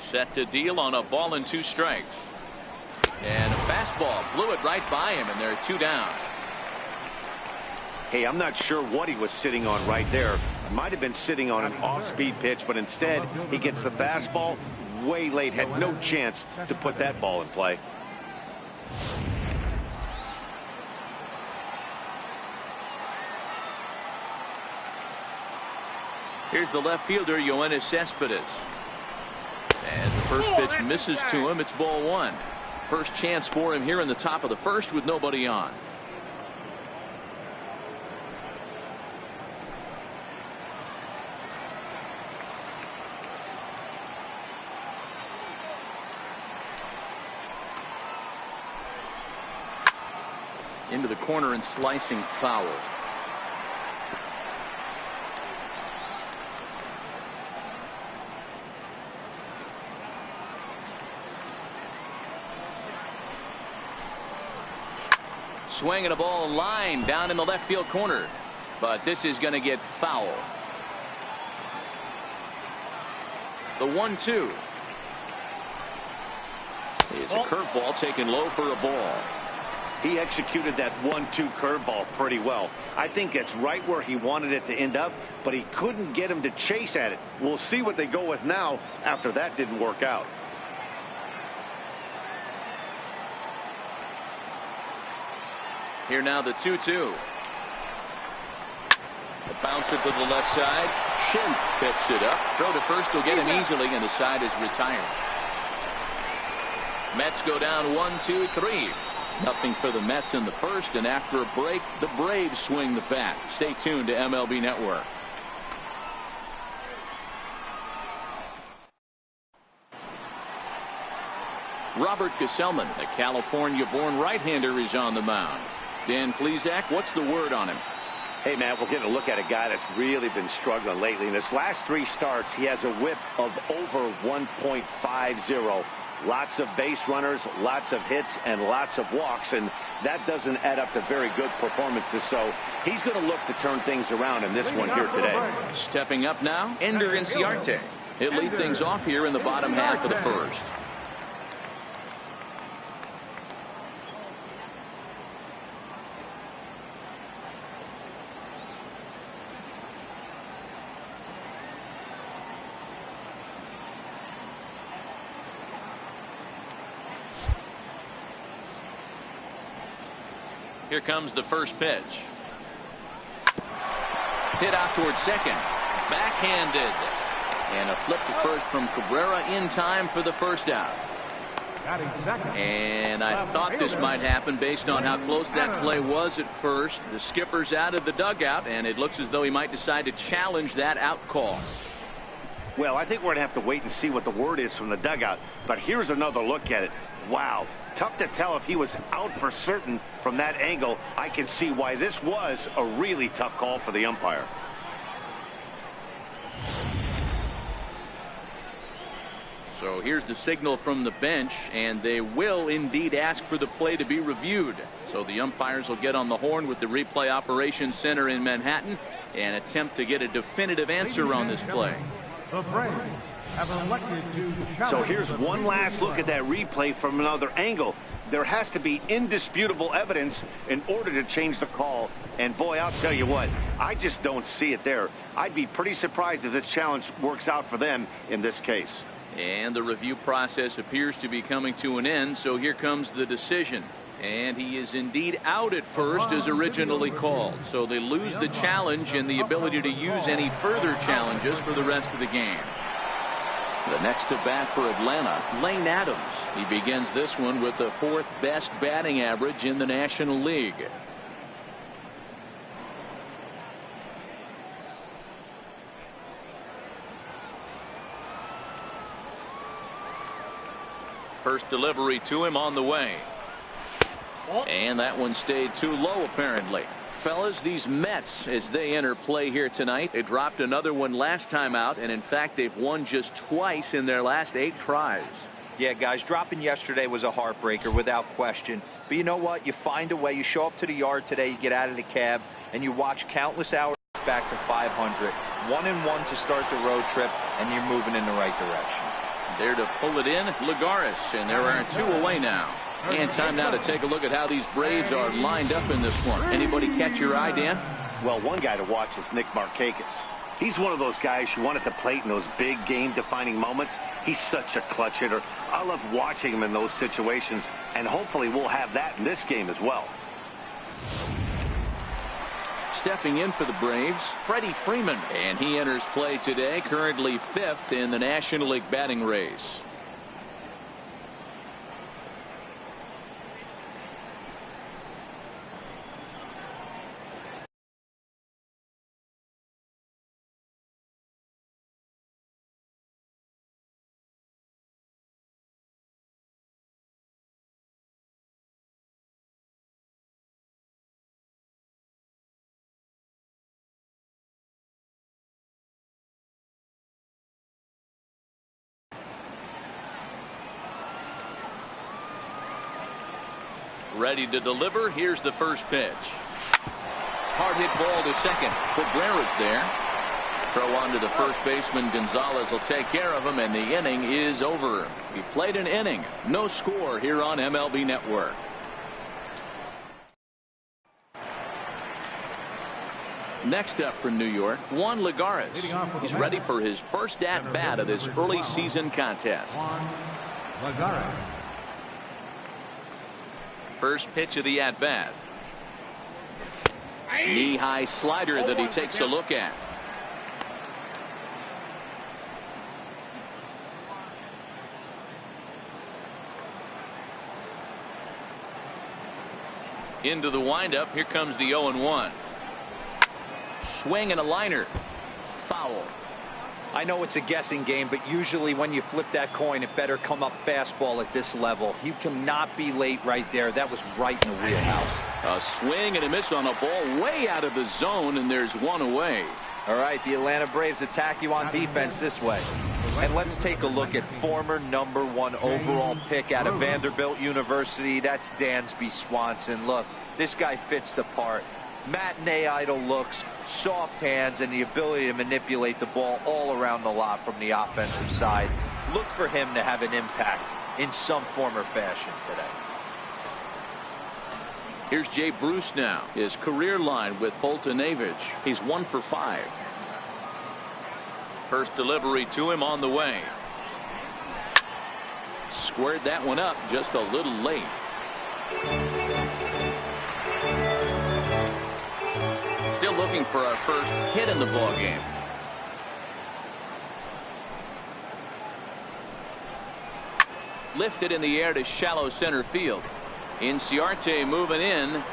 Set to deal on a ball and 2 strikes. And a fastball blew it right by him, and there are 2 down. Hey, I'm not sure what he was sitting on right there. Might have been sitting on an off-speed pitch, but instead he gets the fastball way late. Had no chance to put that ball in play. Here's the left fielder, Yoenis Cespedes. As the first pitch misses to him, it's ball 1. First chance for him here in the top of the first with nobody on. Into the corner and slicing foul. Swinging a ball line down in the left field corner, but this is going to get foul. The 1-2 is a curveball taken low for a ball. He executed that 1-2 curveball pretty well. I think it's right where he wanted it to end up, but he couldn't get him to chase at it. We'll see what they go with now after that didn't work out. Here now the 2-2. A bouncer to the left side. Schimpf picks it up. Throw to first will get him easily, and the side is retired. Mets go down 1-2-3. Nothing for the Mets in the first, and after a break, the Braves swing the bat. Stay tuned to MLB Network. Robert Gesellman, the California-born right-hander, is on the mound. Dan Plesac, what's the word on him? Hey, man, we're getting a look at a guy that's really been struggling lately. In his last 3 starts, he has a whip of over 1.50. Lots of base runners, lots of hits, and lots of walks, and that doesn't add up to very good performances. So he's going to look to turn things around in this one here today. Stepping up now, Ender Inciarte. He'll lead things off here in the bottom half of the first. Here comes the first pitch. Hit out towards second. Backhanded. And a flip to first from Cabrera in time for the first out. And I thought this might happen based on how close that play was at first. The skipper's out of the dugout, and it looks as though he might decide to challenge that out call. Well, I think we're going to have to wait and see what the word is from the dugout. But here's another look at it. Wow. Tough to tell if he was out for certain from that angle. I can see why this was a really tough call for the umpire. So here's the signal from the bench, and they will indeed ask for the play to be reviewed. So the umpires will get on the horn with the replay operations center in Manhattan and attempt to get a definitive answer on this play. The Braves have elected to. So here's one last look at that replay from another angle. There has to be indisputable evidence in order to change the call. And boy, I'll tell you what, I just don't see it there. I'd be pretty surprised if this challenge works out for them in this case. And the review process appears to be coming to an end, so here comes the decision. And he is indeed out at first as originally called. So they lose the challenge and the ability to use any further challenges for the rest of the game. The next to bat for Atlanta, Lane Adams. He begins this one with the 4th best batting average in the National League. First delivery to him on the way. And that one stayed too low, apparently. Fellas, these Mets, as they enter play here tonight, they dropped another one last time out, and in fact, they've won just twice in their last 8 tries. Yeah, guys, dropping yesterday was a heartbreaker without question. But you know what? You find a way. You show up to the yard today, you get out of the cab, and you watch countless hours back to 500. 1-1 to start the road trip, and you're moving in the right direction. There to pull it in, Lagares, and there are 2 away now. And time now to take a look at how these Braves are lined up in this one. Anybody catch your eye, Dan? Well, one guy to watch is Nick Markakis. He's one of those guys you want at the plate in those big game-defining moments. He's such a clutch hitter. I love watching him in those situations, and hopefully we'll have that in this game as well. Stepping in for the Braves, Freddie Freeman, and he enters play today, currently 5th in the National League batting race. Ready to deliver. Here's the first pitch. Hard hit ball to second. Cabrera's there. Throw on to the first baseman. Gonzalez will take care of him, and the inning is over. He played an inning. No score here on MLB Network. Next up from New York, Juan Lagares. He's ready for his first at-bat of this early season contest. Lagares. First pitch of the at-bat. Knee-high slider that he takes a look at. Into the windup. Here comes the 0-1. Swing and a liner. Foul. I know it's a guessing game, but usually when you flip that coin, it better come up fastball at this level. You cannot be late right there. That was right in the wheelhouse. A swing and a miss on a ball way out of the zone, and there's one away. All right, the Atlanta Braves attack you on defense this way. And let's take a look at former #1 overall pick out of Vanderbilt University. That's Dansby Swanson. Look, this guy fits the part. Matinee idol looks, soft hands, and the ability to manipulate the ball all around the lot from the offensive side. Look for him to have an impact in some form or fashion today. Here's Jay Bruce now. His career line with Fulton-Avich. He's 1 for 5. First delivery to him on the way. Squared that one up just a little late. Still looking for our first hit in the ball game. Lifted in the air to shallow center field. Inciarte moving in,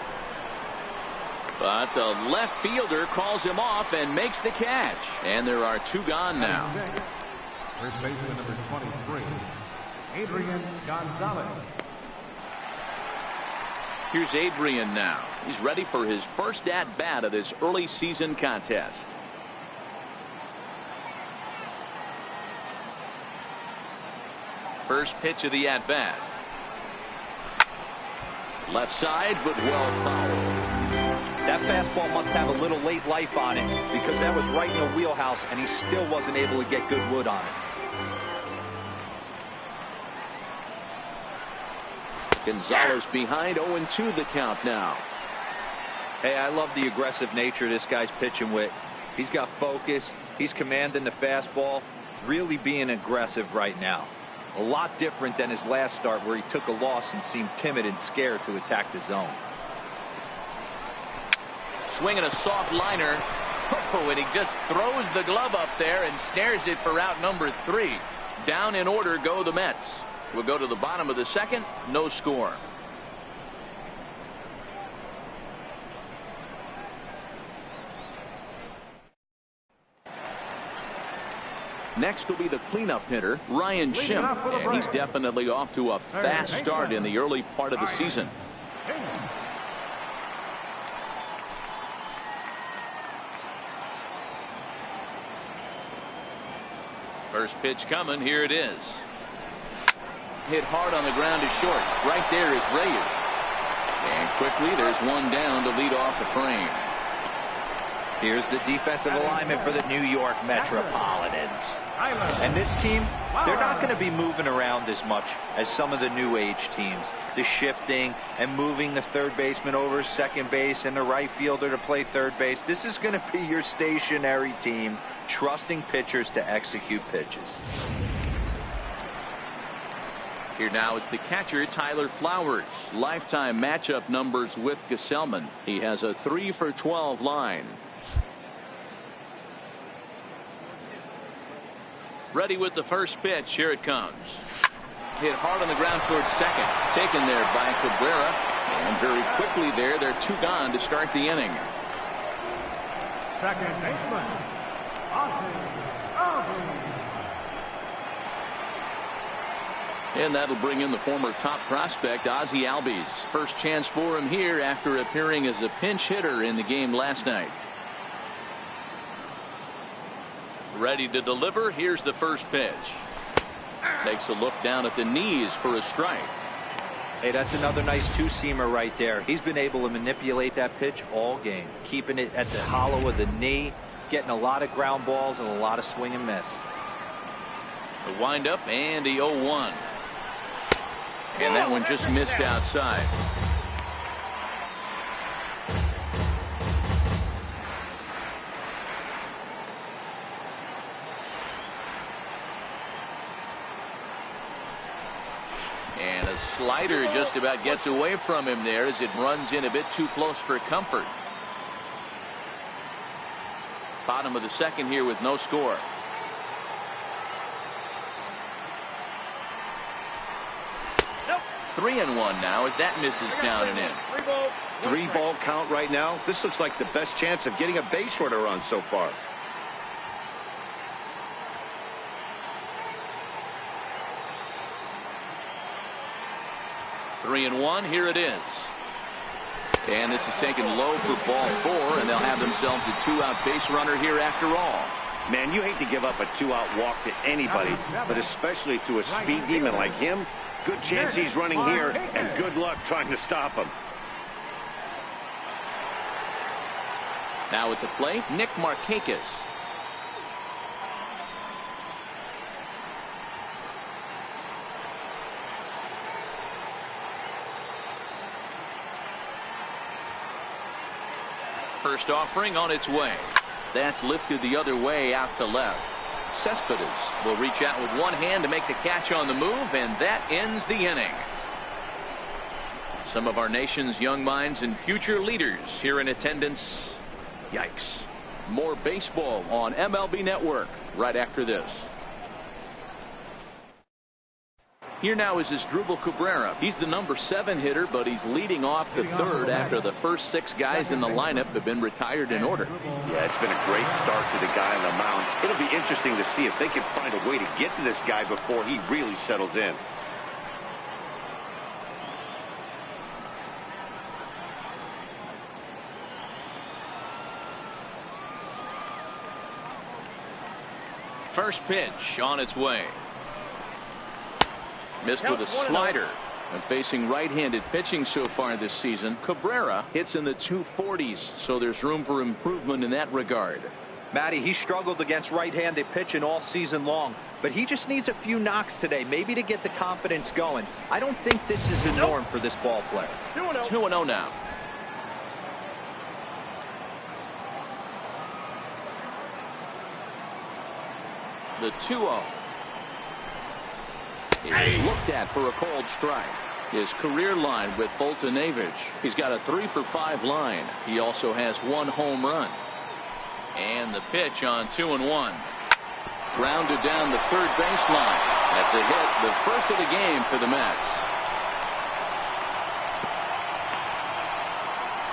but the left fielder calls him off and makes the catch, and there are 2 gone now. First baseman number 23, Adrian Gonzalez. Here's Adrian now. He's ready for his first at-bat of this early season contest. First pitch of the at-bat. Left side, but well fouled. That fastball must have a little late life on it, because that was right in the wheelhouse, and he still wasn't able to get good wood on it. Gonzalez behind, 0-2 the count now. Hey, I love the aggressive nature this guy's pitching with. He's got focus. He's commanding the fastball. Really being aggressive right now. A lot different than his last start, where he took a loss and seemed timid and scared to attack the zone. Swinging a soft liner. Oh, and he just throws the glove up there and snares it for out number 3. Down in order go the Mets. We'll go to the bottom of the second. No score. Next will be the cleanup hitter, Ryan Schimpf, and he's definitely off to a fast start in the early part of the season. First pitch coming. Here it is. Hit hard on the ground to short. Right there is Reyes. And quickly there's one down to lead off the frame. Here's the defensive alignment for the New York Metropolitans. And this team, they're not going to be moving around as much as some of the new age teams. The shifting and moving the third baseman over second base and the right fielder to play third base. This is going to be your stationary team, trusting pitchers to execute pitches. Here now is the catcher, Tyler Flowers. Lifetime matchup numbers with Gesellman. He has a 3 for 12 line. Ready with the first pitch. Here it comes. Hit hard on the ground towards second. Taken there by Cabrera. And very quickly there, they're 2 gone to start the inning. Second baseman, And that'll bring in the former top prospect, Ozzie Albies. First chance for him here after appearing as a pinch hitter in the game last night. Ready to deliver. Here's the first pitch. Takes a look down at the knees for a strike. Hey, that's another nice two-seamer right there. He's been able to manipulate that pitch all game, keeping it at the hollow of the knee, getting a lot of ground balls and a lot of swing and miss. The windup and the 0-1. And that one just missed outside. And a slider just about gets away from him there as it runs in a bit too close for comfort. Bottom of the second here with no score. Nope. 3-1 now as that misses down and in. 3-ball count right now. This looks like the best chance of getting a base runner run so far. 3-1. Here it is. And this is taken low for ball 4, and they'll have themselves a 2-out base runner here after all. Man, you hate to give up a 2-out walk to anybody, but especially to a speed demon like him. Good chance he's running here, and good luck trying to stop him. Now at the plate, Nick Markakis. First offering on its way. That's lifted the other way out to left. Cespedes will reach out with one hand to make the catch on the move, and that ends the inning. Some of our nation's young minds and future leaders here in attendance. Yikes. More baseball on MLB Network right after this. Here now is Asdrubal Cabrera. He's the number 7 hitter, but he's leading off the third after the first 6 guys in the lineup have been retired in order. Yeah, it's been a great start to the guy on the mound. It'll be interesting to see if they can find a way to get to this guy before he really settles in. First pitch on its way. Missed with a slider. And facing right-handed pitching so far this season, Cabrera hits in the 240s, so there's room for improvement in that regard. Matty, he struggled against right-handed pitching all season long, but he just needs a few knocks today, maybe to get the confidence going. I don't think this is the norm for this ball player. 2-0 now. The 2-0. He's looked at for a cold strike. His career line with Boltonevich. He's got a 3 for 5 line. He also has 1 home run. And the pitch on 2-1. Grounded down the third baseline. That's a hit, the first of the game for the Mets.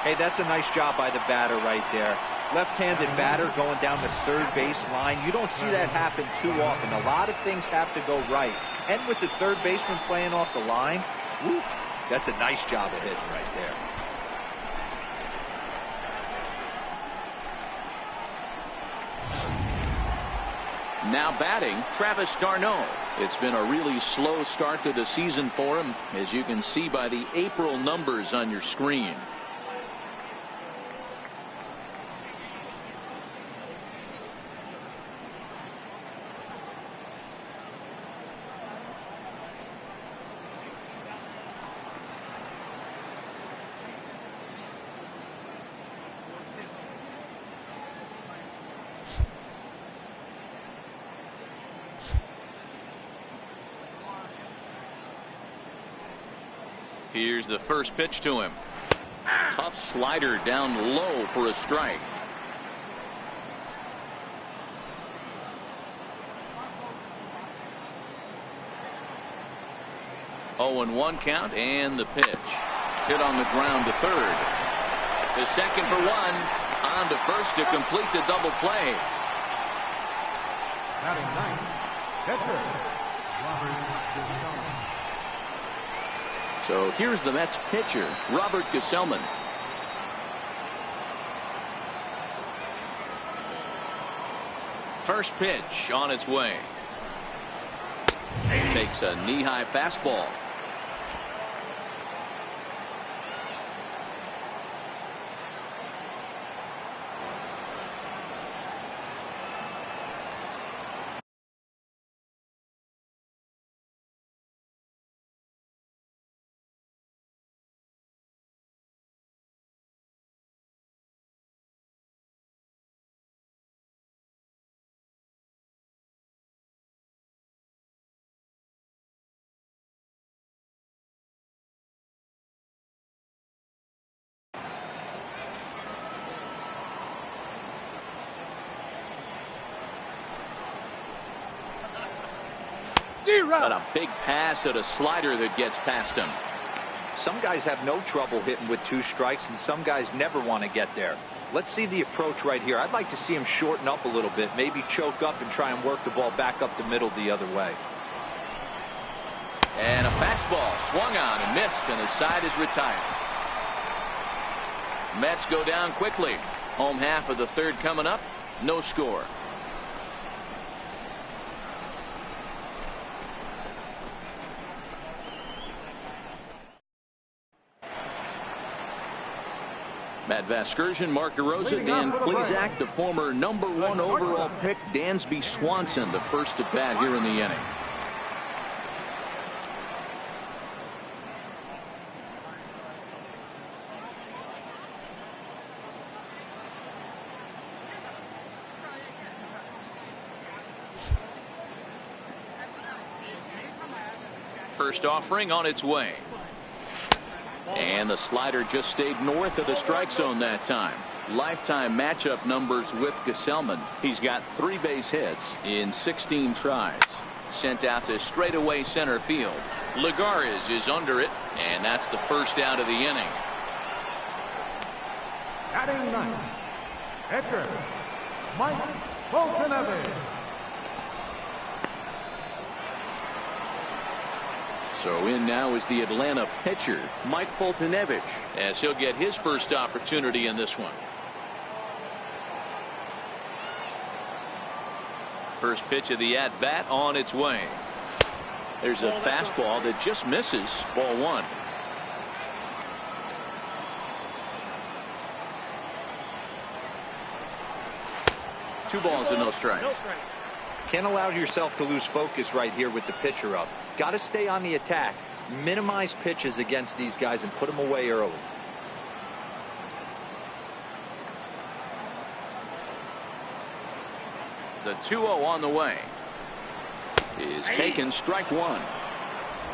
Hey, that's a nice job by the batter right there. Left-handed batter going down the third base line. You don't see that happen too often. A lot of things have to go right. And with the third baseman playing off the line, woof, that's a nice job of hitting right there. Now batting, Travis d'Arnaud. It's been a really slow start to the season for him, as you can see by the April numbers on your screen. Here's the first pitch to him. Tough slider down low for a strike. 0-1 count, and the pitch. Hit on the ground to third. The second for one. On to first to complete the double play. Batting ninth, catcher, Robert Gesellman. So here's the Mets pitcher, Robert Gesellman. First pitch on its way. Takes a knee-high fastball. But a big pass at a slider that gets past him. Some guys have no trouble hitting with 2 strikes, and some guys never want to get there. Let's see the approach right here. I'd like to see him shorten up a little bit, maybe choke up and try and work the ball back up the middle the other way. And a fastball swung on and missed, and the side is retired. Mets go down quickly. Home half of the third coming up. No score. Matt Vasgersian, Mark DeRosa, Dan Plesac, the former #1 overall pick, Dansby Swanson, the first at bat here in the inning. First offering on its way. And the slider just stayed north of the strike zone that time. Lifetime matchup numbers with Gesellman. He's got 3 base hits in 16 tries. Sent out to straightaway center field. Lagares is under it, and that's the first out of the inning. Batting ninth, catcher, Mike Fultonevich. So in now is the Atlanta pitcher, Mike Fultonevich, as he'll get his first opportunity in this one. First pitch of the at-bat on its way. There's a fastball that just misses. Ball 1. Two balls and no strikes. Can't allow yourself to lose focus right here with the pitcher up. Got to stay on the attack, minimize pitches against these guys, and put them away early. The 2-0 on the way is taken. Strike 1.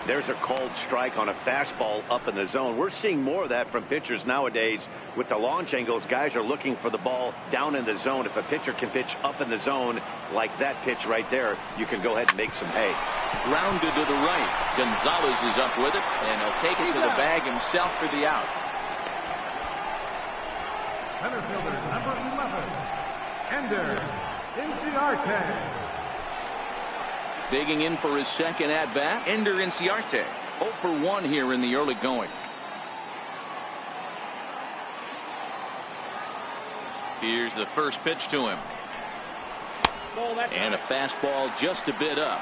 There's a called strike on a fastball up in the zone. We're seeing more of that from pitchers nowadays. With the launch angles, guys are looking for the ball down in the zone. If a pitcher can pitch up in the zone like that pitch right there, you can go ahead and make some hay. Grounded to the right. Gonzalez is up with it, and he'll take it to the bag himself for the out. Center fielder number 11, Ender Inciarte. Digging in for his second at-bat, Ender Inciarte. 0 for 1 here in the early going. Here's the first pitch to him. And a fastball just a bit up.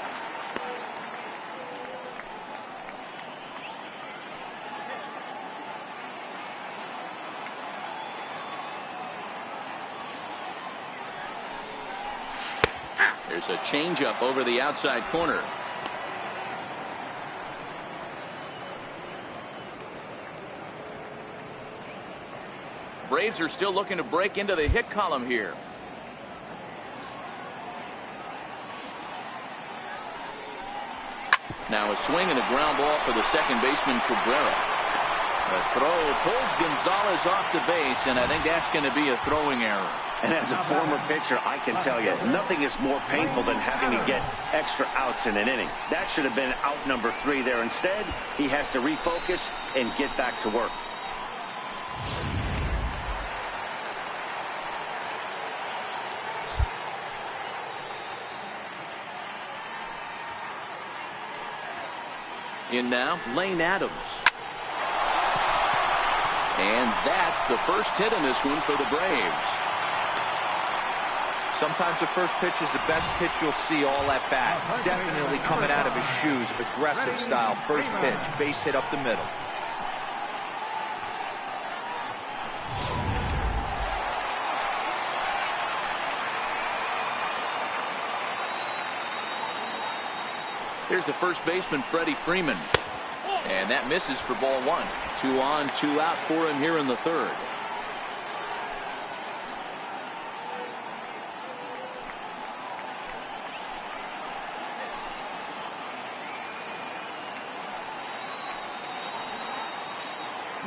There's a changeup over the outside corner. Braves are still looking to break into the hit column here. Now a swing and a ground ball for the second baseman, Cabrera. The throw pulls Gonzalez off the base, and I think that's going to be a throwing error. And as a former pitcher, I can tell you, nothing is more painful than having to get extra outs in an inning. That should have been out number 3 there. Instead, he has to refocus and get back to work. In now, Lane Adams. And that's the first hit in this one for the Braves. Sometimes the first pitch is the best pitch you'll see all at bat. Definitely coming out of his shoes. Aggressive style. First pitch. Base hit up the middle. Here's the first baseman, Freddie Freeman. And that misses for ball 1. 2 on, 2 out for him here in the third.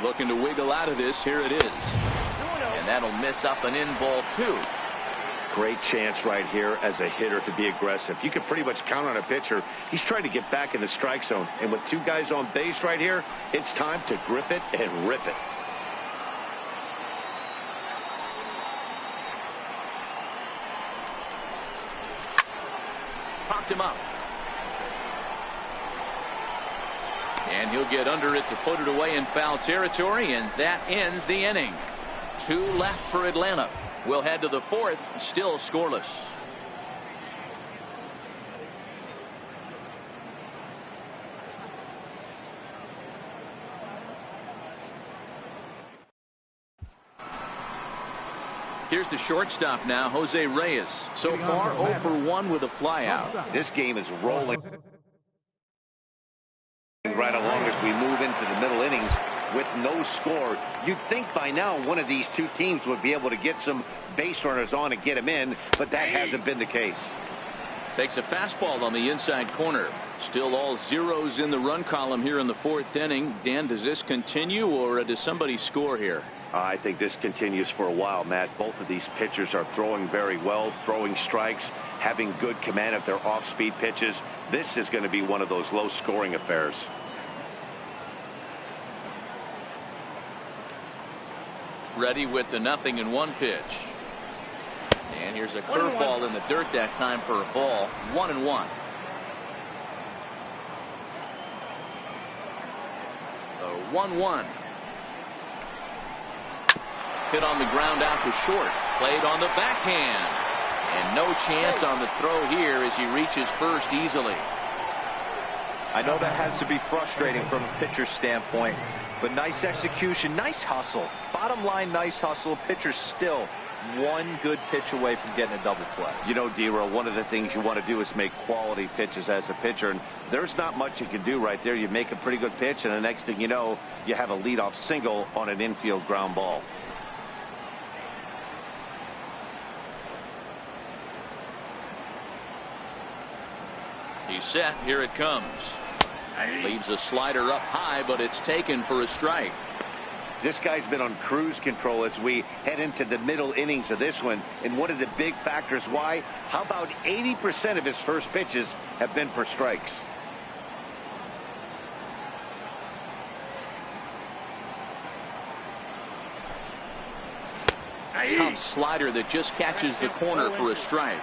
Looking to wiggle out of this. Here it is. And that'll miss up and in ball 2. Great chance right here as a hitter to be aggressive. You can pretty much count on a pitcher. He's trying to get back in the strike zone. And with 2 guys on base right here, it's time to grip it and rip it. Popped him up. And he'll get under it to put it away in foul territory, and that ends the inning. 2 left for Atlanta. We'll head to the 4th, still scoreless. Here's the shortstop now, Jose Reyes. So far, 0 for 1 with a flyout. This game is rolling right along as we move into the middle innings with no score. You'd think by now one of these 2 teams would be able to get some base runners on and get them in, but that hasn't been the case. Takes a fastball on the inside corner. Still all zeros in the run column here in the 4th inning. Dan, does this continue, or does somebody score here? I think this continues for a while, Matt. Both of these pitchers are throwing very well, throwing strikes, having good command of their off-speed pitches. This is going to be one of those low-scoring affairs. Ready with the 0-1 pitch. And here's a curveball in the dirt that time for a ball. 1-1. The 1-1. Hit on the ground out to short. Played on the backhand. And no chance on the throw here as he reaches first easily. I know that has to be frustrating from a pitcher's standpoint, but nice execution, nice hustle. Bottom line, nice hustle. Pitcher's still 1 good pitch away from getting a double play. You know, D-Row, one of the things you want to do is make quality pitches as a pitcher, and there's not much you can do right there. You make a pretty good pitch, and the next thing you know, you have a leadoff single on an infield ground ball. He's set. Here it comes. Leaves a slider up high, but it's taken for a strike. This guy's been on cruise control as we head into the middle innings of this one. And one of the big factors why, how about 80% of his first pitches have been for strikes? Tough slider that just catches the corner for a strike.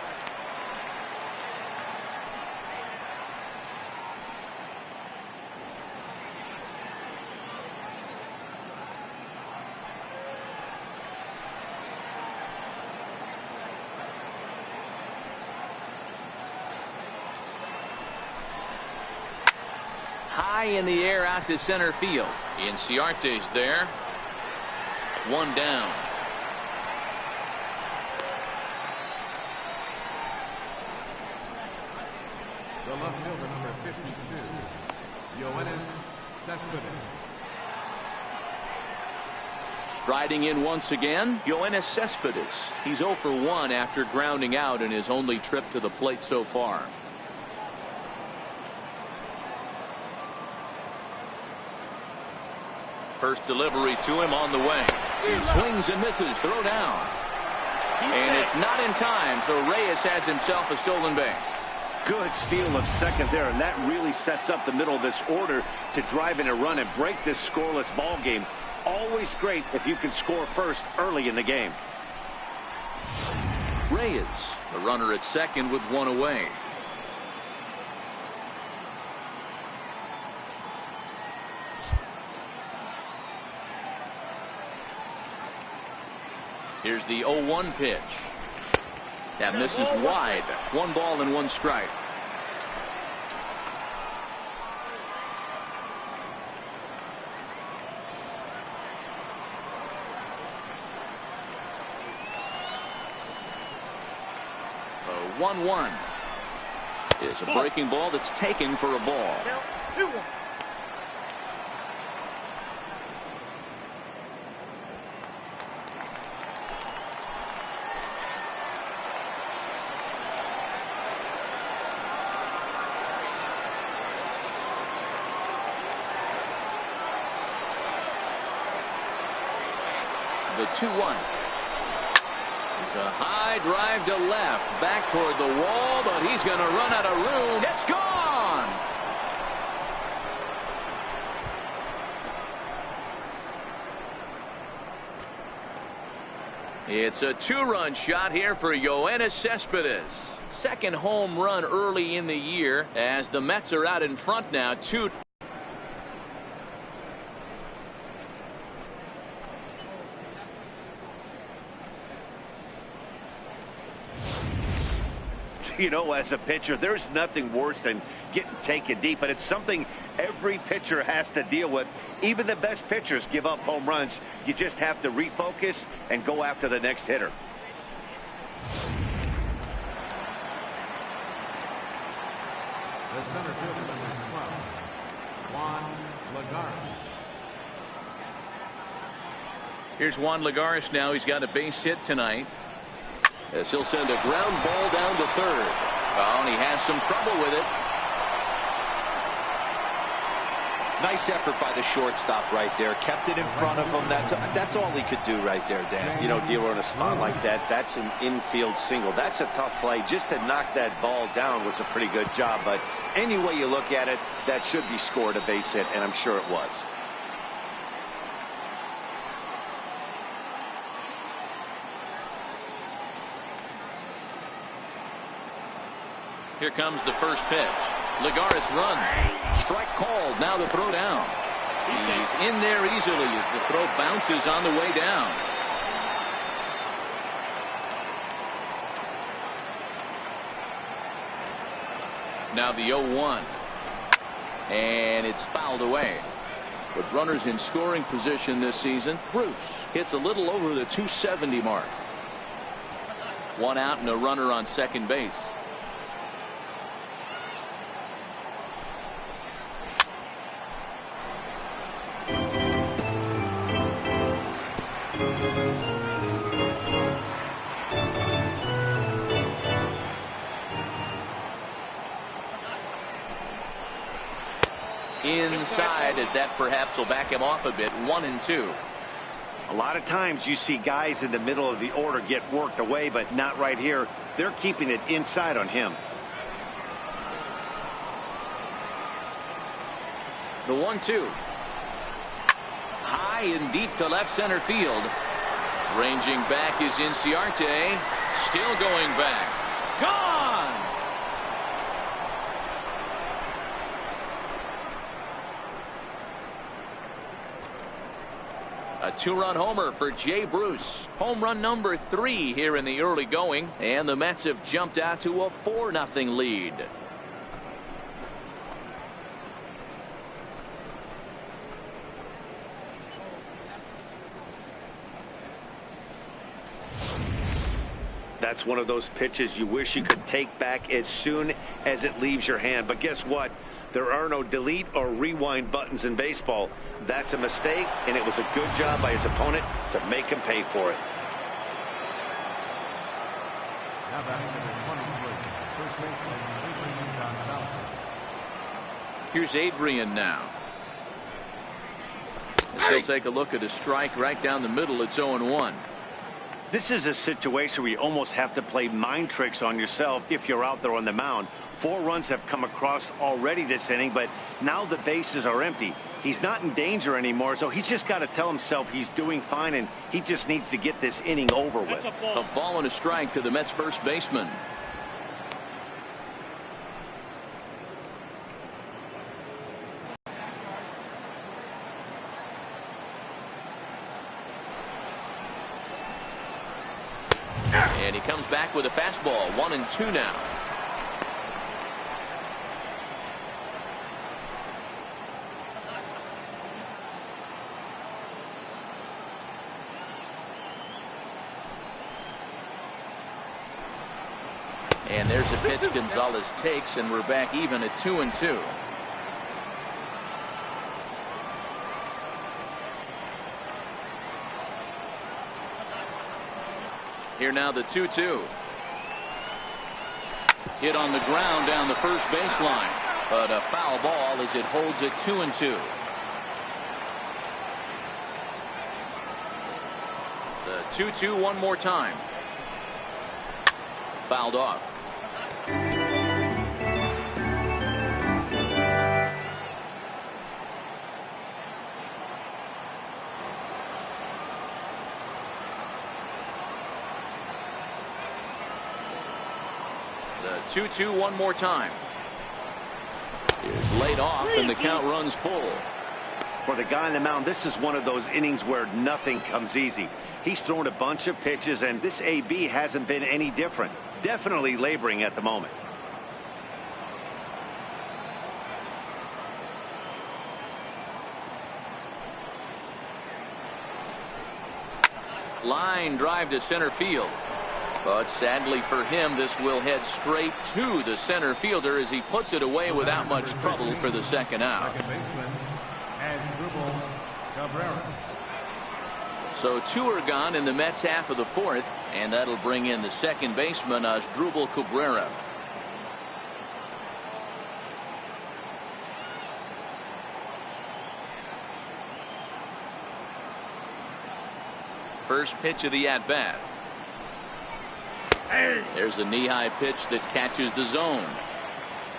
High in the air out to center field. Inciarte's there. 1 down. The left fielder, number 52, Yoenis Cespedes. Striding in once again, Yoenis Cespedes. He's 0 for 1 after grounding out in his only trip to the plate so far. First delivery to him on the way. He swings and misses. Throw down. And it's not in time, so Reyes has himself a stolen base. Good steal of second there, and that really sets up the middle of this order to drive in a run and break this scoreless ball game. Always great if you can score first early in the game. Reyes, the runner at second with one away. Here's the 0-1 pitch. That misses wide. 1 ball and 1 strike. The 1-1 is a breaking ball that's taken for a ball. The 2-1 is a high drive to left, back toward the wall, but he's going to run out of room. It's gone. It's a 2-run shot here for Yoenis Cespedes. Second home run early in the year as the Mets are out in front now 2. You know, as a pitcher, there's nothing worse than getting taken deep, but it's something every pitcher has to deal with. Even the best pitchers give up home runs. You just have to refocus and go after the next hitter. The center fielder, number 12, Juan Lagares. Here's Juan Lagares now. He's got a base hit tonight, as he'll send a ground ball down to third. Oh, and he has some trouble with it. Nice effort by the shortstop right there. Kept it in front of him. That's all he could do right there, Dan. You know, dealer in a spot like that, that's an infield single. That's a tough play. Just to knock that ball down was a pretty good job. But any way you look at it, that should be scored a base hit, and I'm sure it was. Here comes the first pitch. Lagares runs. Strike called. Now the throw down. He's in there easily as the throw bounces on the way down. Now the 0-1. And it's fouled away. With runners in scoring position this season, Bruce hits a little over the 270 mark. 1 out and a runner on second base. Inside, as that perhaps will back him off a bit. 1-2. A lot of times you see guys in the middle of the order get worked away, but not right here. They're keeping it inside on him. The 1-2. High and deep to left center field. Ranging back is Inciarte. Still going back. Gone! A 2-run homer for Jay Bruce. Home run number 3 here in the early going. And the Mets have jumped out to a 4-0 lead. That's one of those pitches you wish you could take back as soon as it leaves your hand. But guess what? There are no delete or rewind buttons in baseball. That's a mistake, and it was a good job by his opponent to make him pay for it. Now batting number 23, first baseman Adrian Gonzalez. Here's Adrian now. As he'll take a look at a strike right down the middle. It's 0-1. This is a situation where you almost have to play mind tricks on yourself if you're out there on the mound. 4 runs have come across already this inning, but now the bases are empty. He's not in danger anymore, so he's just got to tell himself he's doing fine, and he just needs to get this inning over with. A ball and a strike to the Mets first baseman. And he comes back with a fastball. 1-2 now. And there's a pitch Gonzalez takes, and we're back even at 2-2. Here now the 2-2. Hit on the ground down the first baseline, but a foul ball as it holds it 2-2. The 2-2 one more time. Fouled off. The 2-2 one more time. Is laid off, and the count runs full. For the guy on the mound, this is one of those innings where nothing comes easy. He's thrown a bunch of pitches, and this AB hasn't been any different. Definitely laboring at the moment. Line drive to center field. But sadly for him, this will head straight to the center fielder as he puts it away without much trouble for the second out. Second baseman, AntDogg Cabrera. So 2 are gone in the Mets half of the 4th, and that'll bring in the second baseman, AntDogg Cabrera. First pitch of the at-bat. There's a knee-high pitch that catches the zone.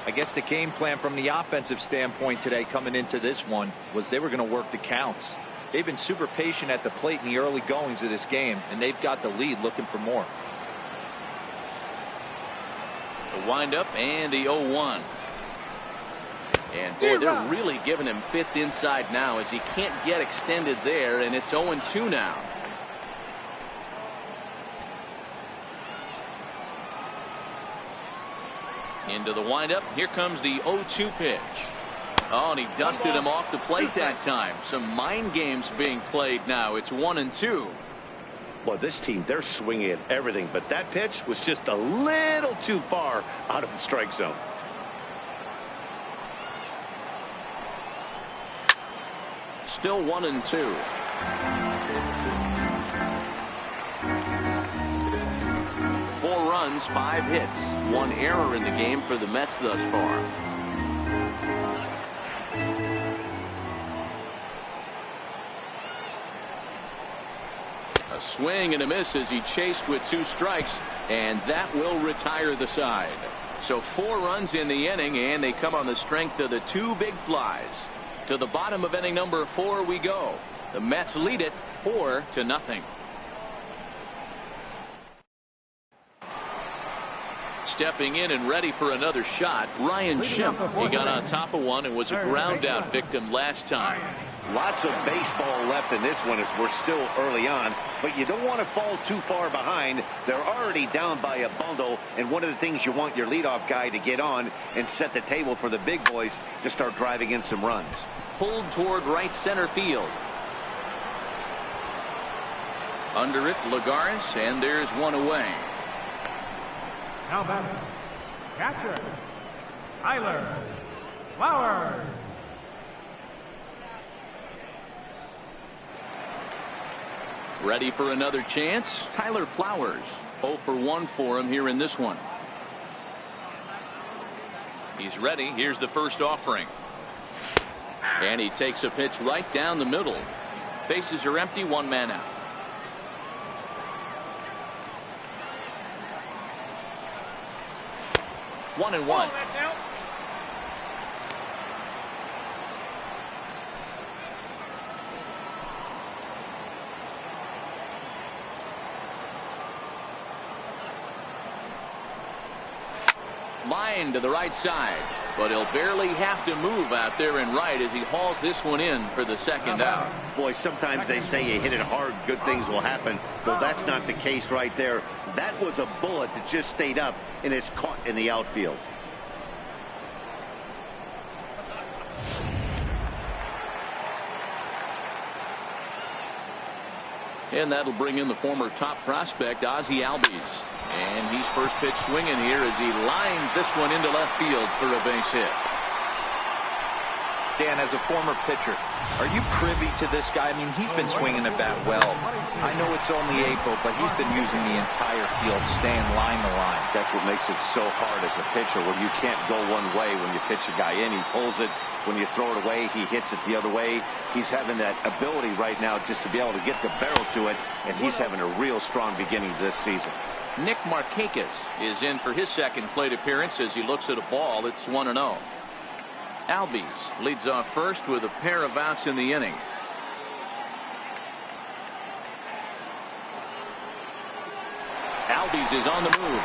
I guess the game plan from the offensive standpoint today coming into this one was they were going to work the counts. They've been super patient at the plate in the early goings of this game, and they've got the lead looking for more. The windup and the 0-1. And boy, they're really giving him fits inside now as he can't get extended there, and it's 0-2 now. Into the windup. Here comes the 0-2 pitch. Oh, and he dusted him off the plate that time. Some mind games being played now. It's 1-2. Well, this team, they're swinging at everything, but that pitch was just a little too far out of the strike zone. Still 1-2. Four runs, 5 hits, 1 error in the game for the Mets thus far. A swing and a miss as he chased with 2 strikes, and that will retire the side. So 4 runs in the inning, and they come on the strength of the 2 big flies. To the bottom of inning number 4 we go. The Mets lead it 4-0. Stepping in and ready for another shot, Ryan Schimpf. He got on top of one and was a ground out victim last time. Lots of baseball left in this one as we're still early on, but you don't want to fall too far behind. They're already down by a bundle, and one of the things you want your leadoff guy to get on and set the table for the big boys to start driving in some runs. Pulled toward right center field. Under it, Lagares, and there's one away. Now batting, catcher, Tyler Flowers. Ready for another chance? Tyler Flowers. 0 for 1 for him here in this one. He's ready. Here's the first offering. And he takes a pitch right down the middle. Bases are empty, one man out. One and one. That's out. Line to the right side, but he'll barely have to move out there in right as he hauls this one in for the second out. Boy, sometimes they say you hit it hard, good things will happen. Well, that's not the case right there. That was a bullet that just stayed up and is caught in the outfield. And that'll bring in the former top prospect, Ozzie Albies. And he's first pitch swinging here as he lines this one into left field for a base hit. Dan, as a former pitcher, are you privy to this guy? I mean, he's been swinging the bat well. I know it's only April, but he's been using the entire field, staying line to line. That's what makes it so hard as a pitcher, when you can't go one way when you pitch a guy in. He pulls it. When you throw it away, he hits it the other way. He's having that ability right now just to be able to get the barrel to it, and he's having a real strong beginning this season. Nick Markakis is in for his second plate appearance as he looks at a ball. It's 1-0. Albies leads off first with a pair of outs in the inning. Albies is on the move.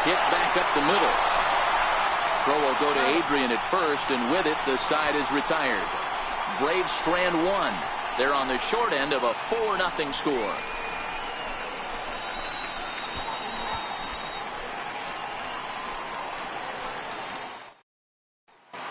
Hit back up the middle. Throw will go to Adrian at first, and with it, the side is retired. Braves strand one. They're on the short end of a 4-0 score.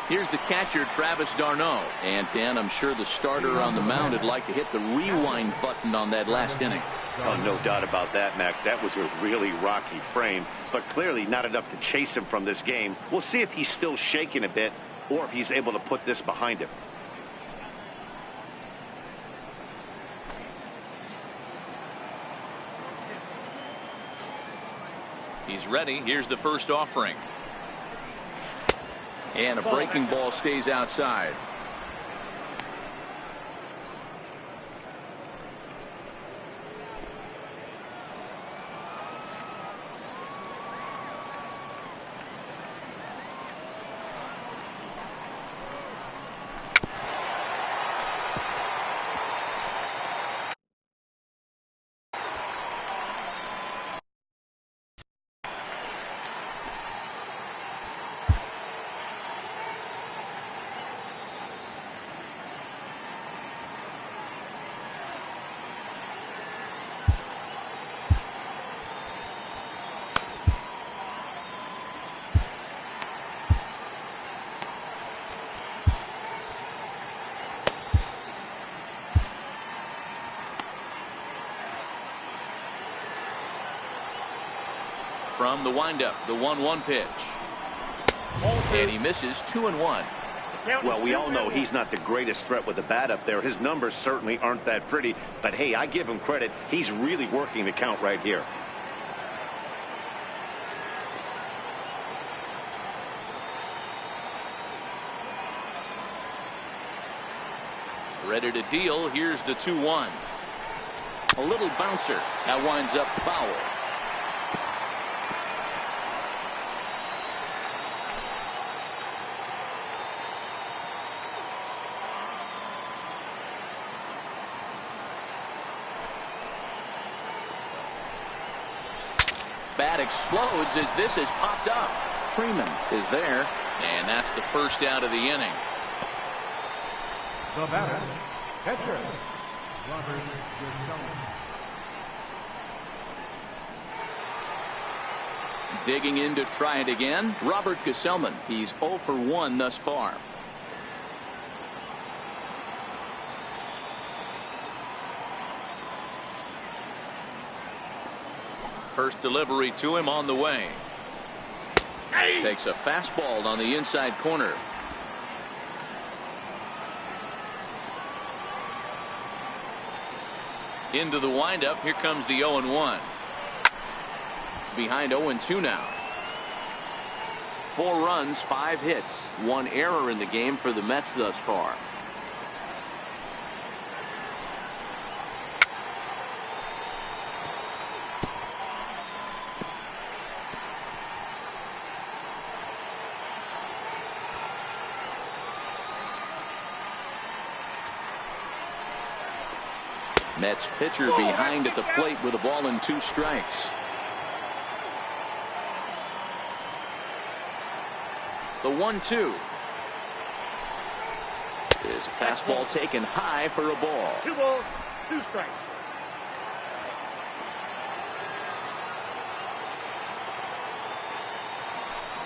Here's the catcher, Travis d'Arnaud. And, Dan, I'm sure the starter on the mound would like to hit the rewind button on that last inning. Oh, no doubt about that, Mac. That was a really rocky frame, but clearly not enough to chase him from this game. We'll see if he's still shaking a bit or if he's able to put this behind him. He's ready. Here's the first offering. And a breaking ball stays outside. From the windup, the 1-1 pitch. And he misses 2-1. Well, we all know he's not the greatest threat with the bat up there. His numbers certainly aren't that pretty. But, hey, I give him credit. He's really working the count right here. Ready to deal. Here's the 2-1. A little bouncer. That winds up foul. Bat explodes as this has popped up. Freeman is there, and that's the first out of the inning. The batter, catcher, Robert Gesellman. Digging in to try it again, Robert Gesellman. He's 0 for 1 thus far. First delivery to him on the way. Takes a fastball on the inside corner. Into the windup. Here comes the 0-1. Behind 0-2 now. 4 runs, 5 hits, 1 error in the game for the Mets thus far. Mets pitcher behind at the plate with a ball and 2 strikes. The 1-2 is a fastball taken high for a ball. 2 balls, 2 strikes.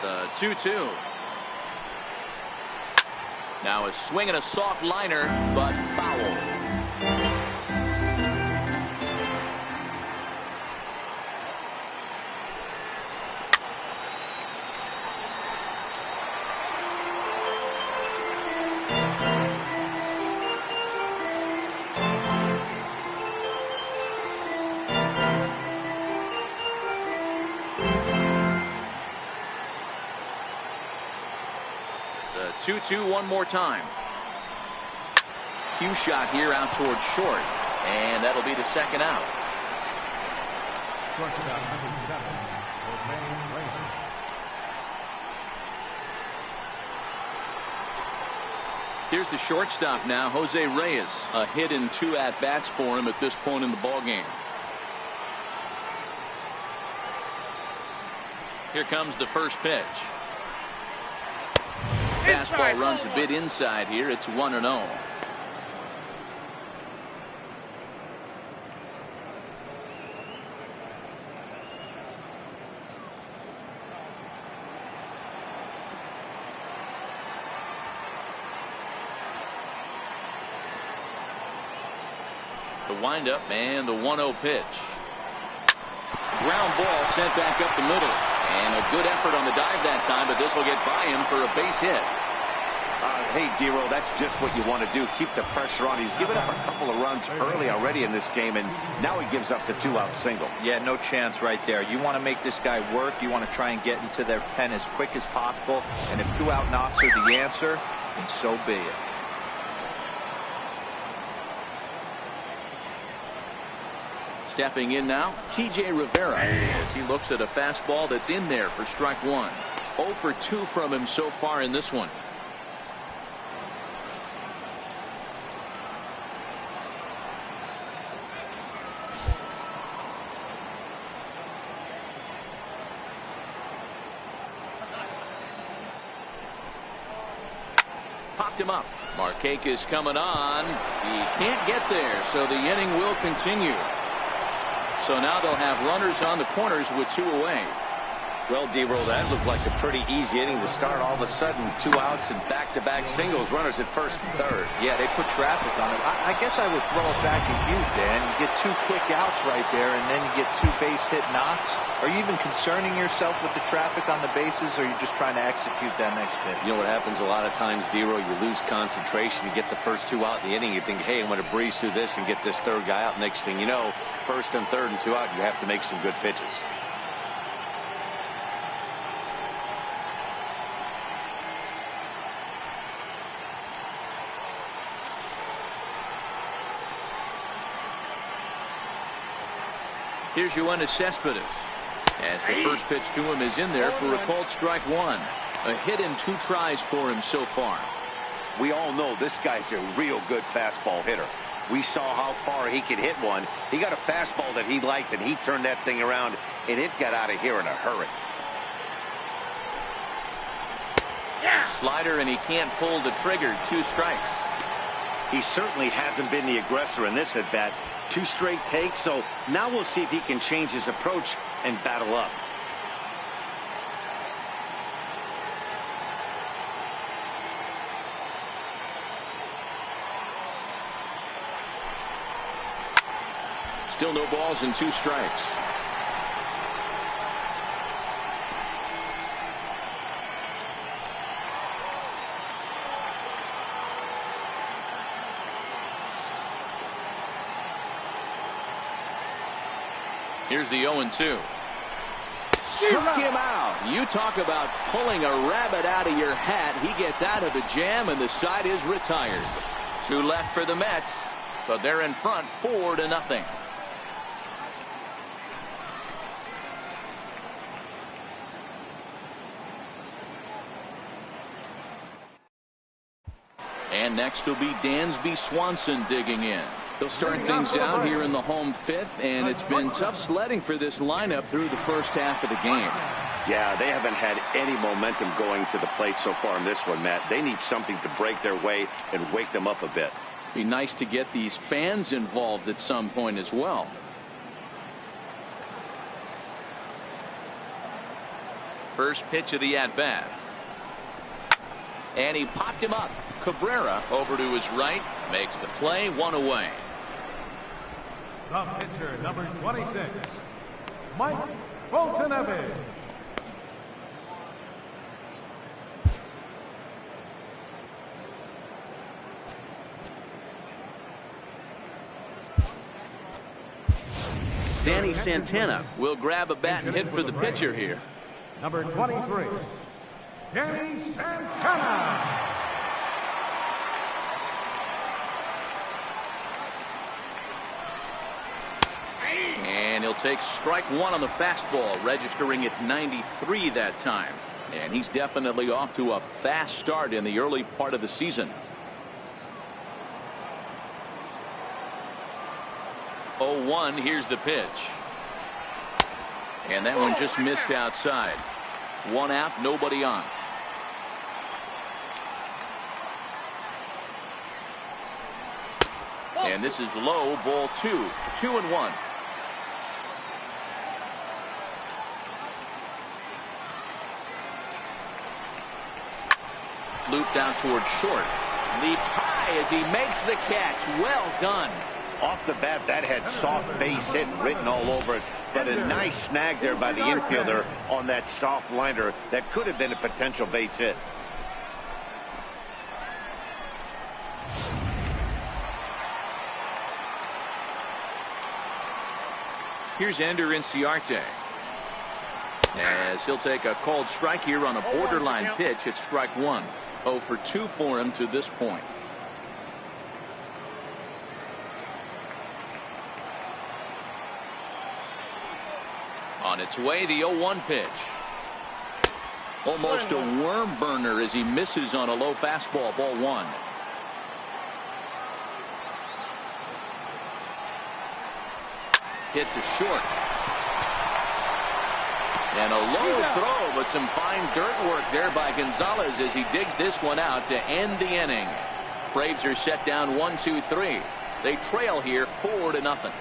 The 2-2. Now a swing and a soft liner, but foul. The 2-2 one more time. Cue shot here out towards short, and that'll be the second out. Shortstop number 7, Jose Reyes. Here's the shortstop now, Jose Reyes. A hit and 2 at-bats for him at this point in the ballgame. Here comes the first pitch. Fastball runs a bit inside here. It's 1-0. The windup and the 1-0 pitch. Ground ball sent back up the middle. And a good effort on the dive that time, but this will get by him for a base hit. Hey, D-Roll, that's just what you want to do. Keep the pressure on. He's given up a couple of runs early already in this game, and now he gives up the 2-out single. Yeah, no chance right there. You want to make this guy work. You want to try and get into their pen as quick as possible. And if 2-out knocks are the answer, then so be it. Stepping in now, T.J. Rivera, as he looks at a fastball that's in there for strike 1. 0 for 2 from him so far in this one. Popped him up. Markakis coming on. He can't get there, so the inning will continue. So now they'll have runners on the corners with 2 away. Well, D-Roll, that looked like a pretty easy inning to start. All of a sudden, 2 outs and back-to-back singles, runners at first and third. Yeah, they put traffic on it. I guess I would throw it back at you, Dan. You get 2 quick outs right there, and then you get 2 base hit knocks. Are you even concerning yourself with the traffic on the bases, or are you just trying to execute that next pitch? You know what happens a lot of times, D-Roll? You lose concentration. You get the first 2 out in the inning. You think, hey, I'm going to breeze through this and get this 3rd guy out. Next thing you know, first and third and 2 out, you have to make some good pitches. Here's Yoenis Cespedes, as the first pitch to him is in there for a called strike 1. A hit and 2 tries for him so far. We all know this guy's a real good fastball hitter. We saw how far he could hit one. He got a fastball that he liked, and he turned that thing around, and it got out of here in a hurry. Slider, and he can't pull the trigger. 2 strikes. He certainly hasn't been the aggressor in this at-bat. 2 straight takes, so now we'll see if he can change his approach and battle up. Still no balls and 2 strikes. Here's the 0-2. Struck him out. You talk about pulling a rabbit out of your hat. He gets out of the jam, and the side is retired. 2 left for the Mets, but they're in front 4-0. And next will be Dansby Swanson digging in. They'll start things out here in the home fifth, and it's been tough sledding for this lineup through the first half of the game. Yeah, they haven't had any momentum going to the plate so far in this one, Matt. They need something to break their way and wake them up a bit. Be nice to get these fans involved at some point as well. First pitch of the at-bat. And he popped him up. Cabrera over to his right, makes the play, one away. The pitcher, number 26, Mike Fultonevich. Danny Santana will grab a bat and hit for the pitcher here. Number 23, Danny Santana. And he'll take strike one on the fastball, registering at 93 that time. And he's definitely off to a fast start in the early part of the season. 0-1, here's the pitch. And that one just missed outside. One out, nobody on. And this is low, ball 2. 2-1. Looped out towards short. Leaps high as he makes the catch. Well done. Off the bat, that had soft base hit written all over it, but a nice snag there by the infielder on that soft liner that could have been a potential base hit. Here's Ender Inciarte, as he'll take a called strike here on a borderline pitch at strike one. 0 for 2 for him to this point. On its way, the 0-1 pitch. Almost a worm burner as he misses on a low fastball, ball 1. Hit to short. And a low throw, but some fine dirt work there by Gonzalez as he digs this one out to end the inning. Braves are set down 1-2-3. They trail here 4-0.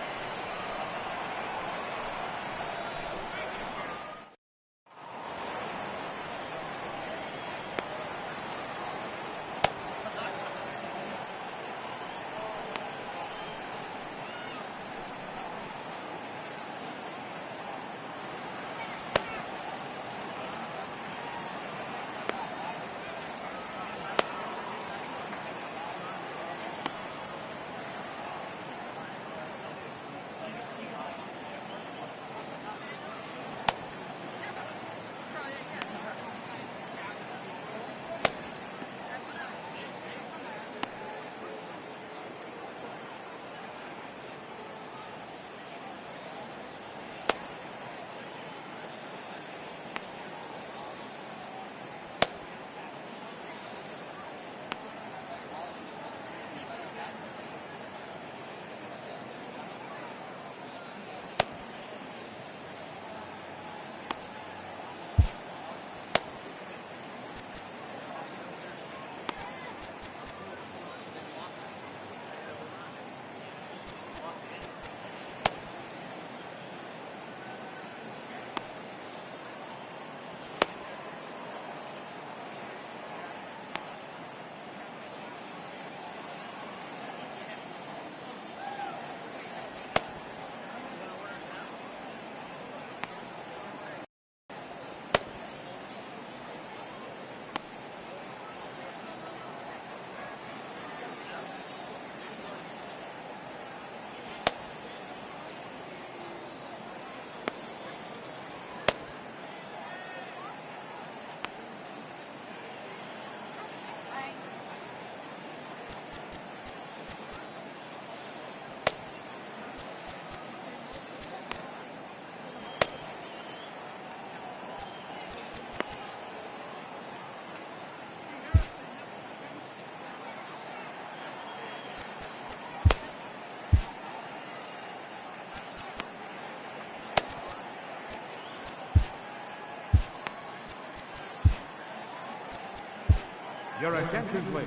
Your attention, please.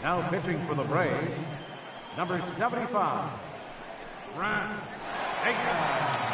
Now pitching for the Braves, number 75, Grant Aiken.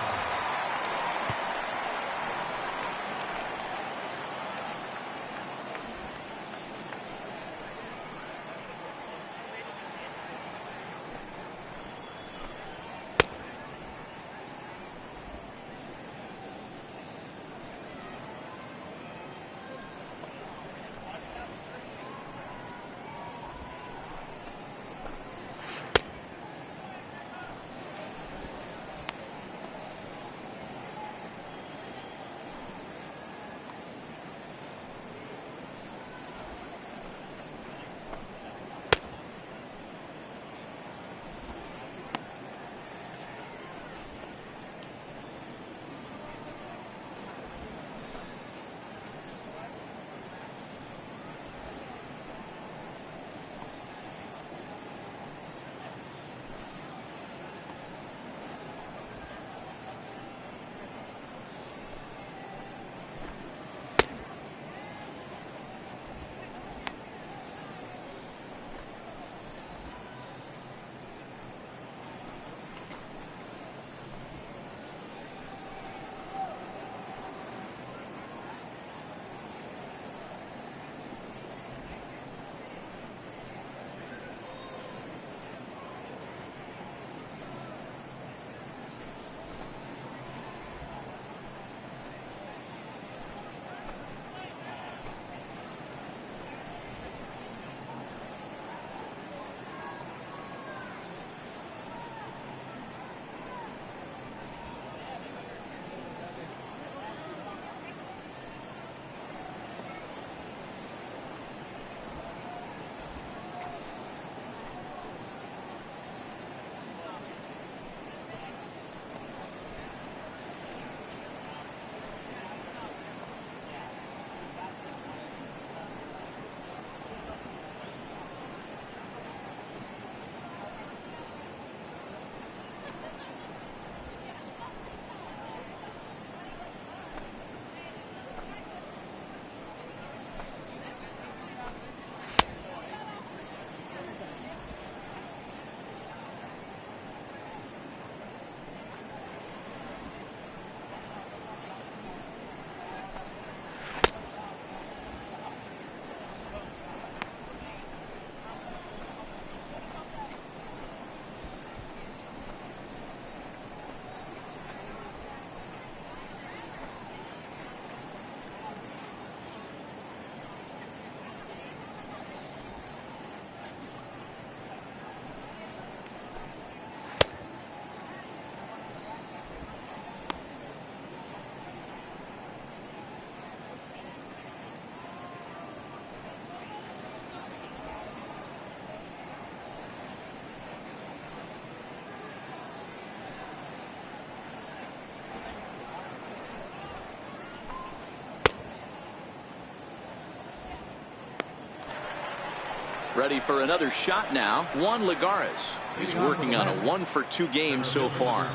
Ready for another shot now. Juan Lagares. He's working on a 1-for-2 game so far.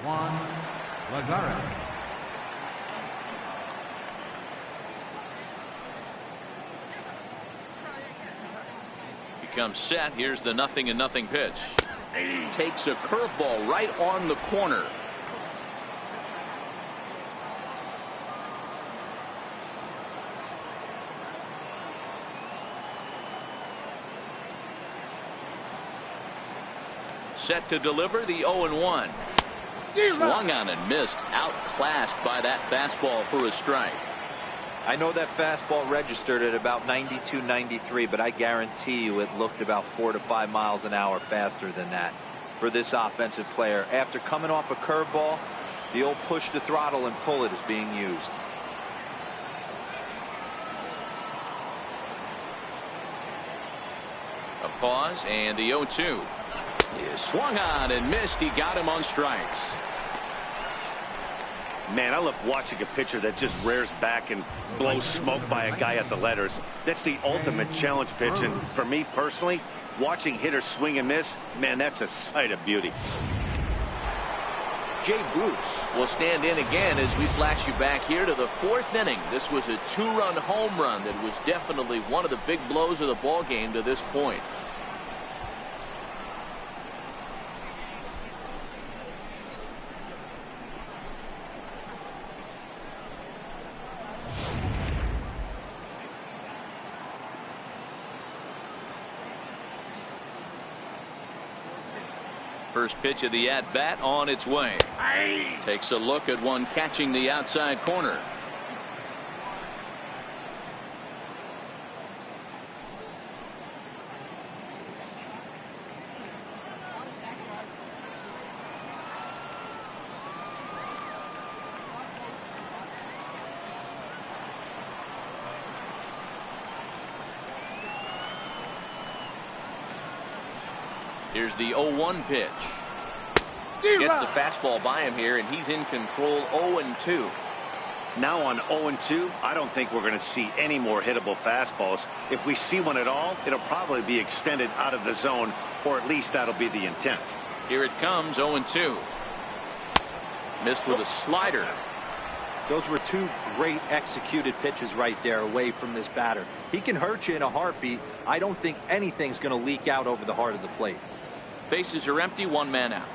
Juan Lagares. He comes set. Here's the 0-0 pitch. He takes a curveball right on the corner. Set to deliver the 0-1. Swung on and missed. Outclassed by that fastball for a strike. I know that fastball registered at about 92, 93, but I guarantee you it looked about 4 to 5 miles an hour faster than that for this offensive player. After coming off a curveball, the old push the throttle and pull it is being used. A pause and the 0-2. He swung on and missed. He got him on strikes. Man, I love watching a pitcher that just rears back and blows smoke by a guy at the letters. That's the ultimate challenge pitch. And for me personally, watching hitters swing and miss, man, that's a sight of beauty. Jay Bruce will stand in again as we flash you back here to the 4th inning. This was a 2-run home run that was definitely one of the big blows of the ball game to this point. First pitch of the at-bat on its way. Takes a look at one catching the outside corner. Here's the 0-1 pitch. Gets the fastball by him here, and he's in control. 0-2. Now on 0-2, I don't think we're going to see any more hittable fastballs. If we see one at all, it'll probably be extended out of the zone, or at least that'll be the intent. Here it comes, 0-2. Missed with a slider. Those were two great executed pitches right there away from this batter. He can hurt you in a heartbeat. I don't think anything's going to leak out over the heart of the plate. Bases are empty, 1 man out.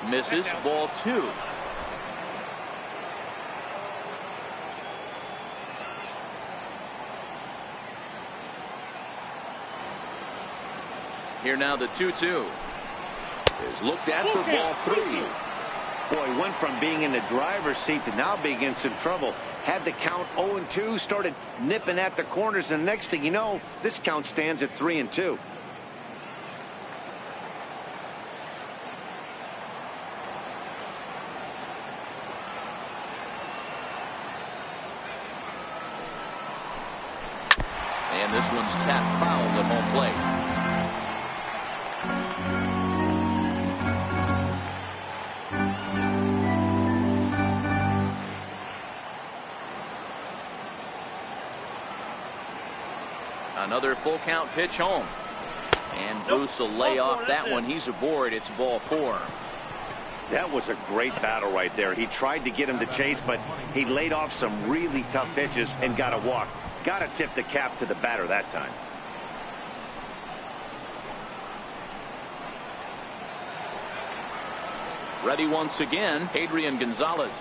Misses, ball 2. Here now the 2-2 is looked at for ball 3. Boy, went from being in the driver's seat to now being in some trouble. Had the count 0-2, started nipping at the corners, and the next thing you know, this count stands at 3-2. And this one's tapped foul at home plate. Another full count pitch home. And Bruce will lay off that one. He's aboard. It's ball 4. That was a great battle right there. He tried to get him to chase, but he laid off some really tough pitches and got a walk. Got to tip the cap to the batter that time. Ready once again, Adrian Gonzalez.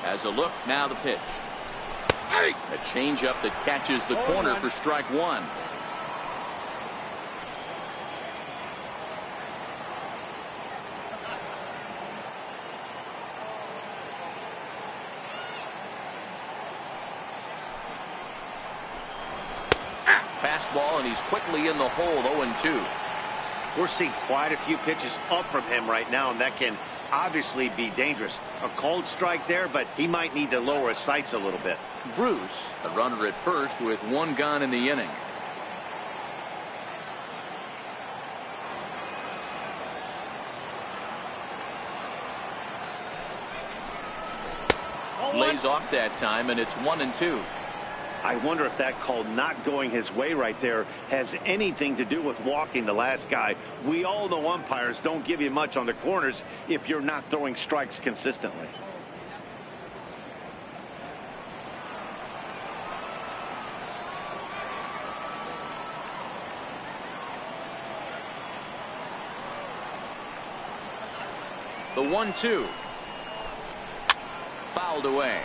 As a look, now the pitch. A changeup that catches the corner for strike 1. Fastball, and he's quickly in the hole. 0-2. We're seeing quite a few pitches up from him right now, and that can obviously be dangerous. A cold strike there, but he might need to lower his sights a little bit. Bruce, a runner at first with 1 gone in the inning. Lays off that time, and it's 1-2. I wonder if that call not going his way right there has anything to do with walking the last guy. We all know umpires don't give you much on the corners if you're not throwing strikes consistently. The 1-2. Fouled away.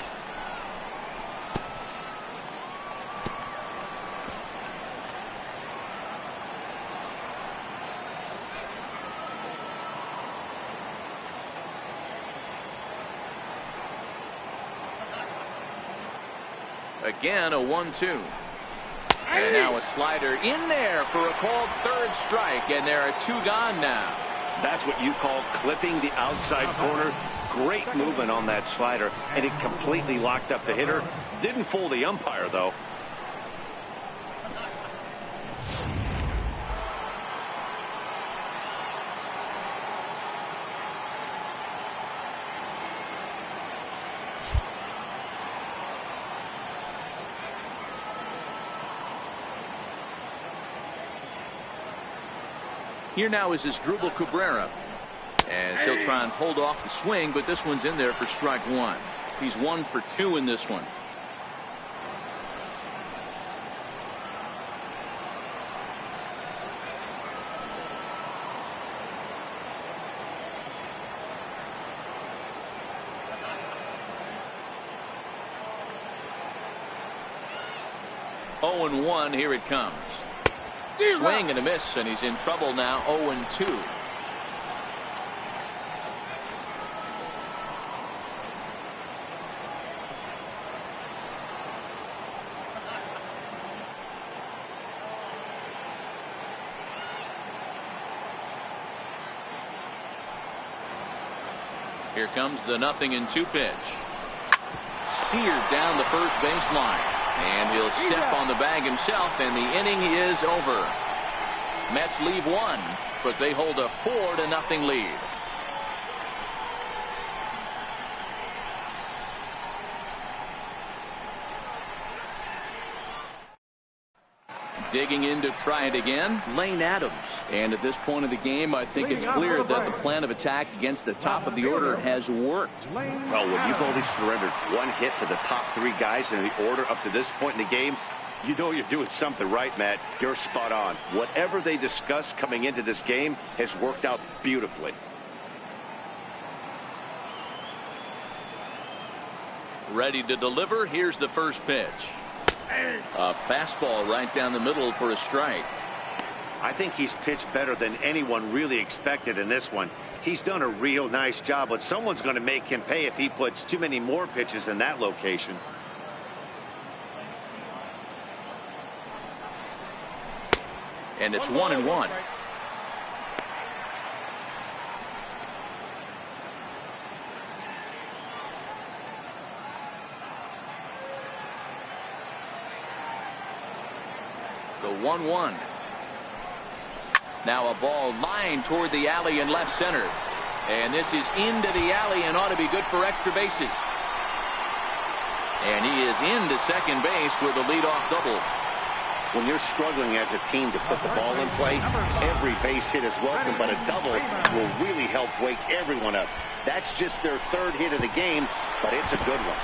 Again, a 1-2. And now a slider in there for a called third strike, and there are 2 gone now. That's what you call clipping the outside corner. Great movement on that slider, and it completely locked up the hitter. Didn't fool the umpire, though. Here now is Asdrubal Cabrera, as he'll try and hold off the swing, but this one's in there for strike 1. He's 1 for 2 in this one. Oh and 1, here it comes. Swing and a miss, and he's in trouble now. 0-2. Here comes the 0-2 pitch. Seared down the first baseline. And he'll step on the bag himself, and the inning is over. Mets leave 1, but they hold a 4-0 lead. Digging in to try it again, Lane Adams. And at this point of the game, I think it's clear that the plan of attack against the top of the order has worked. Well, when you've only surrendered 1 hit to the top 3 guys in the order up to this point in the game, you know you're doing something right, Matt. You're spot on. Whatever they discussed coming into this game has worked out beautifully. Ready to deliver. Here's the first pitch. A fastball right down the middle for a strike. I think he's pitched better than anyone really expected in this one. He's done a real nice job, but someone's going to make him pay if he puts too many more pitches in that location. And it's 1-1. The 1-1. Now a ball lined toward the alley in left center. And this is into the alley and ought to be good for extra bases. And he is into second base with a leadoff double. When you're struggling as a team to put the ball in play, every base hit is welcome, but a double will really help wake everyone up. That's just their 3rd hit of the game, but it's a good one.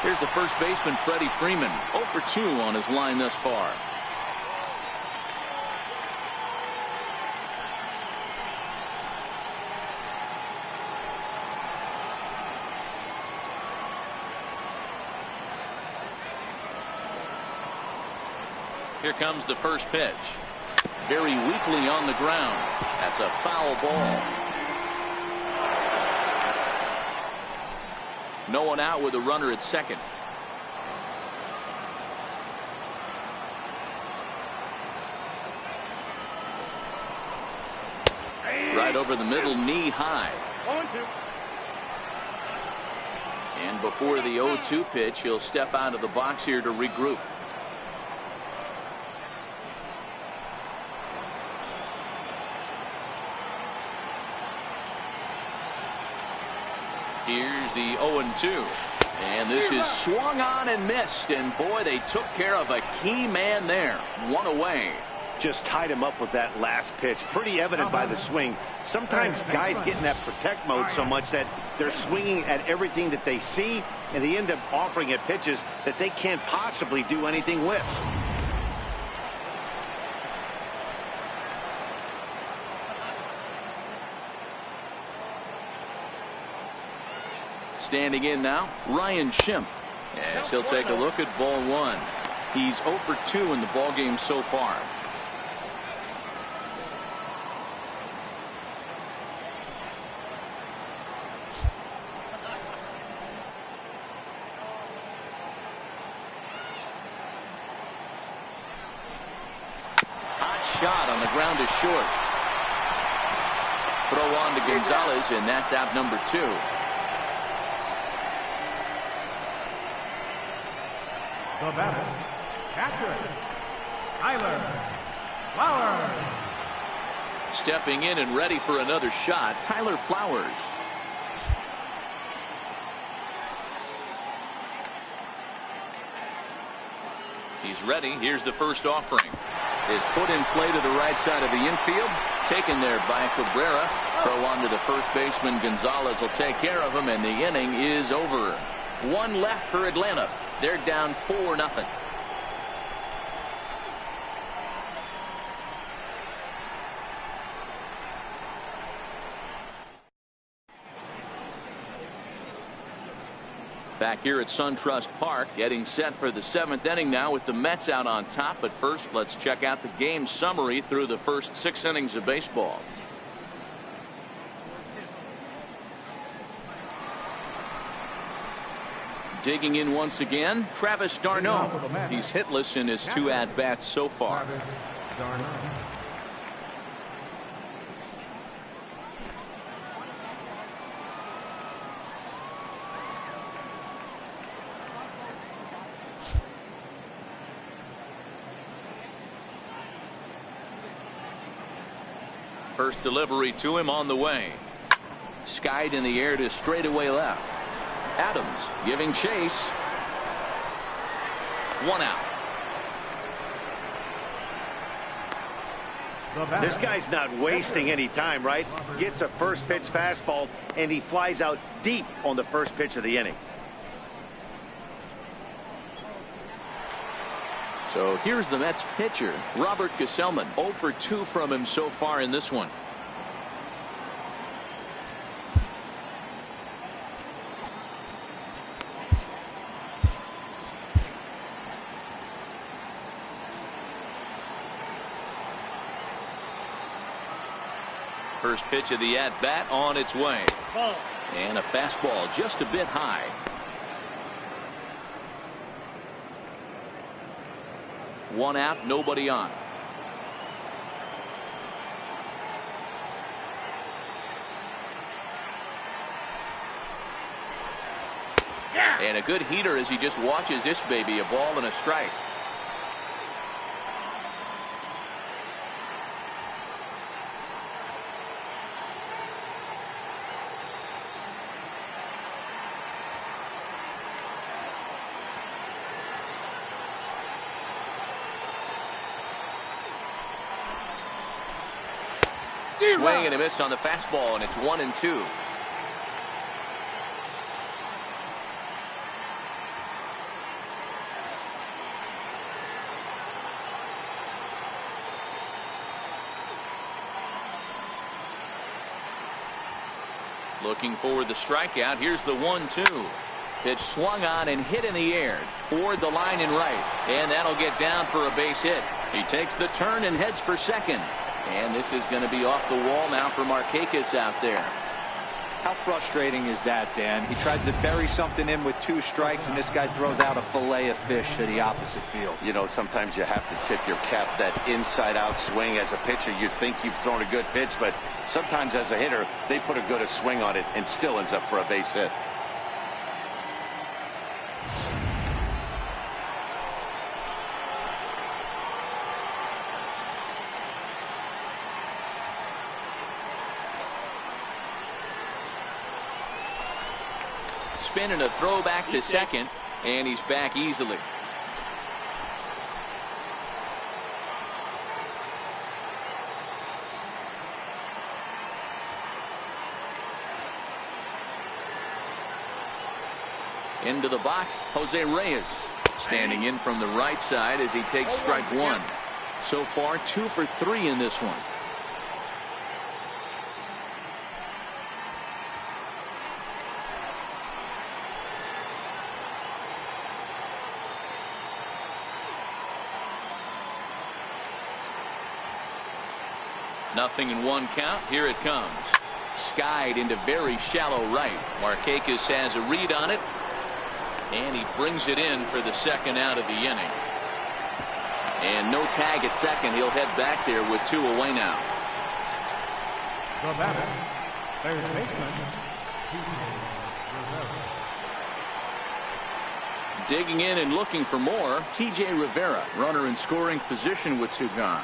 Here's the first baseman, Freddie Freeman, 0 for 2 on his line thus far. Here comes the first pitch. Very weakly on the ground. That's a foul ball. No one out with a runner at second. Right over the middle, knee high. 1-2. And before the 0-2 pitch, he'll step out of the box here to regroup. Here's the 0-2. And this is swung on and missed. And boy, they took care of a key man there. 1 away. Just tied him up with that last pitch. Pretty evident by the swing. Sometimes guys get in that protect mode so much that they're swinging at everything that they see, and they end up offering at pitches that they can't possibly do anything with. Standing in now, Ryan Schimpf, as he'll take a look at ball 1. He's 0 for 2 in the ballgame so far. shot on the ground is short. Throw on to Gonzalez, and that's out number 2. The batter, catcher, Tyler Flowers. Stepping in and ready for another shot, Tyler Flowers. He's ready. Here's the first offering. Is put in play to the right side of the infield. Taken there by Cabrera. Throw on to the first baseman. Gonzalez will take care of him, and the inning is over. 1 left for Atlanta. They're down 4-0. Back here at SunTrust Park, getting set for the 7th inning now with the Mets out on top. But first, let's check out the game summary through the first 6 innings of baseball. Digging in once again, Travis d'Arnaud. He's hitless in his 2 at-bats so far. First delivery to him on the way. Skied in the air to straightaway left. Adams giving chase. 1 out. This guy's not wasting any time, right? Gets a first pitch fastball, and he flies out deep on the first pitch of the inning. So here's the Mets pitcher, Robert Gesellman. 0 for 2 from him so far in this one. First pitch of the at-bat on its way. And a fastball just a bit high. One out, nobody on. And a good heater as he just watches this baby, a ball and a strike. Swing and a miss on the fastball, and it's 1-2. Looking for the strikeout. Here's the 1-2. Pitch swung on and hit in the air toward the line and right, and that'll get down for a base hit. He takes the turn and heads for second. And this is going to be off the wall now for Markakis out there. How frustrating is that, Dan? He tries to bury something in with 2 strikes, and this guy throws out a fillet of fish to the opposite field. You know, sometimes you have to tip your cap. That inside-out swing as a pitcher, you think you've thrown a good pitch, but sometimes as a hitter, they put a good swing on it and still ends up for a base hit. Spin and a throw back to second, and he's back easily. Into the box, Jose Reyes standing in from the right side as he takes strike 1. So far 2 for 3 in this one. Nothing in 1 count. Here it comes. Skied into very shallow right. Markakis has a read on it, and he brings it in for the 2nd out of the inning. And no tag at second. He'll head back there with 2 away now. The batter, third baseman, T.J. Rivera. Digging in and looking for more, T.J. Rivera, runner in scoring position with 2 gone.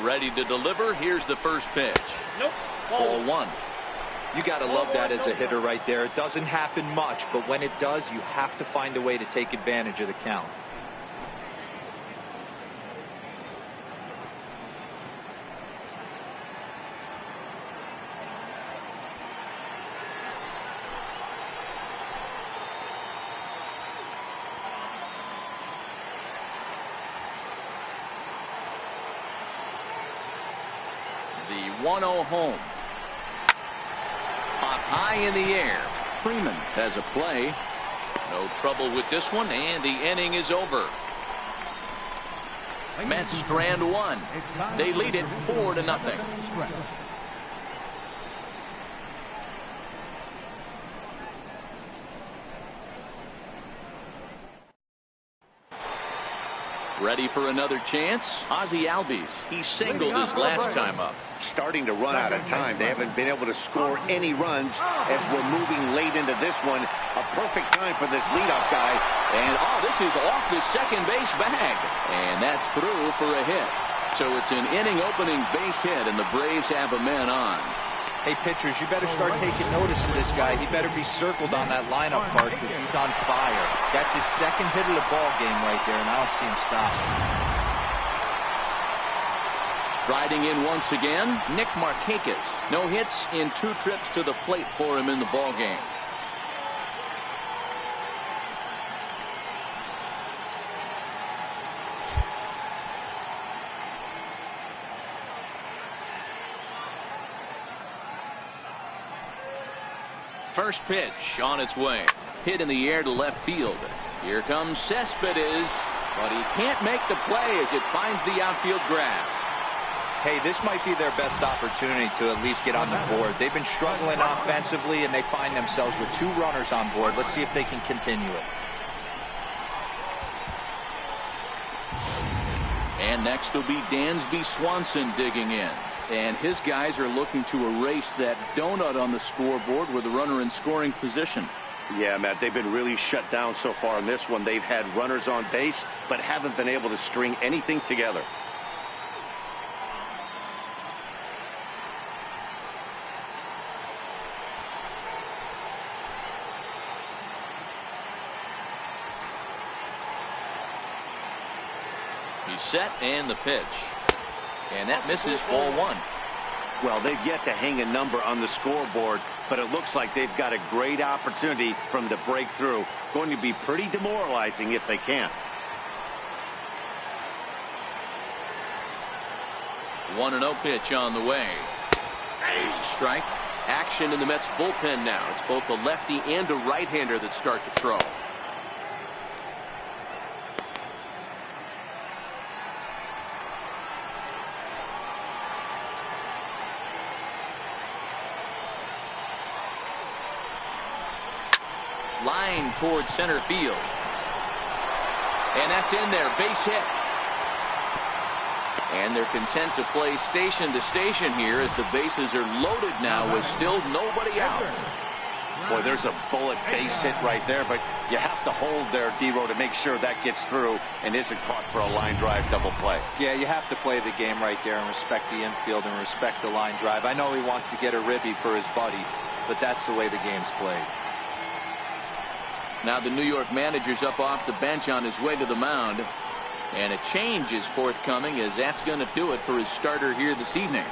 Ready to deliver. Here's the first pitch. Nope. Ball 1. You got to love that as a hitter right there. It doesn't happen much, but when it does, you have to find a way to take advantage of the count. The 1-0 home. Up high in the air. Freeman has a play. No trouble with this one, and the inning is over. Mets strand 1. They lead it 4-0. Ready for another chance? Ozzie Albies. He singled his last time up. Starting to run out of time. They haven't been able to score any runs as we're moving late into this one. A perfect time for this leadoff guy. And this is off the second base bag. And that's through for a hit. So it's an inning opening base hit, and the Braves have a man on. Hey, pitchers, you better start taking notice of this guy. He better be circled on that lineup card because he's on fire. That's his second hit of the ball game right there, and I don't see him stop. Riding in once again, Nick Markakis. No hits in 2 trips to the plate for him in the ball game. First pitch on its way. Hit in the air to left field. Here comes Cespedes, but he can't make the play as it finds the outfield grass. Hey, this might be their best opportunity to at least get on the board. They've been struggling offensively, and they find themselves with 2 runners on board. Let's see if they can continue it. And next will be Dansby Swanson digging in. And his guys are looking to erase that donut on the scoreboard with a runner in scoring position. Yeah, Matt, they've been really shut down so far in this one. They've had runners on base, but haven't been able to string anything together. He's set, and the pitch. And that misses, ball 1. Well, they've yet to hang a number on the scoreboard, but it looks like they've got a great opportunity from the breakthrough. Going to be pretty demoralizing if they can't. 1-0 pitch on the way. There's a strike. Action in the Mets bullpen now. It's both a lefty and a right-hander that start to throw. Line towards center field. And that's in there. Base hit. And they're content to play station to station here as the bases are loaded now with still nobody out. Boy, there's a bullet base hit right there, but you have to hold there, D-Row, to make sure that gets through and isn't caught for a line drive double play. Yeah, you have to play the game right there and respect the infield and respect the line drive. I know he wants to get a ribby for his buddy, but that's the way the game's played. Now the New York manager's up off the bench on his way to the mound. And a change is forthcoming, as that's going to do it for his starter here this evening.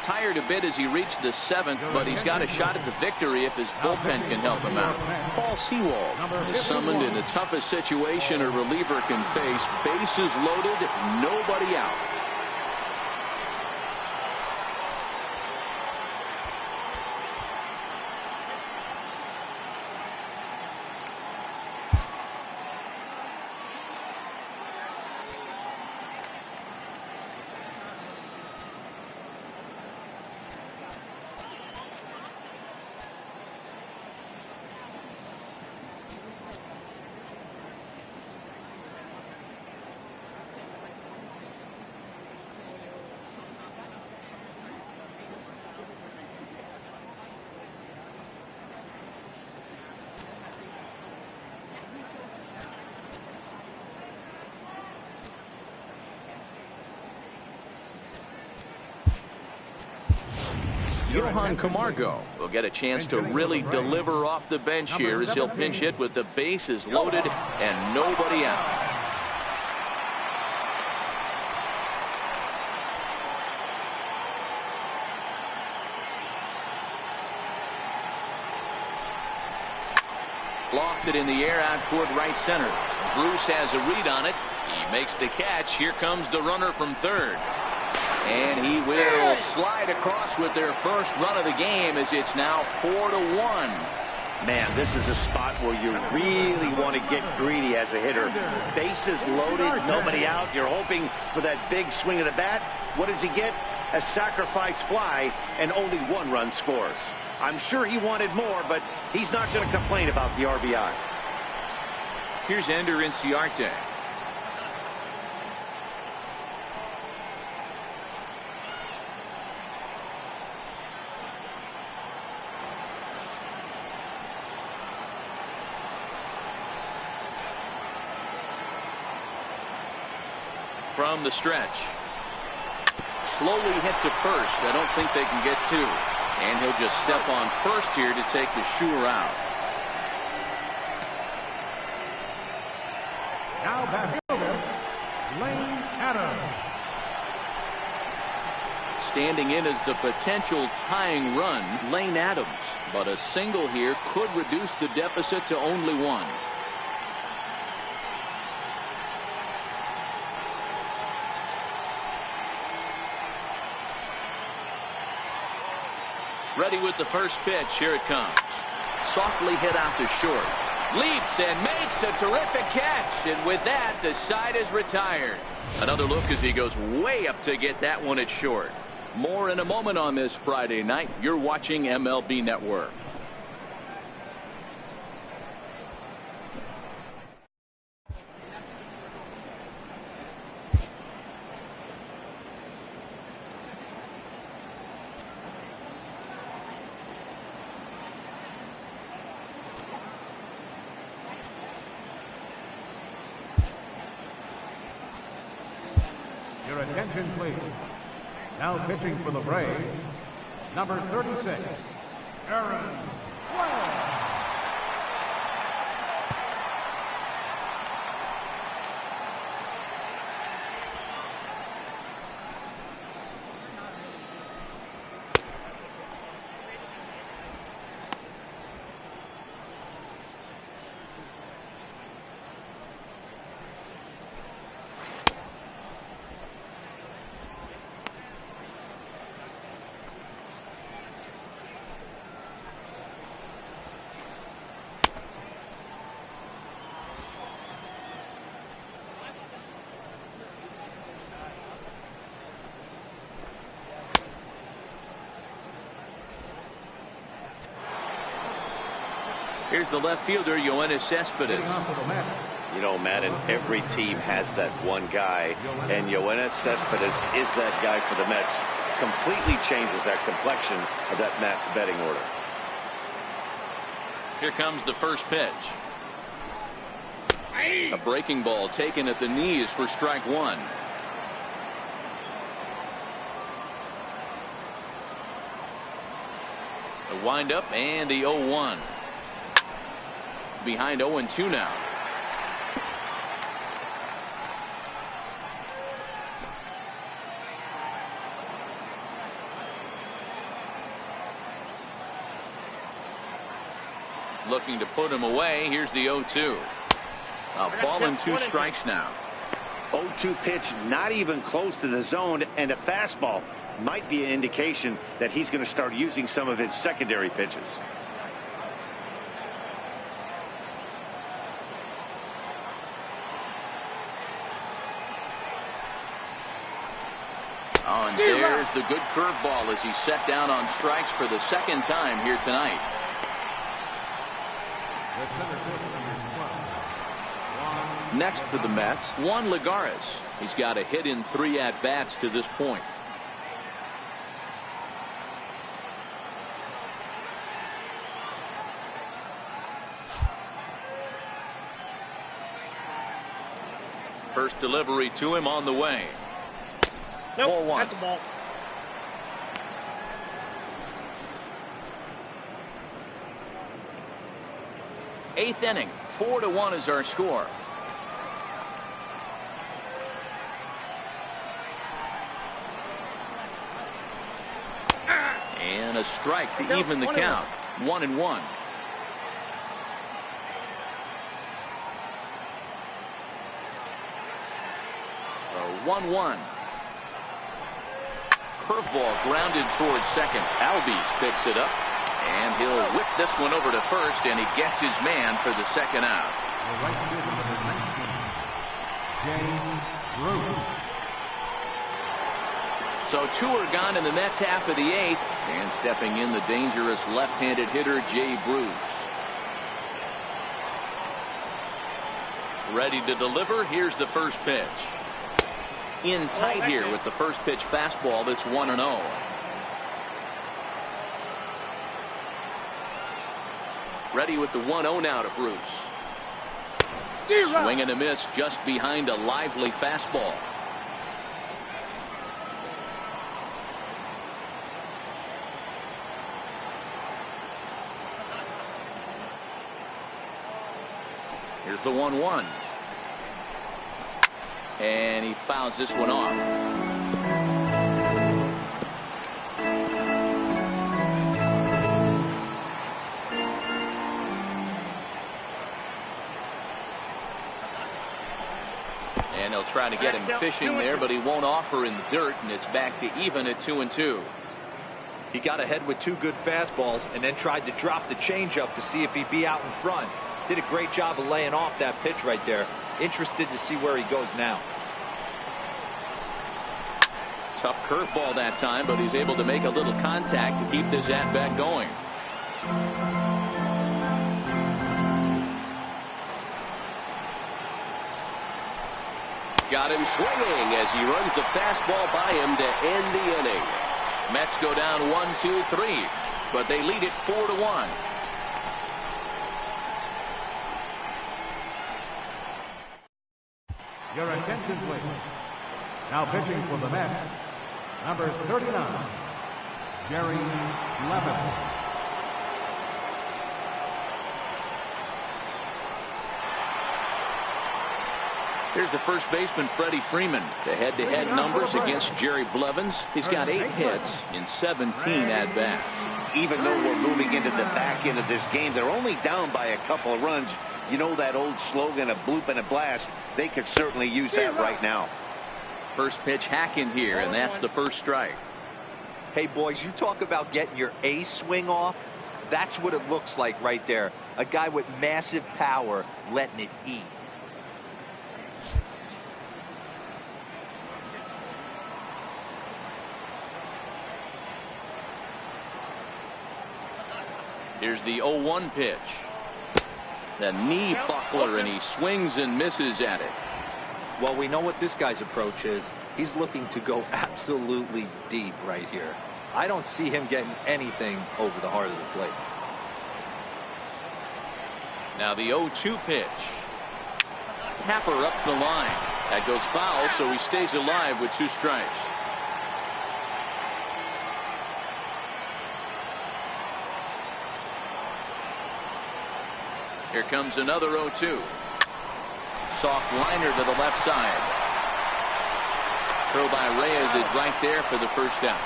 Tired a bit as he reached the 7th, but he's got a shot at the victory if his bullpen can help him out. Paul Sewald is summoned in the toughest situation a reliever can face. Bases loaded, nobody out. Johan Camargo will get a chance to really deliver off the bench here as he'll pinch hit with the bases loaded and nobody out. Lofted in the air out toward right center. Bruce has a read on it. He makes the catch. Here comes the runner from third. And he will slide across with their first run of the game as it's now 4-1. Man, this is a spot where you really want to get greedy as a hitter. Bases loaded, nobody out. You're hoping for that big swing of the bat. What does he get? A sacrifice fly, and only one run scores. I'm sure he wanted more, but he's not going to complain about the RBI. Here's Ender Inciarte. From the stretch. Slowly hit to first. I don't think they can get two. And he'll just step on first here to take the sure out. Now back fielder, Lane Adams. Standing in as the potential tying run, Lane Adams. But a single here could reduce the deficit to only one. Ready with the first pitch. Here it comes. Softly hit out to short. Leaps and makes a terrific catch. And with that, the side is retired. Another look as he goes way up to get that one at short. More in a moment on this Friday night. You're watching MLB Network. Your attention, please. Now pitching for the Braves, number 36, Aaron Wells. Here's the left fielder, Yoenis Cespedes. You know, Madden, every team has that one guy, and Yoenis Cespedes is that guy for the Mets. Completely changes that complexion of that Mets betting order. Here comes the first pitch. A breaking ball taken at the knees for strike one. The windup and the 0-1. Behind 0-2 now. Looking to put him away. Here's the 0-2. A ball and two strikes now. 0-2 pitch, not even close to the zone, and a fastball might be an indication that he's going to start using some of his secondary pitches. Oh, and there's the good curveball as he's set down on strikes for the second time here tonight. Next for the Mets, Juan Lagares. He's got a hit in 3 at-bats to this point. First delivery to him on the way. Nope, 4-1. that's a ball. Eighth inning, 4-1 is our score. And a strike to even the count. 1-1. A 1-1. Curveball grounded towards second. Albies picks it up, and he'll whip this one over to first, and he gets his man for the second out. The right fielder, number 19, Jay Bruce. So 2 are gone in the Mets half of the 8th, and stepping in the dangerous left-handed hitter Jay Bruce. Ready to deliver. Here's the first pitch. In tight here with the first pitch fastball that's 1-0. Ready with the 1-0 now to Bruce. Swing and a miss just behind a lively fastball. Here's the 1-1. And he fouls this one off. And he'll try to get him fishing there, but he won't offer in the dirt, and it's back to even at 2-2. He got ahead with 2 good fastballs and then tried to drop the changeup to see if he'd be out in front. Did a great job of laying off that pitch right there. Interested to see where he goes now. Tough curveball that time, but he's able to make a little contact to keep this at-bat going. Got him swinging as he runs the fastball by him to end the inning. Mets go down 1-2-3, but they lead it 4-1. Your attention, please. Now pitching for the Mets, number 39, Jerry Blevins. Here's the first baseman, Freddie Freeman. The head-to-head numbers against Jerry Blevins. He's got 8 hits in 17 at-bats. Even though we're moving into the back end of this game, they're only down by a couple of runs. You know that old slogan, a bloop and a blast. They could certainly use that right now. First pitch hacking here, and that's the first strike. Hey, boys, you talk about getting your ace swing off. That's what it looks like right there. A guy with massive power letting it eat. Here's the 0-1 pitch. The knee buckler, and he swings and misses at it. Well, we know what this guy's approach is. He's looking to go absolutely deep right here. I don't see him getting anything over the heart of the plate. Now the 0-2 pitch. Tapper up the line. That goes foul, so he stays alive with 2 strikes. Here comes another 0-2. Soft liner to the left side. Throw by Reyes is right there for the first down.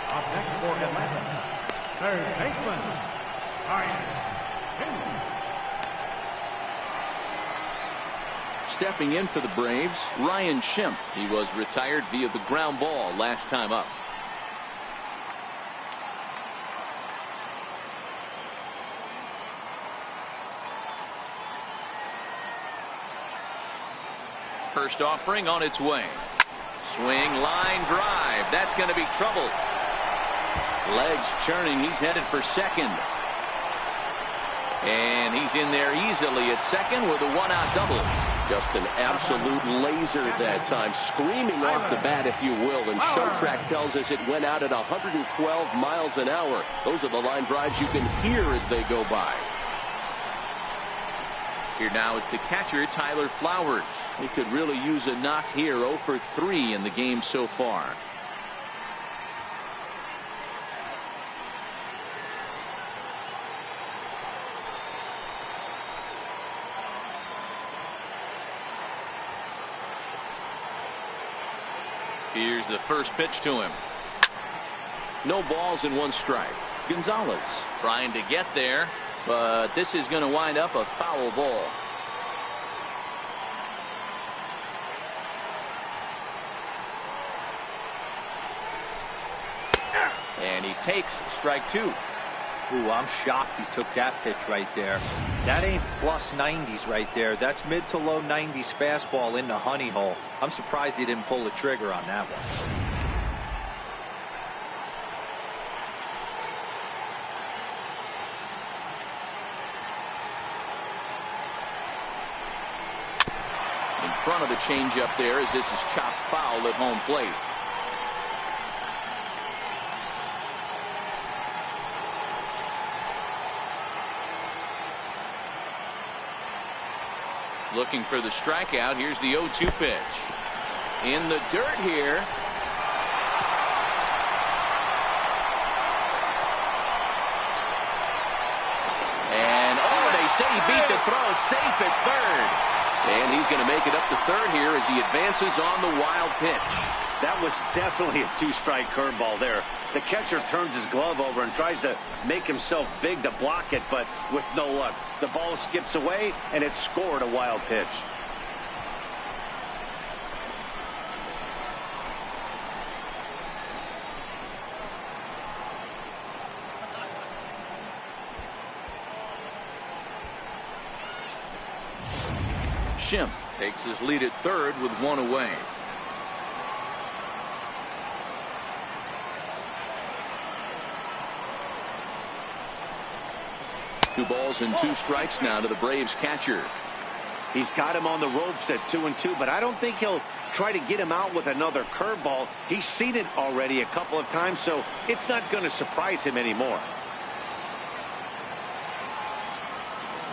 Up next for Atlanta, third baseman, Ryan Schimpf. Stepping in for the Braves, Ryan Schimpf. He was retired via the ground ball last time up. First offering on its way. Swing, line drive. That's going to be trouble. Legs churning. He's headed for second. And he's in there easily at second with a 1-out double. Just an absolute laser that time. Screaming off the bat, if you will. And Show Track tells us it went out at 112 miles an hour. Those are the line drives you can hear as they go by. Here now is the catcher, Tyler Flowers. He could really use a knock here. 0 for 3 in the game so far. Here's the first pitch to him. No balls and 1 strike. Gonzalez trying to get there, but this is going to wind up a foul ball. And he takes strike 2. Ooh, I'm shocked he took that pitch right there. That ain't plus 90s right there. That's mid to low 90s fastball in the honey hole. I'm surprised he didn't pull the trigger on that one. In front of the changeup there as this is chopped foul at home plate. Looking for the strikeout. Here's the 0-2 pitch. In the dirt here. And, oh, they say he beat the throw. Safe at third. And he's going to make it up to third here as he advances on the wild pitch. That was definitely a 2-strike curveball there. The catcher turns his glove over and tries to make himself big to block it, but with no luck. The ball skips away, and it scored a wild pitch. Schimpf takes his lead at third with 1 away. Two balls and 2 strikes now to the Braves catcher. He's got him on the ropes at 2-2, but I don't think he'll try to get him out with another curveball. He's seen it already a couple of times, so it's not going to surprise him anymore.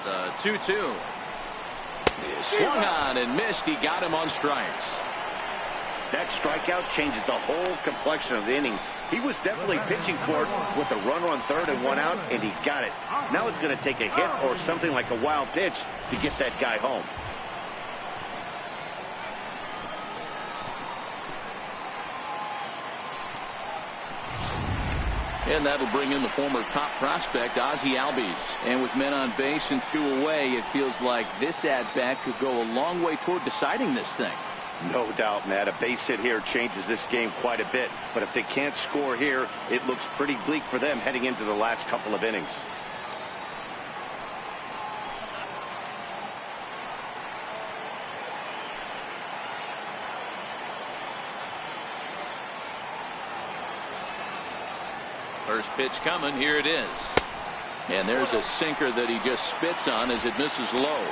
The 2-2. Swung on and missed. He got him on strikes. That strikeout changes the whole complexion of the inning. He was definitely pitching for it with a runner on third and 1 out, and he got it. Now it's going to take a hit or something like a wild pitch to get that guy home. And that'll bring in the former top prospect, Ozzie Albies. And with men on base and 2 away, it feels like this at-bat could go a long way toward deciding this thing. No doubt, Matt. A base hit here changes this game quite a bit. But if they can't score here, it looks pretty bleak for them heading into the last couple of innings. First pitch coming. Here it is. And there's a sinker that he just spits on as it misses low.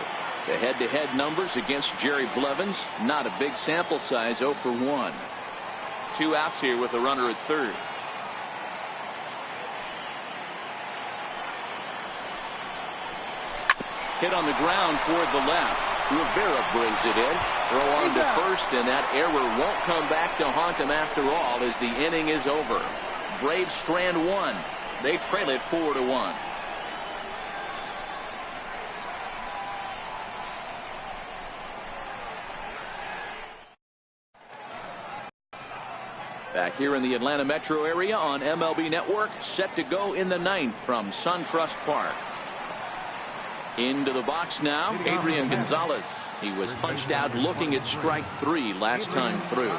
The head-to-head numbers against Jerry Blevins, not a big sample size, 0 for 1. 2 outs here with a runner at third. Hit on the ground toward the left. Rivera brings it in. Throw on to first, and that error won't come back to haunt him after all as the inning is over. Braves strand 1. They trail it 4-1. Back here in the Atlanta metro area on MLB Network, set to go in the 9th from SunTrust Park. Into the box now, Adrian Gonzalez. He was punched out looking at strike 3 last time through.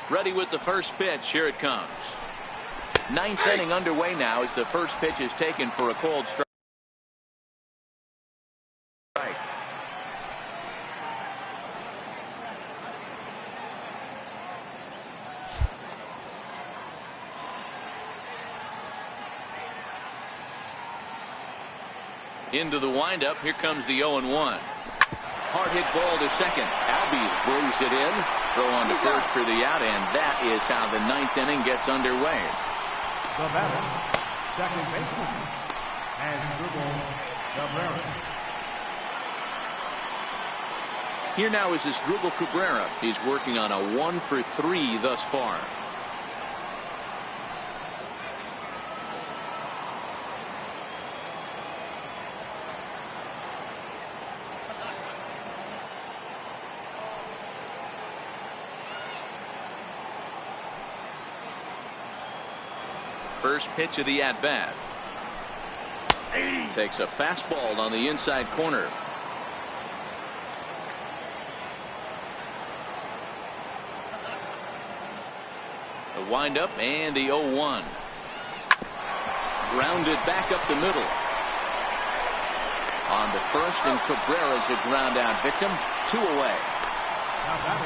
Ready with the first pitch. Here it comes. 9th inning underway now as the first pitch is taken for a cold strike. Into the windup. Here comes the 0-1. Hard hit ball to second. Albies brings it in. Throw on to first for the out, and that is how the 9th inning gets underway. The batter, second baseman, Asdrubal Cabrera. Here now is Asdrubal Cabrera. He's working on a 1-for-3 thus far. First pitch of the at-bat. Takes a fastball on the inside corner. The windup and the 0-1. Grounded back up the middle. On the first, and Cabrera's a ground out victim. 2 away.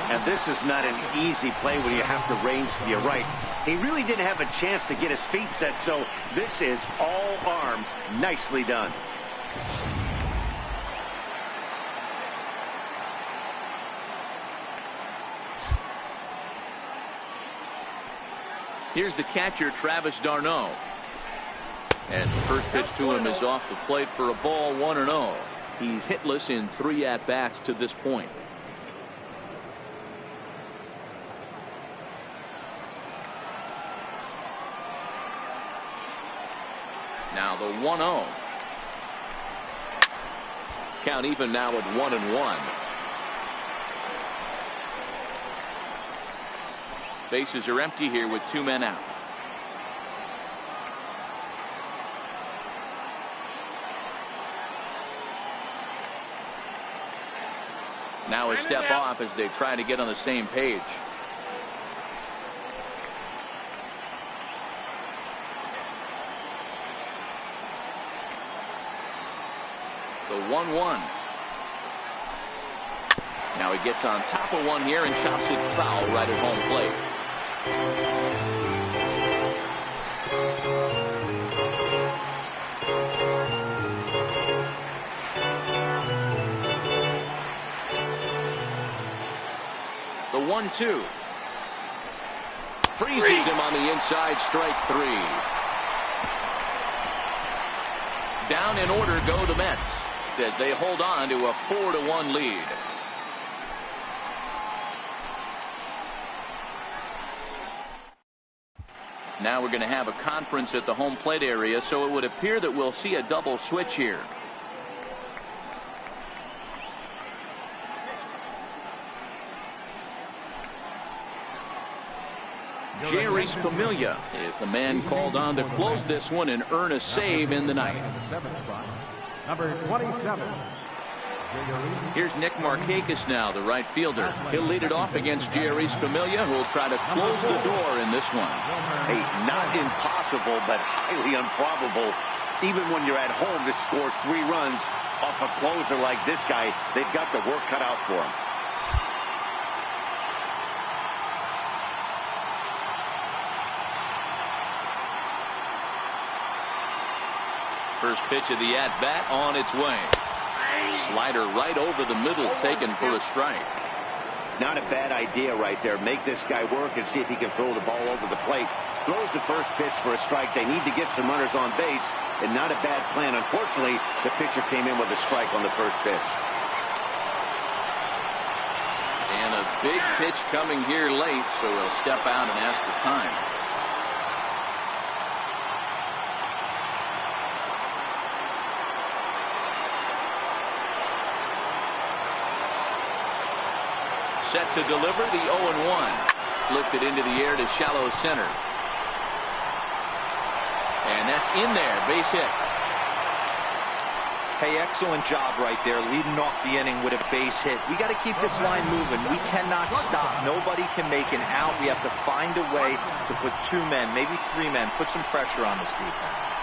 And this is not an easy play when you have to range to your right. He really didn't have a chance to get his feet set, so this is all arm. Nicely done. Here's the catcher, Travis d'Arnaud. And the first pitch to him is off the plate for a ball, 1-0. He's hitless in 3 at-bats to this point. Now the 1-0. Count even now at 1-1. Bases are empty here with 2 men out. Now a step off as they try to get on the same page. The 1-1. Now he gets on top of one here and chops it foul right at home plate. The 1-2. Freezes him on the inside, strike 3. Down in order go the Mets as they hold on to a 4-1 lead. Now we're going to have a conference at the home plate area, so it would appear that we'll see a double switch here. Jerry Familia is the man called on to close this one and earn a save in the ninth. Number 27. Here's Nick Markakis now, the right fielder. He'll lead it off against Jerry Familia, who will try to close the door in this one. Hey, not impossible, but highly improbable. Even when you're at home to score 3 runs off a closer like this guy, they've got the work cut out for him. First pitch of the at-bat on its way. Slider right over the middle, taken for a strike. Not a bad idea right there. Make this guy work and see if he can throw the ball over the plate. Throws the first pitch for a strike. They need to get some runners on base, and not a bad plan. Unfortunately, the pitcher came in with a strike on the first pitch. And a big pitch coming here late, so he'll step out and ask for time. Set to deliver the 0-1. Lifted into the air to shallow center. And that's in there. Base hit. Hey, excellent job right there, leading off the inning with a base hit. We got to keep this line moving. We cannot stop. Nobody can make an out. We have to find a way to put 2 men, maybe 3 men, put some pressure on this defense.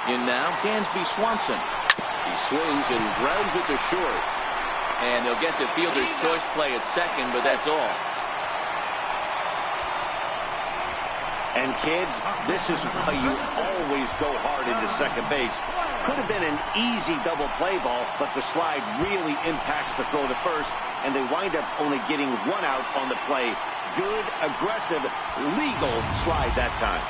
In now, Dansby Swanson. He swings and grounds it to short. And they'll get the fielder's choice play at second, but that's all. And kids, this is why you always go hard into second base. could have been an easy double play ball, but the slide really impacts the throw to first, and they wind up only getting one out on the play. Good, aggressive, legal slide that time.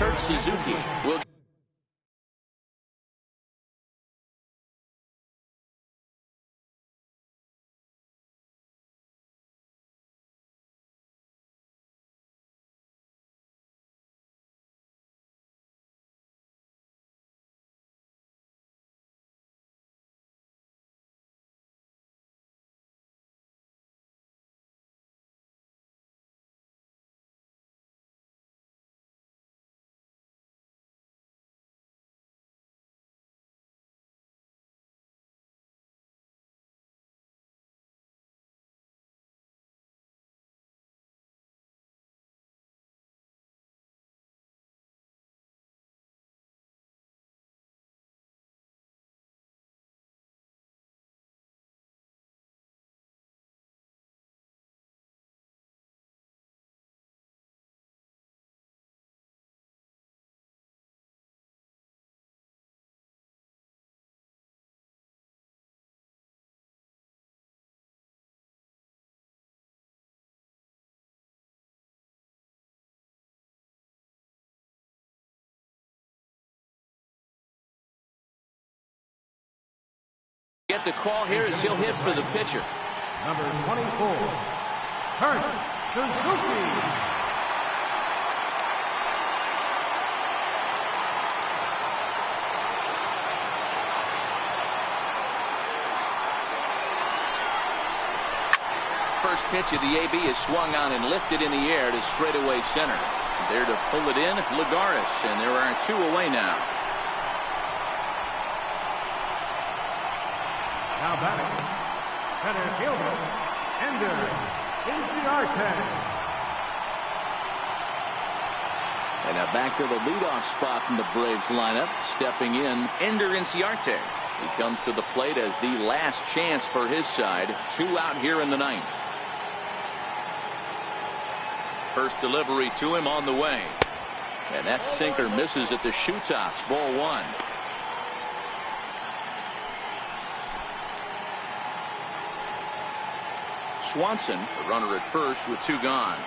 Kurt Suzuki will get the call here as he'll hit for the pitcher. Number 24, Kurt Suzuki. First pitch of the AB is swung on and lifted in the air to straightaway center. There to pull it in, Lagares, and there are 2 away now. Now batting, center fielder, Ender Inciarte. And now back to the leadoff spot in the Braves lineup. Stepping in, Ender Inciarte. He comes to the plate as the last chance for his side. 2 out here in the 9th. First delivery to him on the way. And that sinker misses at the shoe tops. Ball 1. Swanson, the runner at first with 2 gone.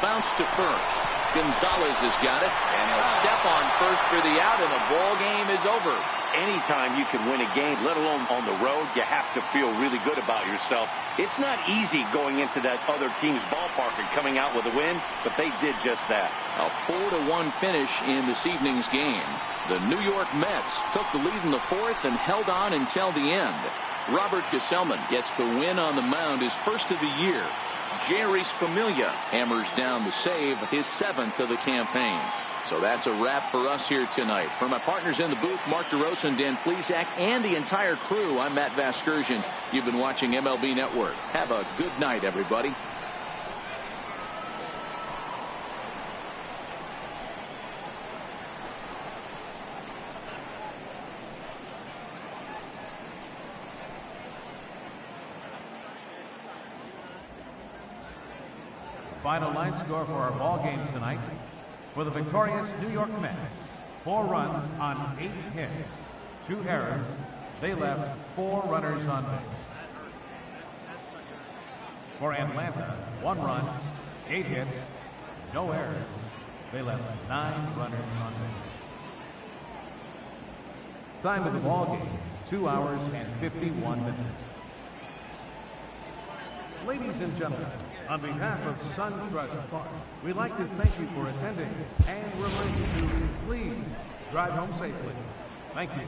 Bounce to first. Gonzalez has got it, and he'll step on first for the out, and the ball game is over. Anytime you can win a game, let alone on the road, you have to feel really good about yourself. It's not easy going into that other team's ballpark and coming out with a win, but they did just that. A 4-1 finish in this evening's game. The New York Mets took the lead in the 4th and held on until the end. Robert Gesellman gets the win on the mound, his first of the year. Jerry Familia hammers down the save, his 7th of the campaign. So that's a wrap for us here tonight. For my partners in the booth, Mark DeRosa, Dan Plesac, and the entire crew, I'm Matt Vasgersian. You've been watching MLB Network. Have a good night, everybody. Final line score for our ball game tonight. For the victorious New York Mets, 4 runs on 8 hits, 2 errors. They left 4 runners on base. For Atlanta, 1 run, 8 hits, no errors. They left 9 runners on base. Time of the ball game, 2 hours and 51 minutes. Ladies and gentlemen, on behalf of Suntrust Park, we'd like to thank you for attending and remind you to please drive home safely. Thank you.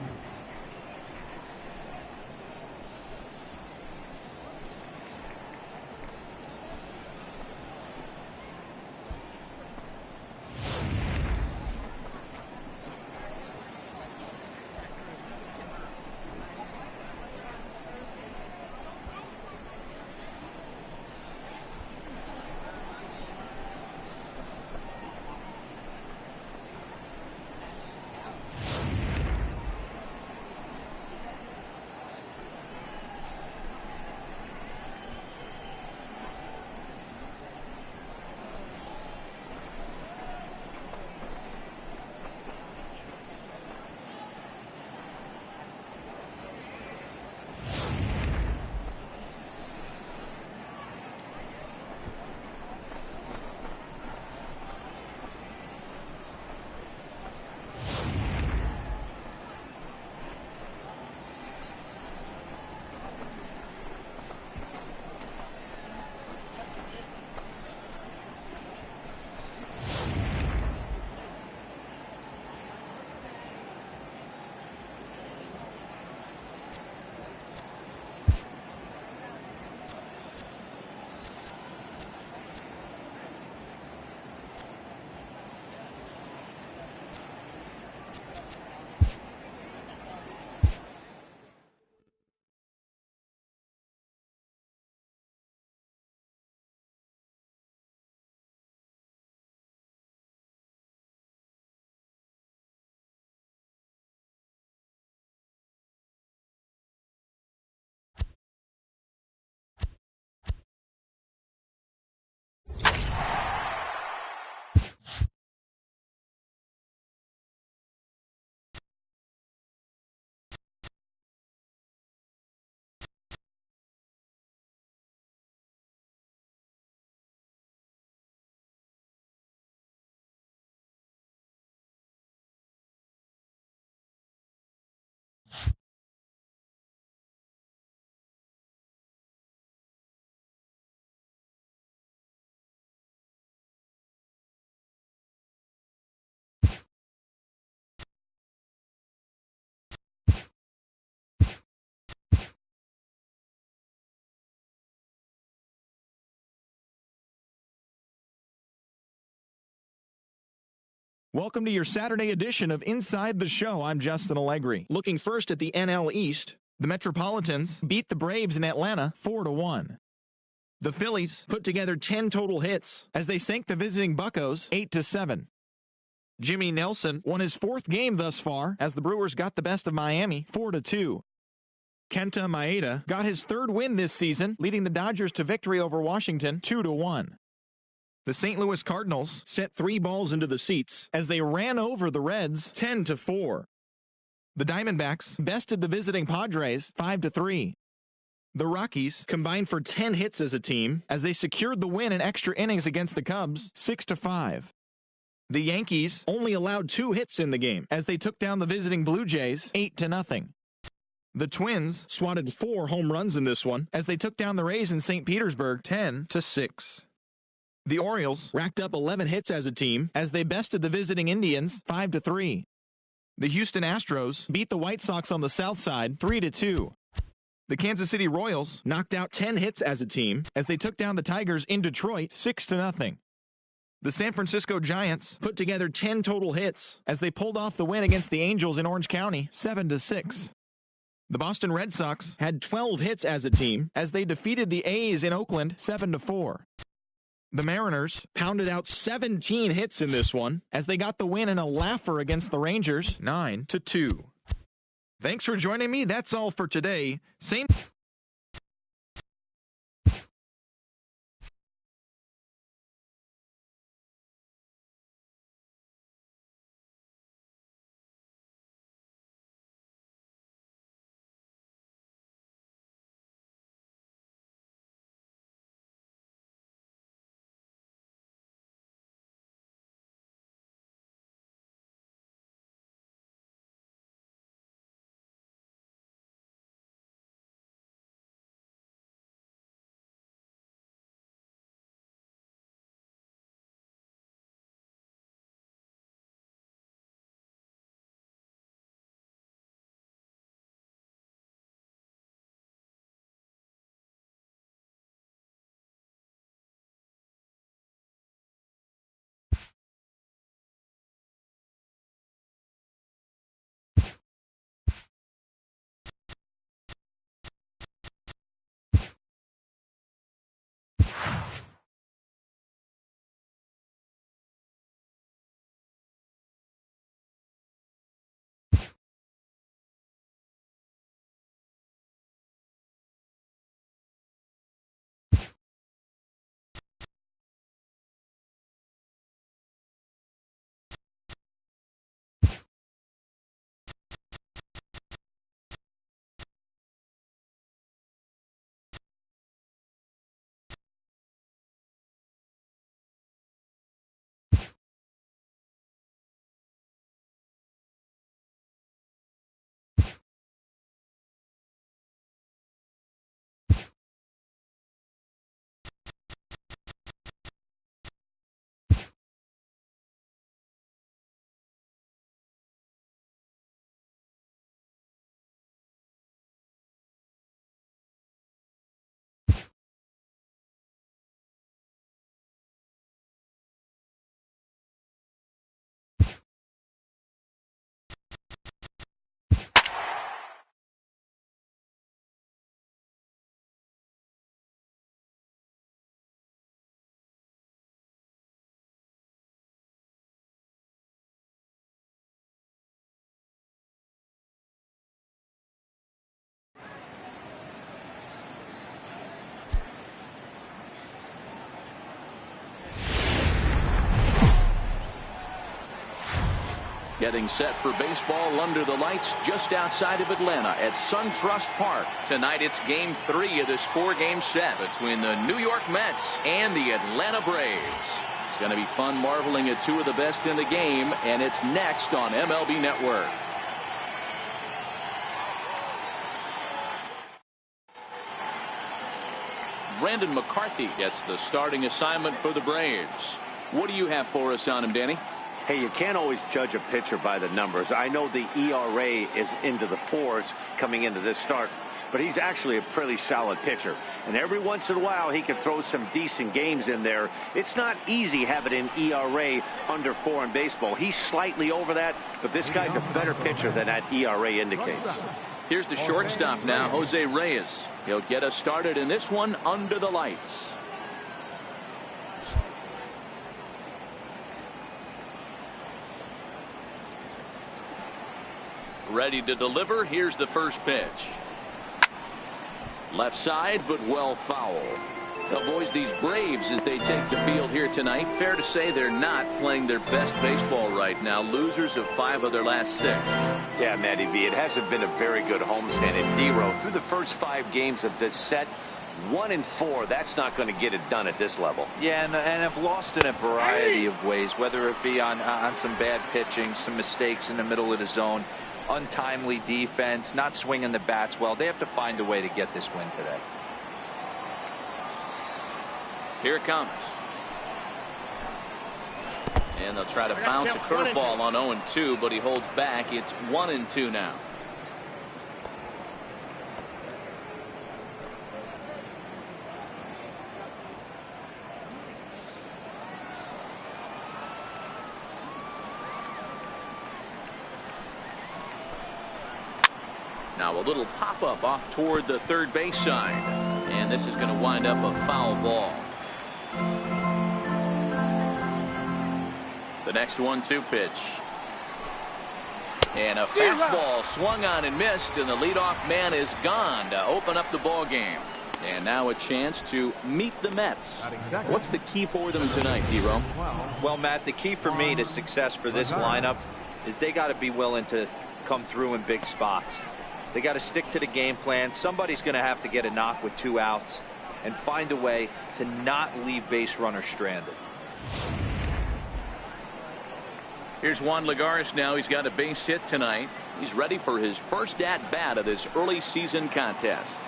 Welcome to your Saturday edition of Inside the Show. I'm Justin Allegri. Looking first at the NL East, the Metropolitans beat the Braves in Atlanta 4-1. The Phillies put together 10 total hits as they sank the visiting Buccos 8-7. Jimmy Nelson won his 4th game thus far as the Brewers got the best of Miami 4-2. Kenta Maeda got his 3rd win this season, leading the Dodgers to victory over Washington 2-1. The St. Louis Cardinals sent 3 balls into the seats as they ran over the Reds 10-4. The Diamondbacks bested the visiting Padres 5-3. The Rockies combined for 10 hits as a team as they secured the win in extra innings against the Cubs 6-5. The Yankees only allowed 2 hits in the game as they took down the visiting Blue Jays 8-0. The Twins swatted 4 home runs in this one as they took down the Rays in St. Petersburg 10-6. The Orioles racked up 11 hits as a team as they bested the visiting Indians 5-3. The Houston Astros beat the White Sox on the south side 3-2. The Kansas City Royals knocked out 10 hits as a team as they took down the Tigers in Detroit 6-0. The San Francisco Giants put together 10 total hits as they pulled off the win against the Angels in Orange County 7-6. The Boston Red Sox had 12 hits as a team as they defeated the A's in Oakland 7-4. The Mariners pounded out 17 hits in this one as they got the win in a laugher against the Rangers 9-2. Thanks for joining me. That's all for today. Same Getting set for baseball under the lights just outside of Atlanta at SunTrust Park. Tonight it's Game 3 of this 4-game set between the New York Mets and the Atlanta Braves. It's going to be fun marveling at 2 of the best in the game, and it's next on MLB Network. Brandon McCarthy gets the starting assignment for the Braves. What do you have for us on him, Danny? Hey, you can't always judge a pitcher by the numbers. I know the ERA is into the 4s coming into this start, but he's actually a pretty solid pitcher. And every once in a while, he can throw some decent games in there. It's not easy having an ERA under 4 in baseball. He's slightly over that, but this guy's a better pitcher than that ERA indicates. Here's the shortstop now, Jose Reyes. He'll get us started in this one under the lights. Ready to deliver. Here's the first pitch. Left side, but well foul. Now, boys, these Braves, as they take the field here tonight, fair to say they're not playing their best baseball right now. Losers of 5 of their last 6. Yeah, Matty V, it hasn't been a very good homestand. And D-Row, through the first 5 games of this set, 1-4, that's not going to get it done at this level. Yeah, and have lost in a variety of ways, whether it be on some bad pitching, some mistakes in the middle of the zone, untimely defense, not swinging the bats well. They have to find a way to get this win today. Here it comes. And they'll try to bounce a curveball on 0-2, but he holds back. It's 1-2 now. Now a little pop-up off toward the third base side. And this is going to wind up a foul ball. The next 1-2 pitch. And a fastball swung on and missed, and the leadoff man is gone to open up the ball game. And now a chance to meet the Mets. What's the key for them tonight, D-Row? Well, Matt, the key for me to success for this lineup is they got to be willing to come through in big spots. They got to stick to the game plan. Somebody's going to have to get a knock with 2 outs and find a way to not leave base runners stranded. Here's Juan Lagares now. He's got a base hit tonight. He's ready for his first at-bat of this early season contest.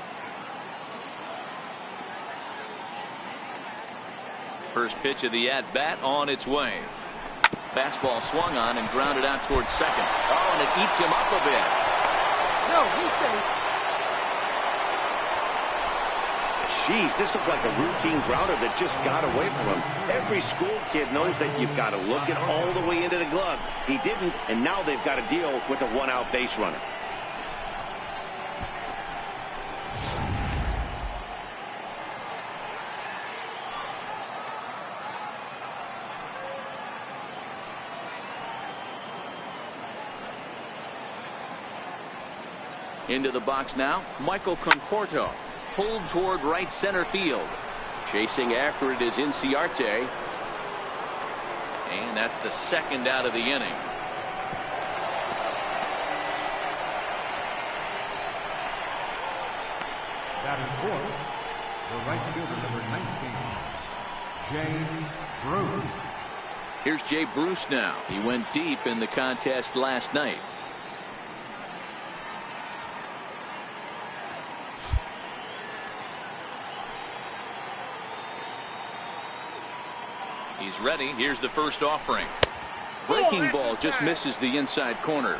First pitch of the at-bat on its way. Fastball swung on and grounded out towards second. Oh, and it eats him up a bit. No, he's safe. Jeez, this looked like a routine grounder that just got away from him. Every school kid knows that you've got to look it all the way into the glove. He didn't, and now they've got to deal with a 1-out base runner. Into the box now, Michael Conforto. Pulled toward right center field. Chasing after it is Inciarte. And that's the second out of the inning. That is fourth. The right fielder, number 19, Jay Bruce. Here's Jay Bruce now. He went deep in the contest last night. He's ready. Here's the first offering. Breaking ball just misses the inside corner.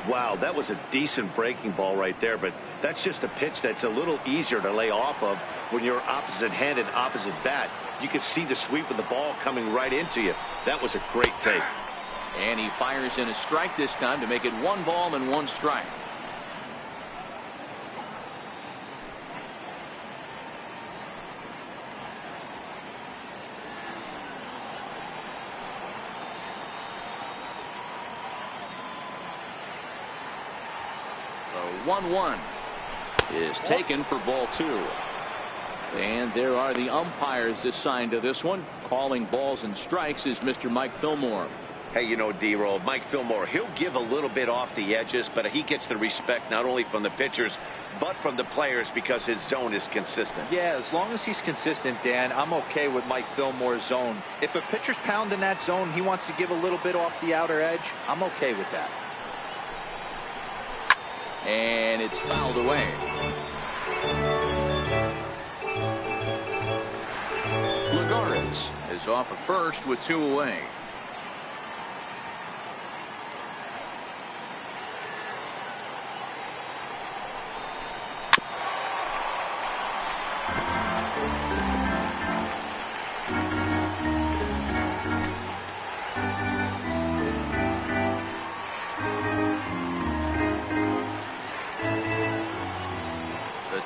Wow, that was a decent breaking ball right there, but that's just a pitch that's a little easier to lay off of when you're opposite-handed, opposite bat. You can see the sweep of the ball coming right into you. That was a great take. And he fires in a strike this time to make it 1 ball and 1 strike. The 1-1 is taken for ball 2. And there are the umpires assigned to this one. Calling balls and strikes is Mr. Mike Fillmore. Hey, you know, D-Roll, Mike Fillmore, he'll give a little bit off the edges, but he gets the respect not only from the pitchers, but from the players because his zone is consistent. Yeah, as long as he's consistent, Dan, I'm okay with Mike Fillmore's zone. If a pitcher's pounding that zone, he wants to give a little bit off the outer edge, I'm okay with that. And it's fouled away. Lagares is off at first with 2 away.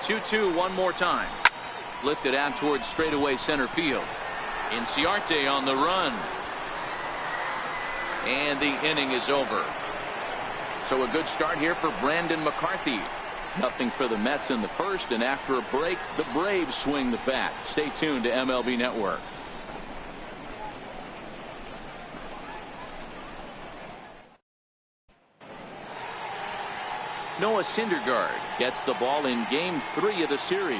2-2 one more time. Lifted out towards straightaway center field. Inciarte on the run. And the inning is over. So a good start here for Brandon McCarthy. Nothing for the Mets in the first, and after a break, the Braves swing the bat. Stay tuned to MLB Network. Noah Syndergaard gets the ball in Game 3 of the series.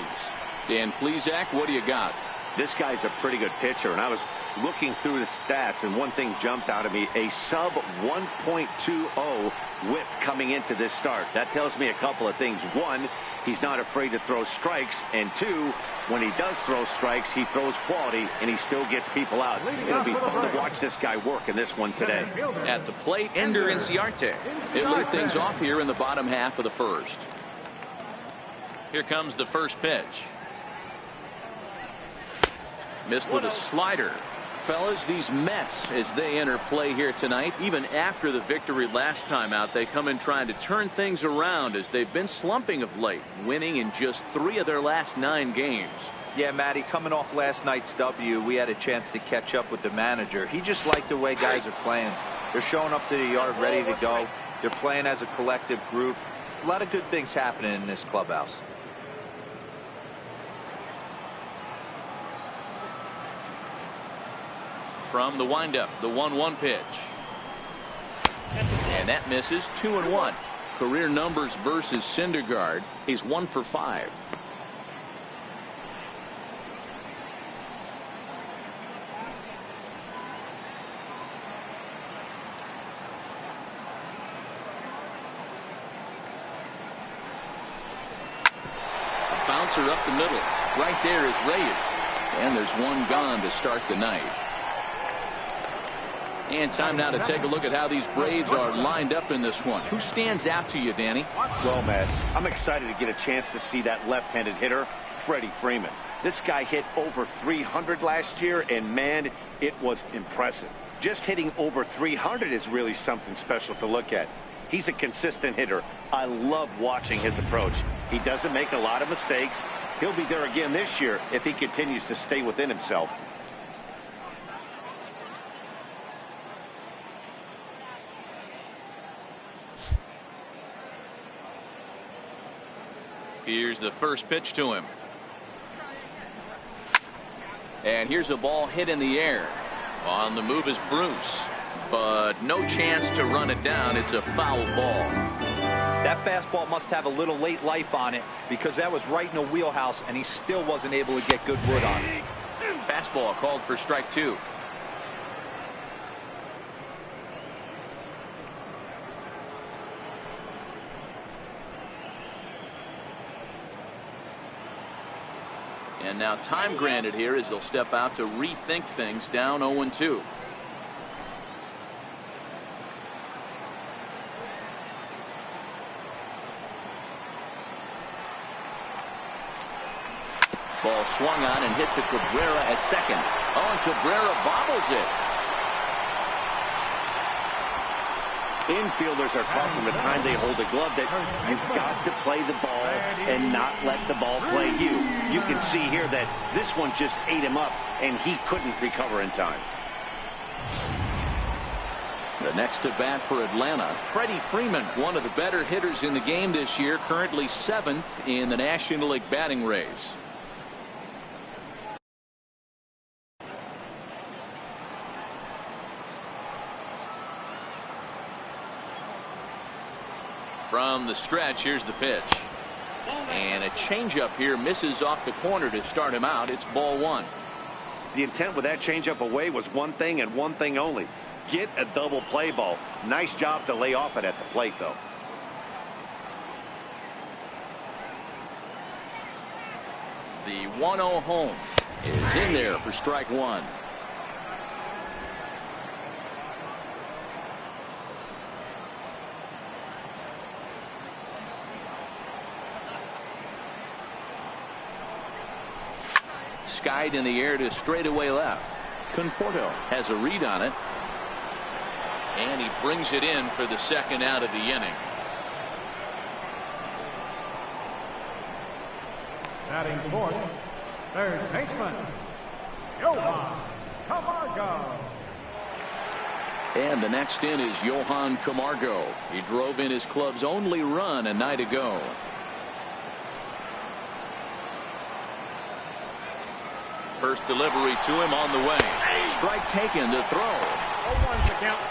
Dan Plesac, what do you got? This guy's a pretty good pitcher, and I was looking through the stats, and one thing jumped out at me: a sub 1.20 whip coming into this start. That tells me a couple of things. One, he's not afraid to throw strikes, and two, when he does throw strikes, he throws quality, and he still gets people out. It'll be fun to watch this guy work in this one today. At the plate, Ender Inciarte. It lead things off here in the bottom half of the first. Here comes the first pitch. Missed with a slider. Fellas, these Mets, as they enter play here tonight, even after the victory last time out, they come in trying to turn things around as they've been slumping of late, winning in just 3 of their last 9 games. Yeah, Matty, coming off last night's W, we had a chance to catch up with the manager. He just liked the way guys are playing. They're showing up to the yard ready to go. They're playing as a collective group. A lot of good things happening in this clubhouse. From the windup, the 1-1 pitch. And that misses. 2-1. Career numbers versus Syndergaard. He's 1 for 5. A bouncer up the middle. Right there is Reyes. And there's one gone to start the night. And time now to take a look at how these Braves are lined up in this one. Who stands out to you, Danny? Well, Matt, I'm excited to get a chance to see that left-handed hitter, Freddie Freeman. This guy hit over 300 last year, and, man, it was impressive. Just hitting over 300 is really something special to look at. He's a consistent hitter. I love watching his approach. He doesn't make a lot of mistakes. He'll be there again this year if he continues to stay within himself. Here's the first pitch to him. And here's a ball hit in the air. On the move is Bruce. But no chance to run it down. It's a foul ball. That fastball must have a little late life on it, because that was right in the wheelhouse, and he still wasn't able to get good wood on it. Fastball called for strike 2. And now time granted here as they'll step out to rethink things, down 0-2. Ball swung on and hit to Cabrera at second. Oh, and Cabrera bobbles it. Infielders are taught from the time they hold a glove that you've got to play the ball and not let the ball play you. You can see here that this one just ate him up, and he couldn't recover in time. The next to bat for Atlanta, Freddie Freeman, one of the better hitters in the game this year, currently 7th in the National League batting race. From the stretch, here's the pitch. And a changeup here misses off the corner to start him out. It's ball 1. The intent with that changeup away was one thing and one thing only: get a double play ball. Nice job to lay off it at the plate, though. The 1-0 home is in there for strike 1. Skied in the air to straightaway left. Conforto has a read on it. And he brings it in for the second out of the inning. Batting fourth, third baseman, Johan Camargo. And the next in is Johan Camargo. He drove in his club's only run a night ago. First delivery to him on the way. Strike taken to throw. 0-1's the count.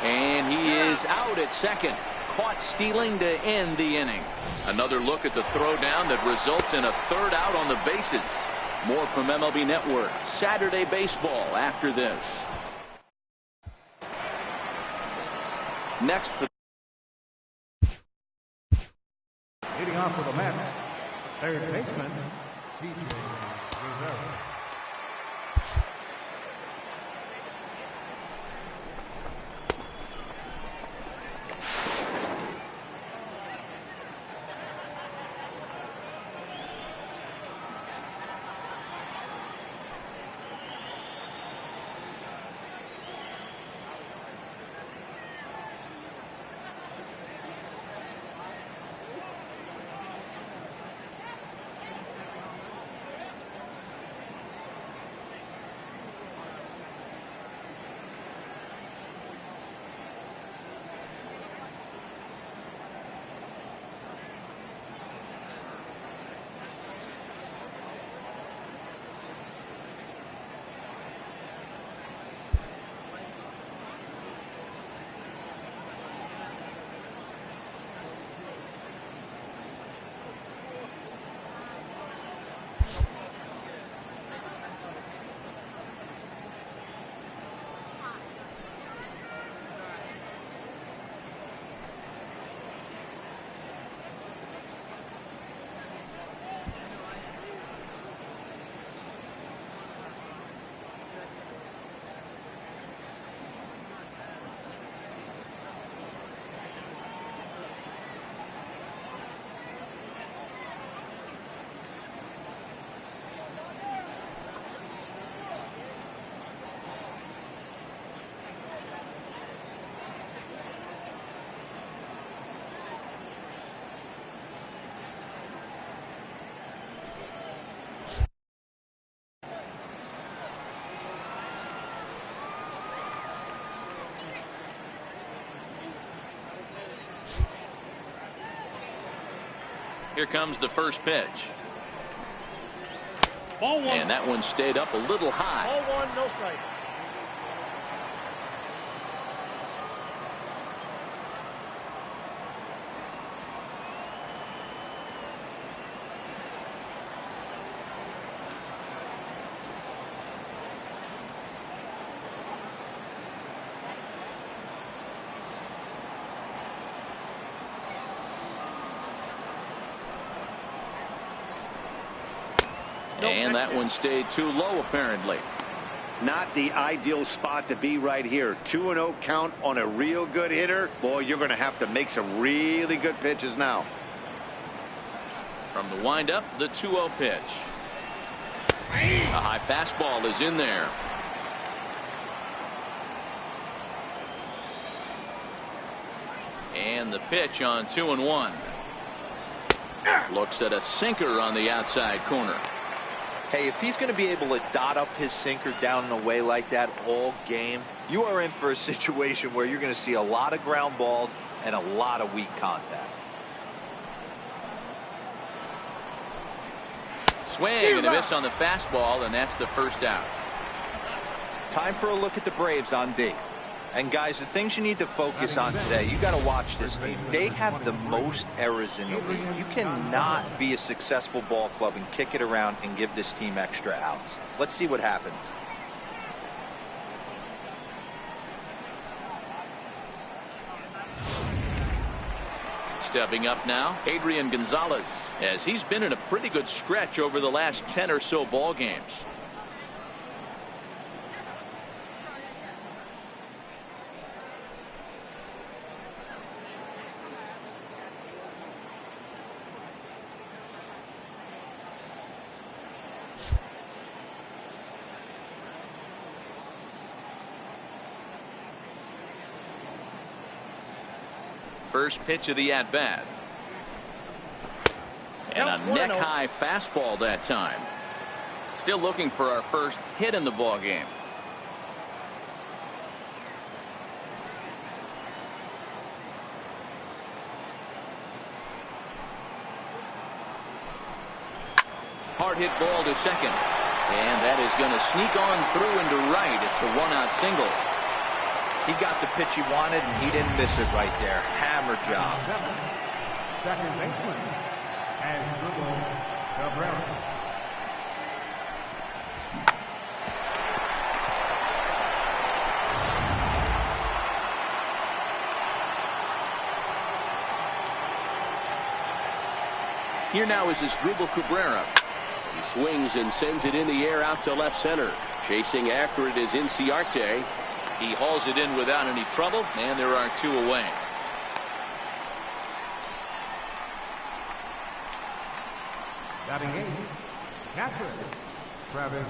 And he is out at second. Caught stealing to end the inning. Another look at the throwdown that results in a third out on the bases. More from MLB Network Saturday Baseball after this. Next for Leading off for the Mets, third baseman, DJ Rivera. Here comes the first pitch. Ball one. And that one stayed up a little high. Ball one, no strike. And that one stayed too low, apparently. Not the ideal spot to be right here. 2-0 count on a real good hitter. Boy, you're going to have to make some really good pitches now. From the windup, the 2-0 pitch. A high fastball is in there. And the pitch on 2-1. Looks at a sinker on the outside corner. Hey, if he's going to be able to dot up his sinker down and away like that all game, you are in for a situation where you're going to see a lot of ground balls and a lot of weak contact. Swing and a miss on the fastball, and that's the first out. Time for a look at the Braves on D. And guys, the things you need to focus on today, you got to watch this team. They have the most errors in the league. You cannot be a successful ball club and kick it around and give this team extra outs. Let's see what happens. Stepping up now, Adrian Gonzalez, as he's been in a pretty good stretch over the last 10 or so ball games. First pitch of the at-bat. And a neck-high fastball that time. Still looking for our first hit in the ball game. Hard hit ball to second. And that is going to sneak on through into right. It's a one-out single. He got the pitch he wanted, and he didn't miss it right there. Hammer job. Second baseman, AntDogg Cabrera. Here now is Asdrubal Cabrera. He swings and sends it in the air out to left center. Chasing after it is Inciarte. He hauls it in without any trouble, and there are two away. Batting eighth, catcher, Travis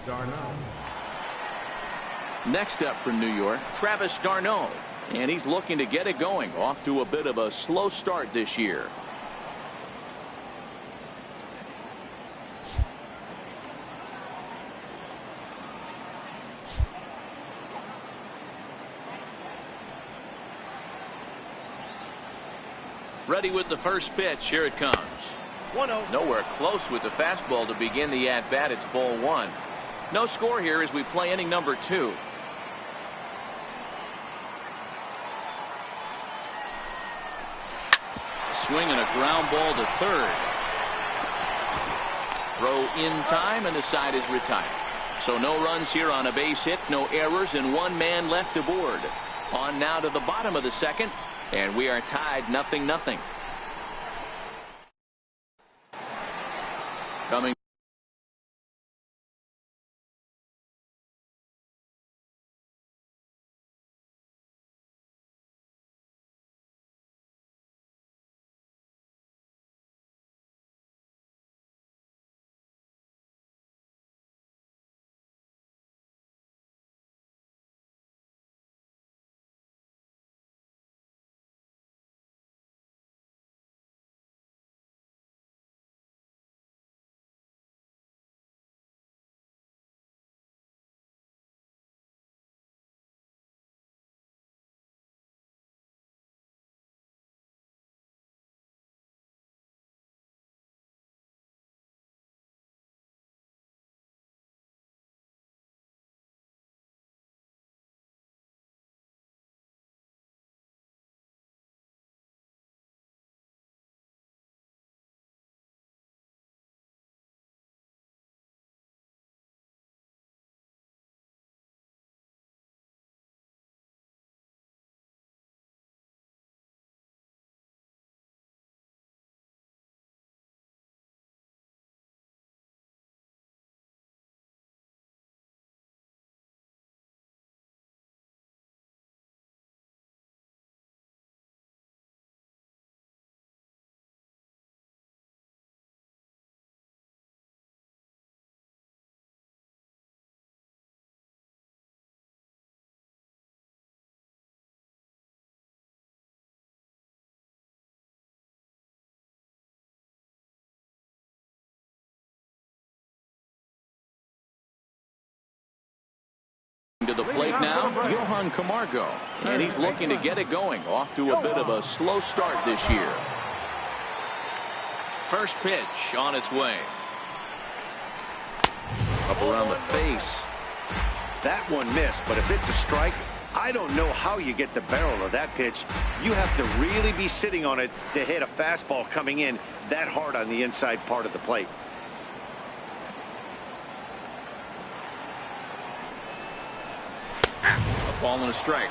d'Arnaud. Next up from New York, Travis d'Arnaud. And he's looking to get it going. Off to a bit of a slow start this year. Ready with the first pitch. Here it comes. 1-0. Nowhere close with the fastball to begin the at-bat. It's ball one. No score here as we play inning number 2. A swing and a ground ball to third. Throw in time, and the side is retired. So no runs here on a base hit, no errors, and one man left aboard. On now to the bottom of the second. And we are tied 0-0. Coming. To the plate now, Johan Camargo. And he's looking to get it going. Off to a bit of a slow start this year. First pitch on its way. Up around the face. That one missed, but if it's a strike, I don't know how you get the barrel of that pitch. You have to really be sitting on it to hit a fastball coming in that hard on the inside part of the plate. A ball and a strike.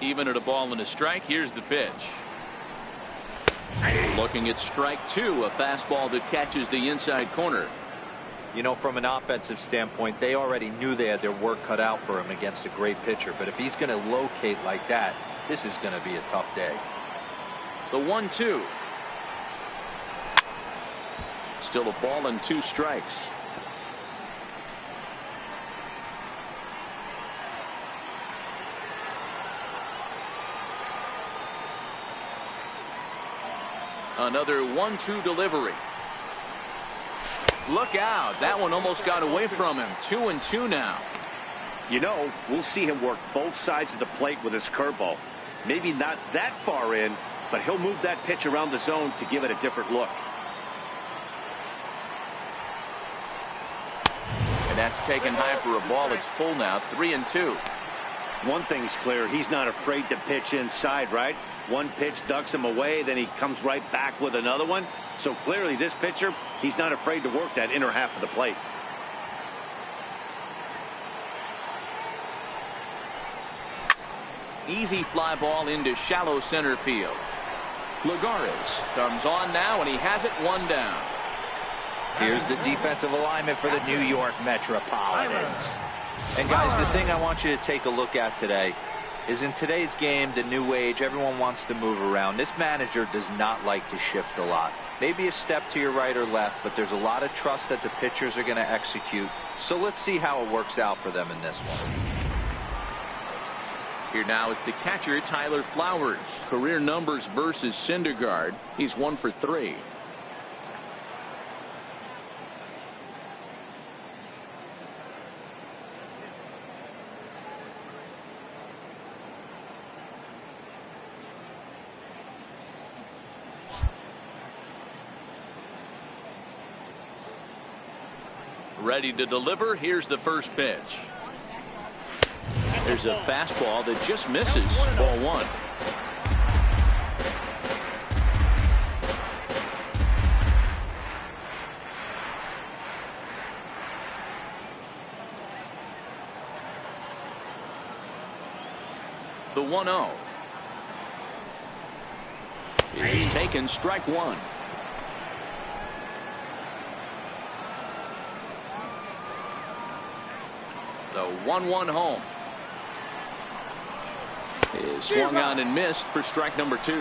Even at a ball and a strike, here's the pitch. Looking at strike 2, a fastball that catches the inside corner. You know, from an offensive standpoint, they already knew they had their work cut out for him against a great pitcher. But if he's going to locate like that, this is going to be a tough day. The 1-2. Still a ball and 2 strikes. Another 1-2 delivery. Look out. That one almost got away from him. 2-2 now. You know, we'll see him work both sides of the plate with his curveball. Maybe not that far in, but he'll move that pitch around the zone to give it a different look. And that's taken high for a ball. It's full now. 3-2. One thing's clear. He's not afraid to pitch inside, right? One pitch ducks him away, then he comes right back with another one. So clearly this pitcher, he's not afraid to work that inner half of the plate. Easy fly ball into shallow center field. Lagares comes on now, and he has it 1 down. Here's the defensive alignment for the New York Metropolitans. And guys, the thing I want you to take a look at today is in today's game, the new age, everyone wants to move around. This manager does not like to shift a lot. Maybe a step to your right or left, but there's a lot of trust that the pitchers are going to execute. So let's see how it works out for them in this one. Here now is the catcher, Tyler Flowers. Career numbers versus Syndergaard. He's 1 for 3. Ready to deliver. Here's the first pitch. There's a fastball that just misses. Ball 1. The 1-0 is taken. Strike 1. The 1-1 home is swung on and missed for strike number 2.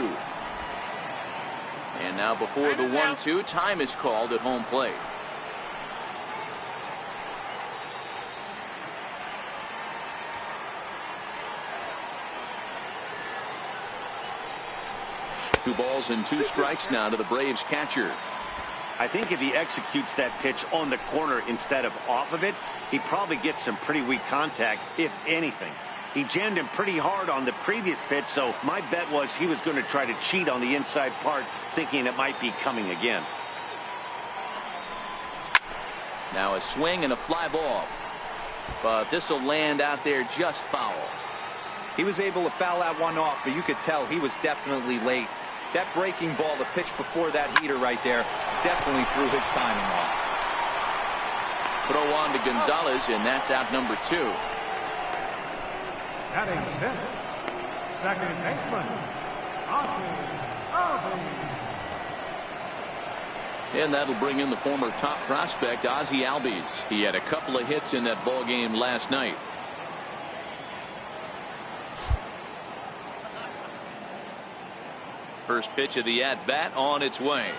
And now before the 1-2, time is called at home plate. Two balls and 2 strikes now to the Braves catcher. I think if he executes that pitch on the corner instead of off of it, he probably gets some pretty weak contact, if anything. He jammed him pretty hard on the previous pitch, so my bet was he was going to try to cheat on the inside part, thinking it might be coming again. Now a swing and a fly ball. But this will land out there just foul. He was able to foul that one off, but you could tell he was definitely late. That breaking ball, the pitch before that heater right there, definitely threw his timing off. Throw on to Gonzalez, and that's out number 2. Batting 10th, second baseman, Ozzie. And that'll bring in the former top prospect, Ozzie Albies. He had a couple of hits in that ball game last night. First pitch of the at-bat on its way.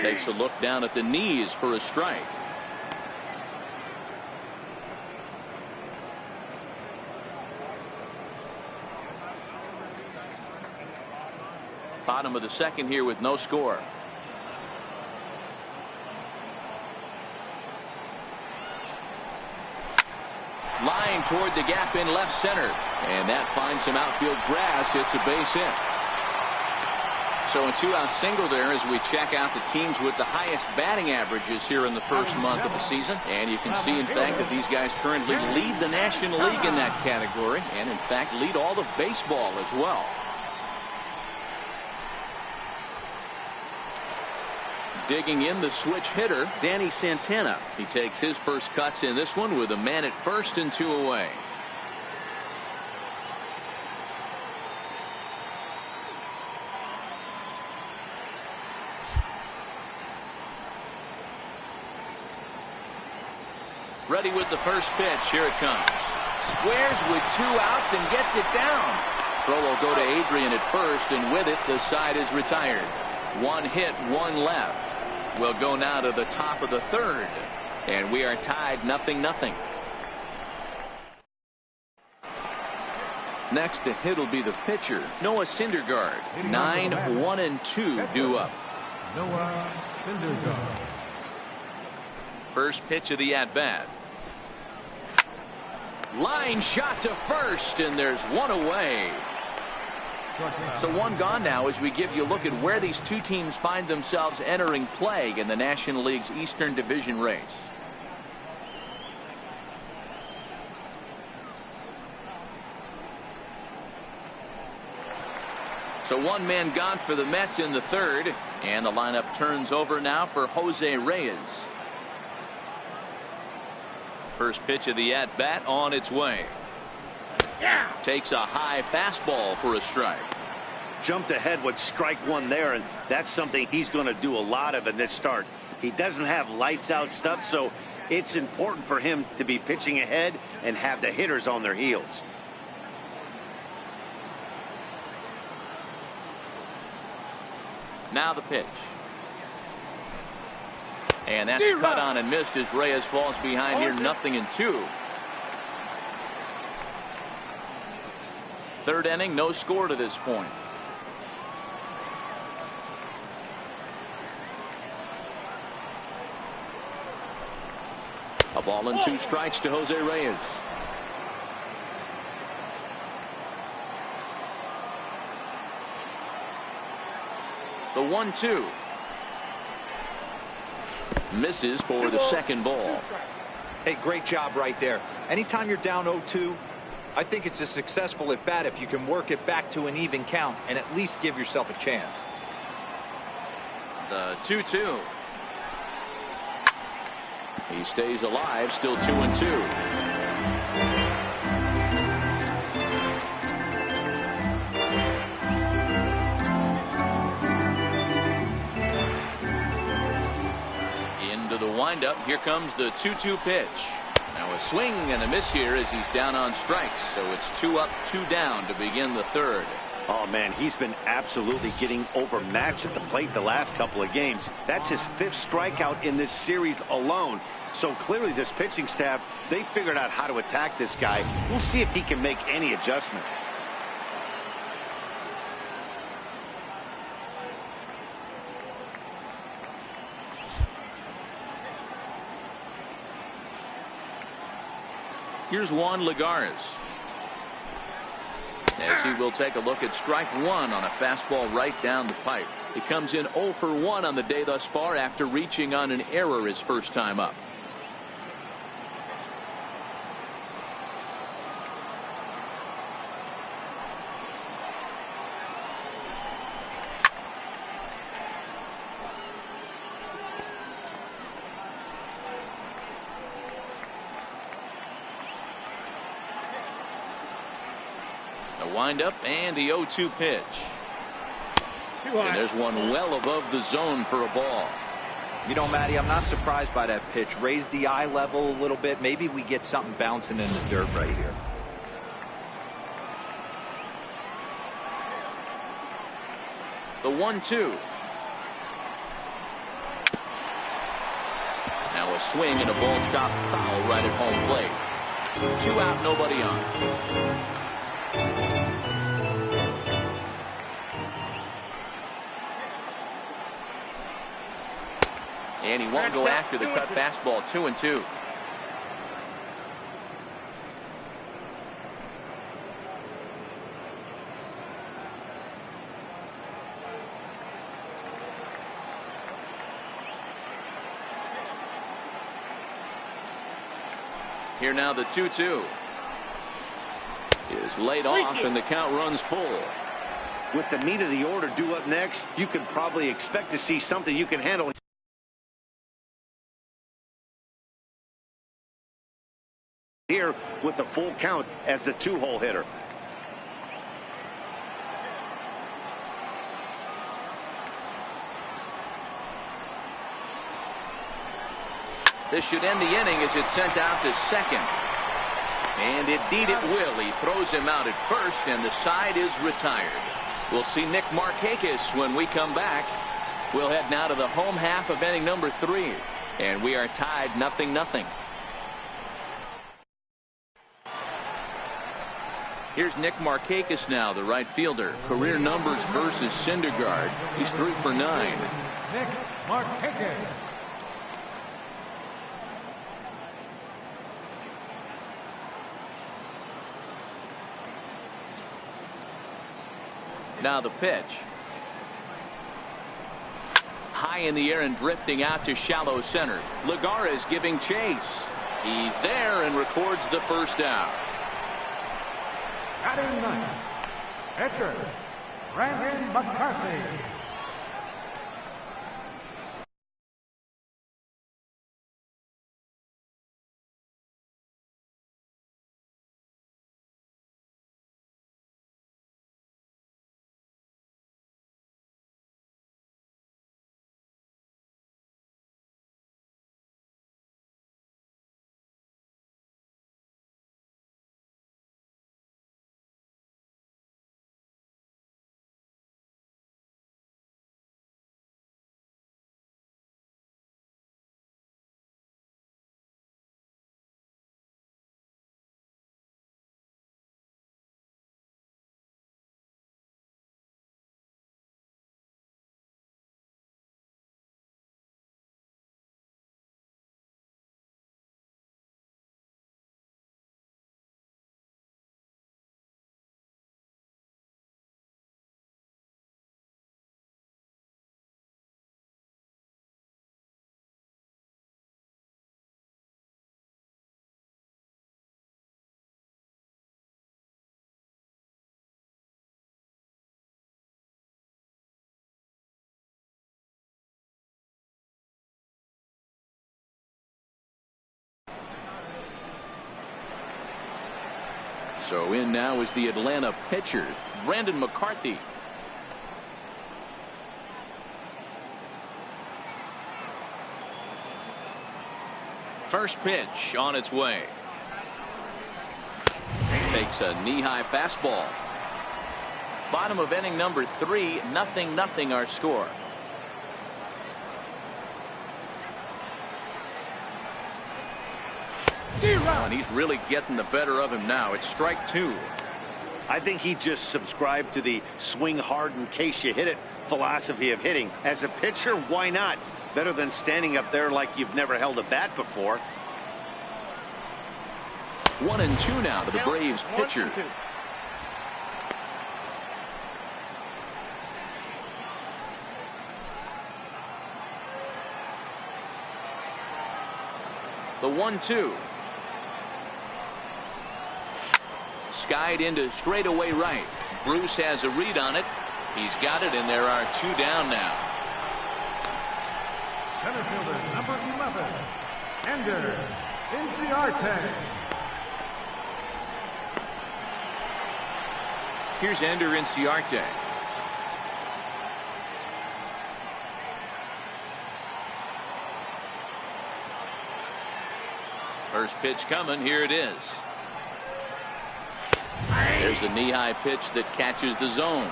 Takes a look down at the knees for a strike. Bottom of the second here with no score. Line toward the gap in left center. And that finds some outfield grass. It's a base hit. So a 2-out single there as we check out the teams with the highest batting averages here in the first month of the season. And you can see, in fact, that these guys currently lead the National League in that category. And, in fact, lead all of baseball as well. Digging in the switch hitter, Danny Santana. He takes his first cuts in this one with a man at first and 2 away. Ready with the first pitch. Here it comes. Squares with 2 outs and gets it down. Throw will go to Adrian at first, and with it, the side is retired. 1 hit, 1 left. We'll go now to the top of the 3rd, and we are tied 0-0. Next to hit will be the pitcher, Noah Syndergaard. 9-1-2 due up. Noah Syndergaard. First pitch of the at-bat. Line shot to first, and there's one away. So one gone now as we give you a look at where these two teams find themselves entering play in the National League's Eastern Division race. So one man gone for the Mets in the third, and the lineup turns over now for Jose Reyes. First pitch of the at-bat on its way. Yeah. Takes a high fastball for a strike. Jumped ahead with strike one there, and that's something he's going to do a lot of in this start. He doesn't have lights out stuff, so it's important for him to be pitching ahead and have the hitters on their heels. Now the pitch. And that's cut on and missed as Reyes falls behind here 0-2. Third inning, no score to this point. A ball and 2 strikes to Jose Reyes. The 1-2. Misses for the second ball. Hey, great job right there. Anytime you're down 0-2, I think it's a successful at bat if you can work it back to an even count and at least give yourself a chance. The 2-2. He stays alive, still 2-2. The windup. Here comes the 2-2 pitch. Now a swing and a miss here as he's down on strikes. So it's 2 up, 2 down to begin the third. Oh man, he's been absolutely getting overmatched at the plate the last couple of games. That's his 5th strikeout in this series alone. So clearly this pitching staff, they figured out how to attack this guy. We'll see if he can make any adjustments. Here's Juan Lagares, as he will take a look at strike 1 on a fastball right down the pipe. He comes in 0 for 1 on the day thus far after reaching on an error his first time up. Windup and the 0-2 pitch. And there's one well above the zone for a ball. You know, Matty, I'm not surprised by that pitch. Raise the eye level a little bit. Maybe we get something bouncing in the dirt right here. The 1-2. Now a swing and a ball shot foul right at home plate. 2 out, nobody on. And he won't go after the cut fastball. 2-2. Here now the 2-2 is laid off and the count runs full. With the meat of the order due up next, you could probably expect to see something you can handle here with the full count as the 2-hole hitter. This should end the inning as it's sent out to second. And indeed it will. He throws him out at first, and the side is retired. We'll see Nick Markakis when we come back. We'll head now to the home half of inning number 3. And we are tied 0-0. Here's Nick Markakis now, the right fielder. Career numbers versus Syndergaard. He's 3 for 9. Nick Markakis. Now the pitch. High in the air and drifting out to shallow center. Legara is giving chase. He's there and records the first out. Batting ninth, pitcher, Brandon McCarthy. So in now is the Atlanta pitcher, Brandon McCarthy. First pitch on its way. Takes a knee-high fastball. Bottom of inning number 3, 0-0 our score. And he's really getting the better of him now. It's strike 2. I think he just subscribed to the swing hard in case you hit it philosophy of hitting. As a pitcher, why not? Better than standing up there like you've never held a bat before. 1-2 now to the Braves pitcher. The 1-2. Skied into straightaway right. Bruce has a read on it. He's got it, and there are 2 down now. Center fielder number 11, Ender Inciarte. Here's Ender Inciarte. First pitch coming. Here it is. There's a knee-high pitch that catches the zone.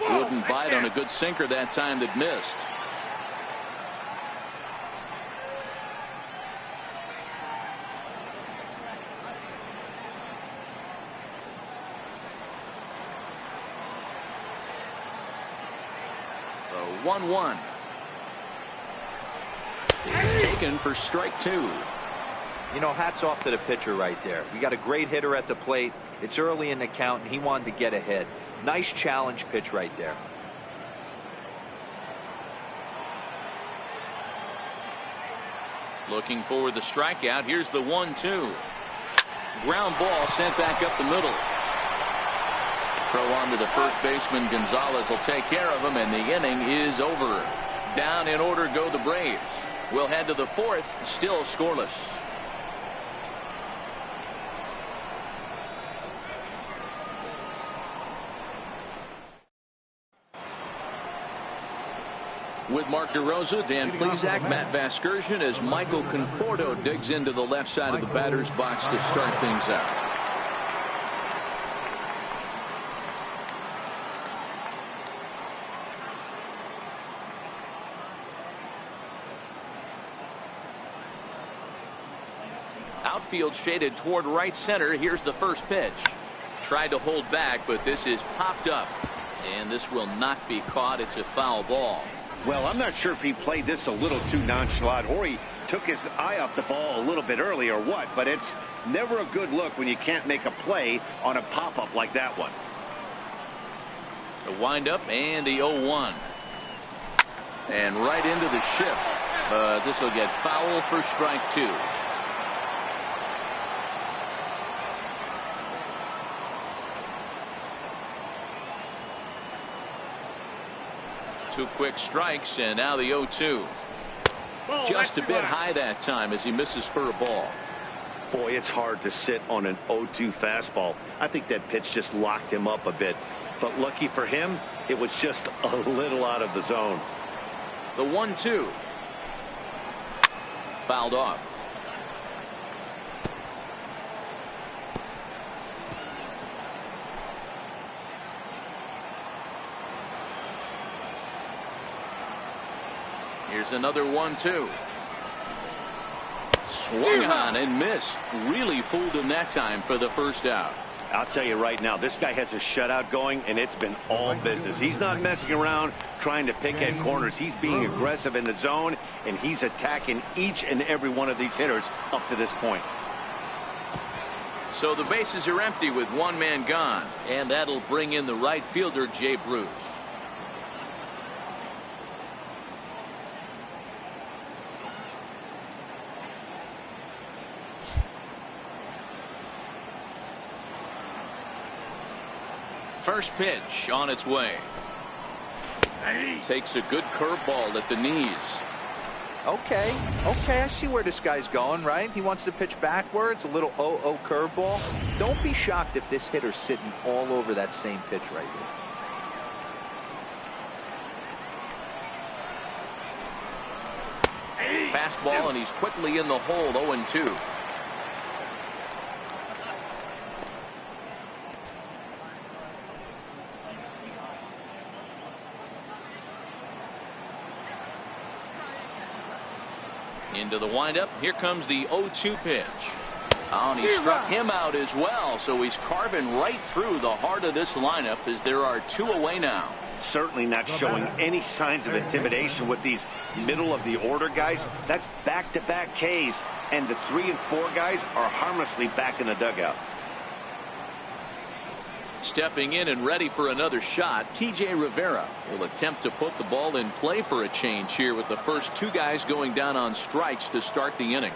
Wouldn't bite on a good sinker that time that missed. The 1-1. Is taken for strike 2. You know, hats off to the pitcher right there. We got a great hitter at the plate. It's early in the count, and he wanted to get ahead. Nice challenge pitch right there. Looking for the strikeout. Here's the 1-2. Ground ball sent back up the middle. Throw on to the first baseman. Gonzalez will take care of him, and the inning is over. Down in order go the Braves. We'll head to the 4th, still scoreless. With Mark DeRosa, Dan Plesac, Matt Vasgersian as Michael Conforto digs into the left side of the batter's box to start things out. outfield shaded toward right center. Here's the first pitch. Tried to hold back, but this is popped up. And this will not be caught. It's a foul ball. Well, I'm not sure if he played this a little too nonchalant or he took his eye off the ball a little bit early or what, but it's never a good look when you can't make a play on a pop-up like that one. The windup and the 0-1. And right into the shift. But this will get foul for strike 2. Two quick strikes, and now the 0-2. Just a bit high that time as he misses for a ball. Boy, it's hard to sit on an 0-2 fastball. I think that pitch just locked him up a bit. But lucky for him, it was just a little out of the zone. The 1-2. Fouled off. Here's another 1-2. Swung on and missed. Really fooled him that time for the first out. I'll tell you right now, this guy has a shutout going, and it's been all business. He's not messing around trying to pick at corners. He's being aggressive in the zone, and he's attacking each and every one of these hitters up to this point. So the bases are empty with one man gone, and that'll bring in the right fielder, Jay Bruce. First pitch on its way. Takes a good curveball at the knees. Okay, I see where this guy's going, right? He wants to pitch backwards, a little 0-0 curveball. Don't be shocked if this hitter's sitting all over that same pitch right here. Fastball, and he's quickly in the hole. 0-2. Into the windup. Here comes the 0-2 pitch. Oh, and he struck him out as well. So he's carving right through the heart of this lineup as there are 2 away now. Certainly not showing any signs of intimidation with these middle of the order guys. That's back-to-back Ks, and the 3 and 4 guys are harmlessly back in the dugout. Stepping in and ready for another shot, T.J. Rivera will attempt to put the ball in play for a change here with the first 2 guys going down on strikes to start the inning.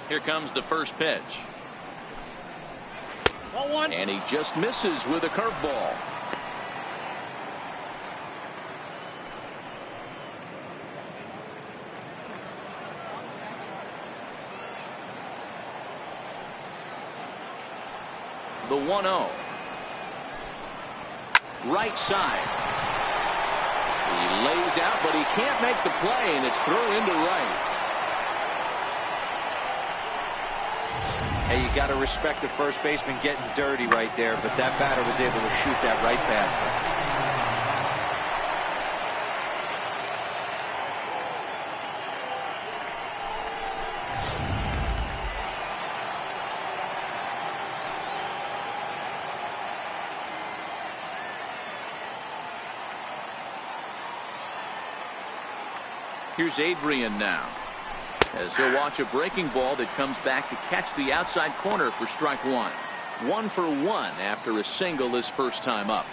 Here comes the first pitch. And he just misses with a curveball. The 1-0. Right side. He lays out, but he can't make the play, and it's thrown into right. Hey, you got to respect the first baseman getting dirty right there, but that batter was able to shoot that right past him. Here's Adrian now, as he'll watch a breaking ball that comes back to catch the outside corner for strike 1. 1 for 1 after a single his first time up.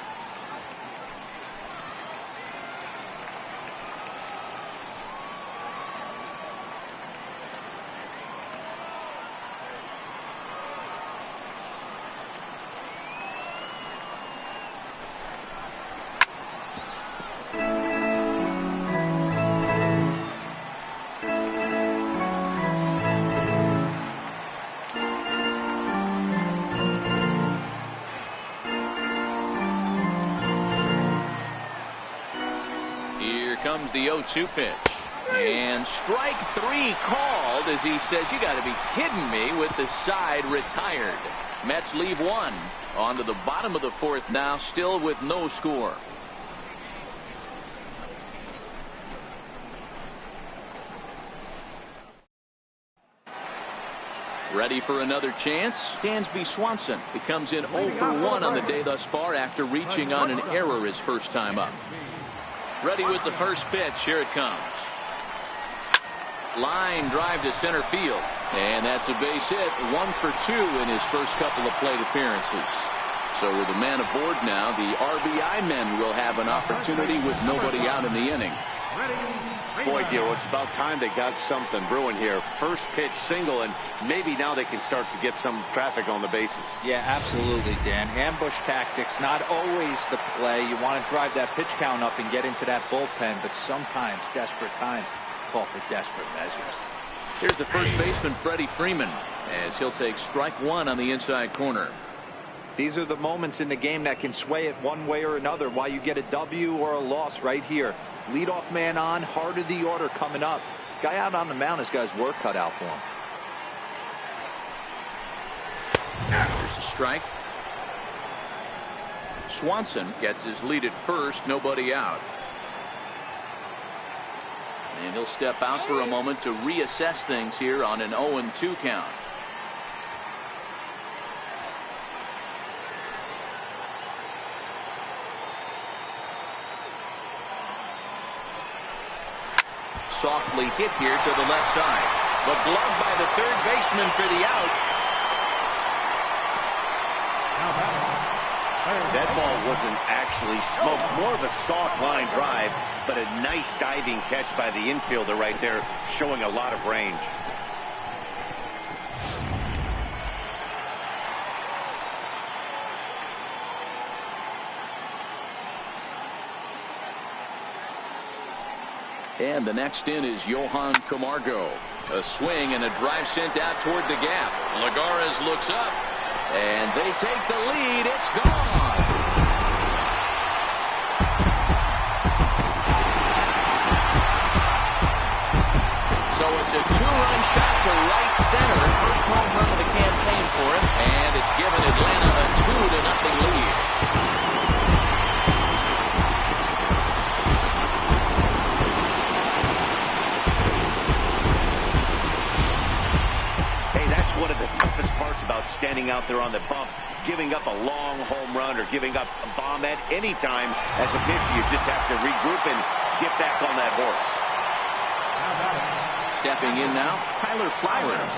Comes the 0-2 pitch, and strike 3 called as he says, you got to be kidding me, with the side retired. Mets leave 1 on to the bottom of the 4th now, still with no score. Ready for another chance? Dansby Swanson. He comes in 0 for 1 on the day thus far after reaching on an error his first time up. Ready with the first pitch. Here it comes. Line drive to center field. And that's a base hit. 1 for 2 in his first couple of plate appearances. So with a man aboard now, the RBI men will have an opportunity with nobody out in the inning. Boy, Giro, it's about time they got something brewing here. First pitch single, and maybe now they can start to get some traffic on the bases. Yeah, absolutely, Dan. Ambush tactics, not always the play. You want to drive that pitch count up and get into that bullpen, but sometimes desperate times call for desperate measures. Here's the first baseman, Freddie Freeman, as he'll take strike 1 on the inside corner. These are the moments in the game that can sway it one way or another, why you get a W or a loss right here. Leadoff man on, heart of the order coming up. Guy out on the mound has got his work cut out for him. There's a strike. Swanson gets his lead at first, nobody out. And he'll step out for a moment to reassess things here on an 0-2 count. Softly hit here to the left side, but gloved by the third baseman for the out. That ball wasn't actually smoked, more of a soft line drive, but a nice diving catch by the infielder right there, showing a lot of range. And the next in is Johan Camargo. A swing and a drive sent out toward the gap. Lagares looks up, and they take the lead. It's gone. So it's a 2-run shot to right center. First home run of the campaign for him, and it's given Atlanta a 2-0 lead. One of the toughest parts about standing out there on the bump, giving up a long home run or giving up a bomb at any time as a pitcher. You just have to regroup and get back on that horse. Stepping in now, Tyler Flowers.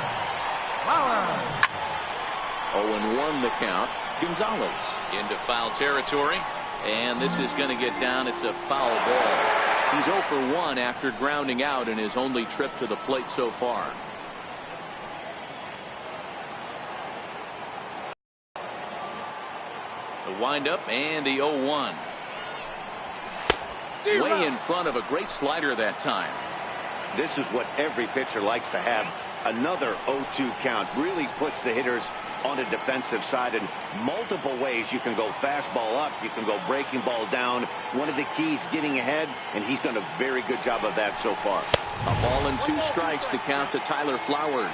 0-1 the count. Gonzalez into foul territory, and this is going to get down. It's a foul ball. He's 0 for 1 after grounding out in his only trip to the plate so far. The windup and the 0-1. Way in front of a great slider that time. This is what every pitcher likes to have. Another 0-2 count really puts the hitters on the defensive side in multiple ways. You can go fastball up, you can go breaking ball down. One of the keys, getting ahead, and he's done a very good job of that so far. A ball and 2 strikes, the count to Tyler Flowers.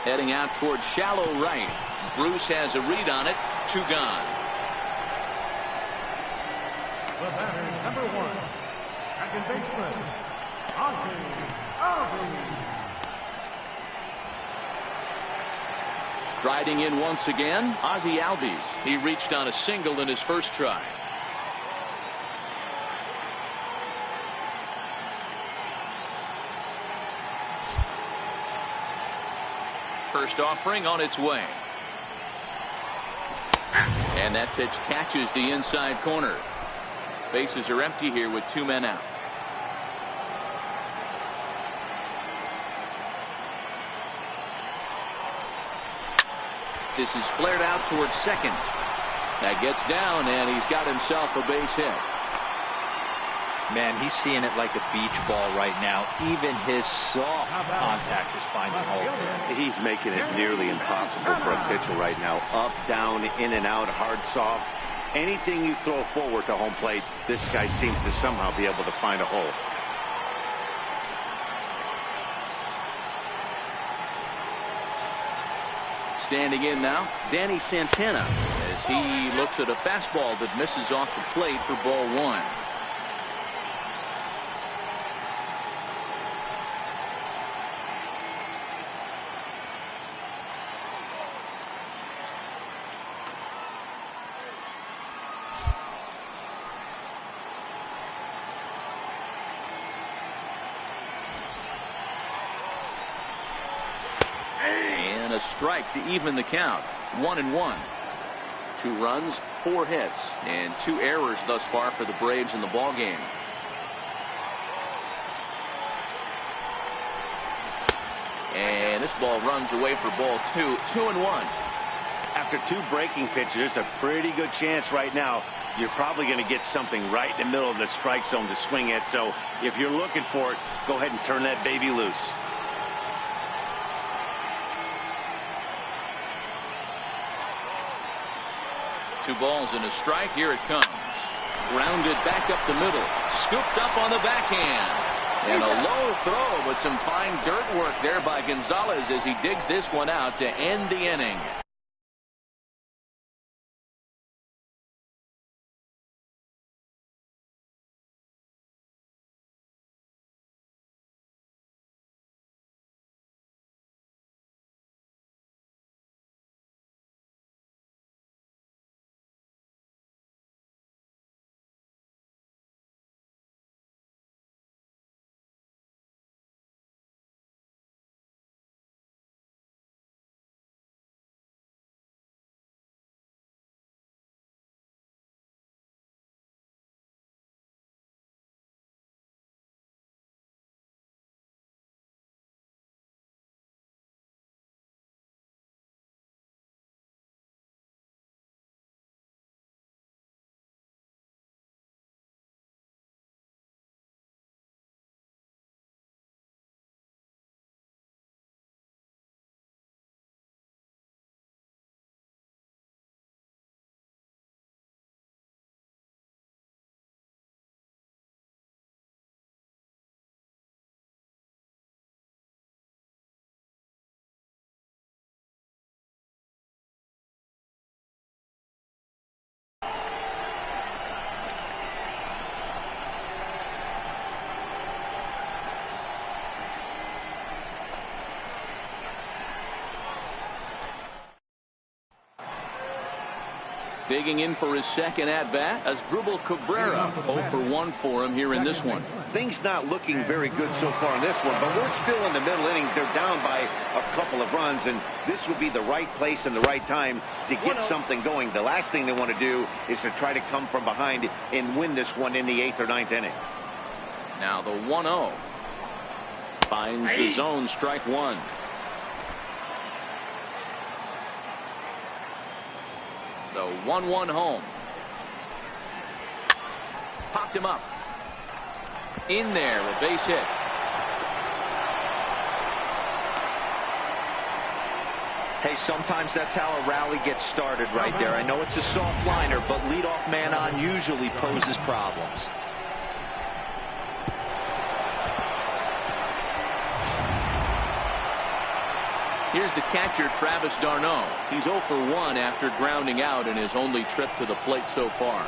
Heading out towards shallow right. Bruce has a read on it. 2 gone. The batter, number 1, second baseman, Ozzie Albies. Striding in once again, Ozzie Albies. He reached on a single in his first try. First offering on its way. And that pitch catches the inside corner. Bases are empty here with 2 men out. This is flared out towards second. That gets down, and he's got himself a base hit. Man, he's seeing it like a beach ball right now. Even his soft contact is finding holes there. He's making it nearly impossible for a pitcher right now. Up, down, in and out, hard, soft. Anything you throw forward to home plate, this guy seems to somehow be able to find a hole. Standing in now, Danny Santana, as he looks at a fastball that misses off the plate for ball one. And a strike to even the count. 1-1. 2 runs, 4 hits, and 2 errors thus far for the Braves in the ball game. And this ball runs away for ball 2. 2-1. After 2 breaking pitches, there's a pretty good chance right now you're probably going to get something right in the middle of the strike zone to swing at. So if you're looking for it, go ahead and turn that baby loose. Two balls and a strike. Here it comes. Grounded back up the middle. Scooped up on the backhand. And a low throw, but some fine dirt work there by Gonzalez as he digs this one out to end the inning. Digging in for his second at-bat as Asdrubal Cabrera. 0 for 1 for him here in this one. Things not looking very good so far in this one, but we're still in the middle innings. They're down by a couple of runs, and this would be the right place and the right time to get something going. The last thing they want to do is to try to come from behind and win this one in the 8th or 9th inning. Now the 1-0. Finds the zone, strike one. The 1-1 home. Popped him up. In there, a base hit. Hey, sometimes that's how a rally gets started right there. I know it's a soft liner, but leadoff man on usually poses problems. Here's the catcher, Travis d'Arnaud. He's 0 for 1 after grounding out in his only trip to the plate so far.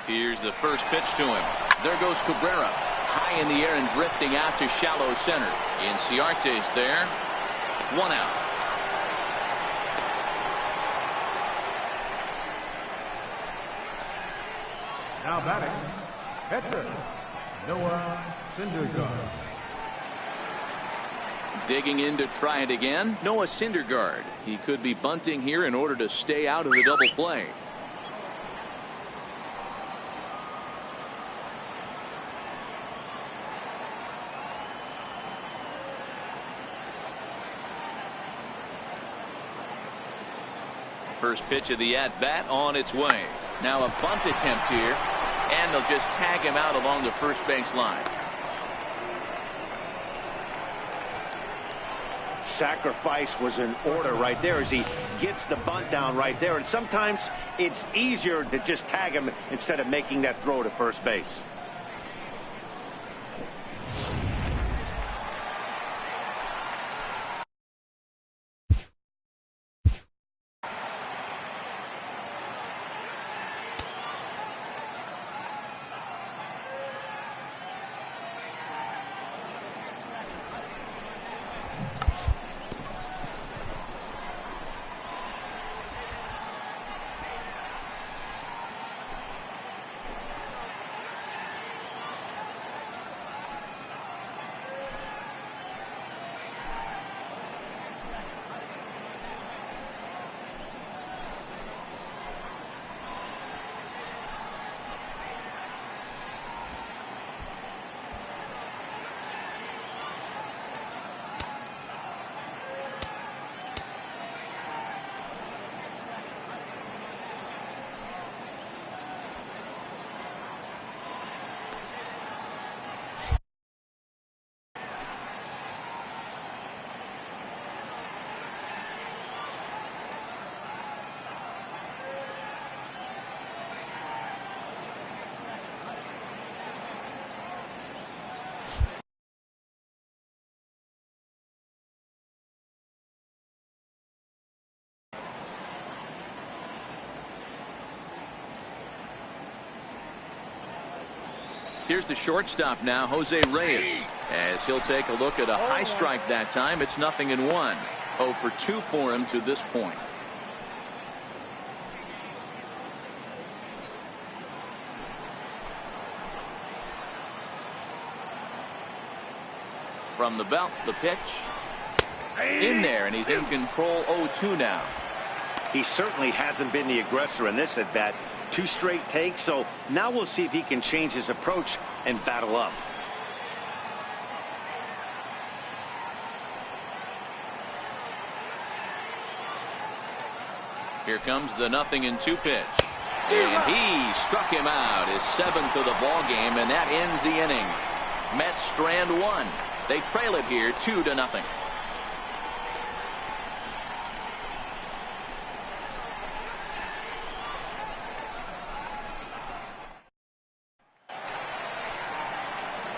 Here's the first pitch to him. There goes Cabrera. High in the air and drifting out to shallow center. Inciarte's there. 1 out. Now batting, catcher, Noah Syndergaard. Digging in to try it again, Noah Syndergaard. He could be bunting here in order to stay out of the double play. First pitch of the at-bat on its way. Now a bunt attempt here, and they'll just tag him out along the first base line. sacrifice was in order right there as he gets the bunt down right there. And sometimes it's easier to just tag him instead of making that throw to first base. Here's the shortstop now, Jose Reyes, as he'll take a look at a high strike that time. It's 0-1. 0 for 2 for him to this point. From the belt, the pitch in there, and he's in control. 0-2 now. He certainly hasn't been the aggressor in this at bat. 2 straight takes, so now we'll see if he can change his approach and battle up. Here comes the 0-2 pitch, and he struck him out, his 7th of the ball game, and that ends the inning. Mets strand 1. They trail it here 2-0.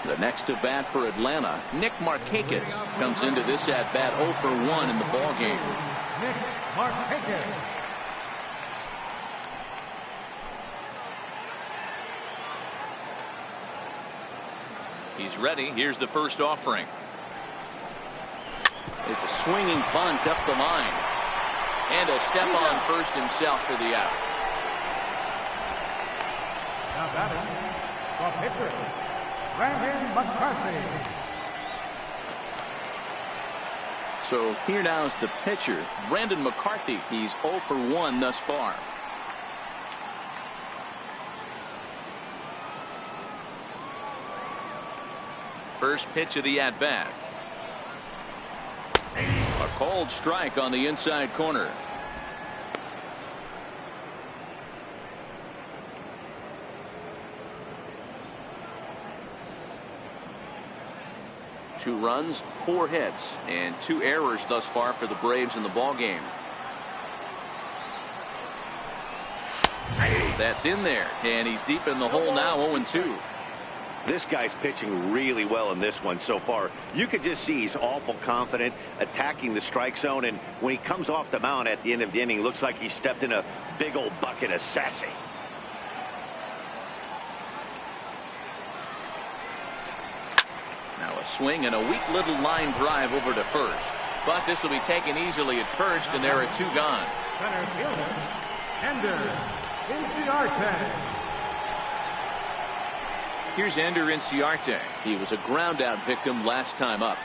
The next at bat for Atlanta, Nick Markakis comes into this at bat 0 for 1 in the ball game. Nick Markakis. He's ready. Here's the first offering. It's a swinging bunt up the line, and a step on first himself for the out. Now batting, the pitcher, Brandon McCarthy. So here now is the pitcher, Brandon McCarthy. He's 0 for 1 thus far. First pitch of the at-bat. A cold strike on the inside corner. Two runs, 4 hits, and 2 errors thus far for the Braves in the ball game. That's in there, and he's deep in the hole now, 0-2. This guy's pitching really well in this one so far. You could just see he's awful confident attacking the strike zone, and when he comes off the mound at the end of the inning, looks like he stepped in a big old bucket of sassy. Now a swing and a weak little line drive over to first, but this will be taken easily at first, and there are 2 gone. Center fielder, Ender Inciarte. Here's Ender Inciarte. He was a ground out victim last time up.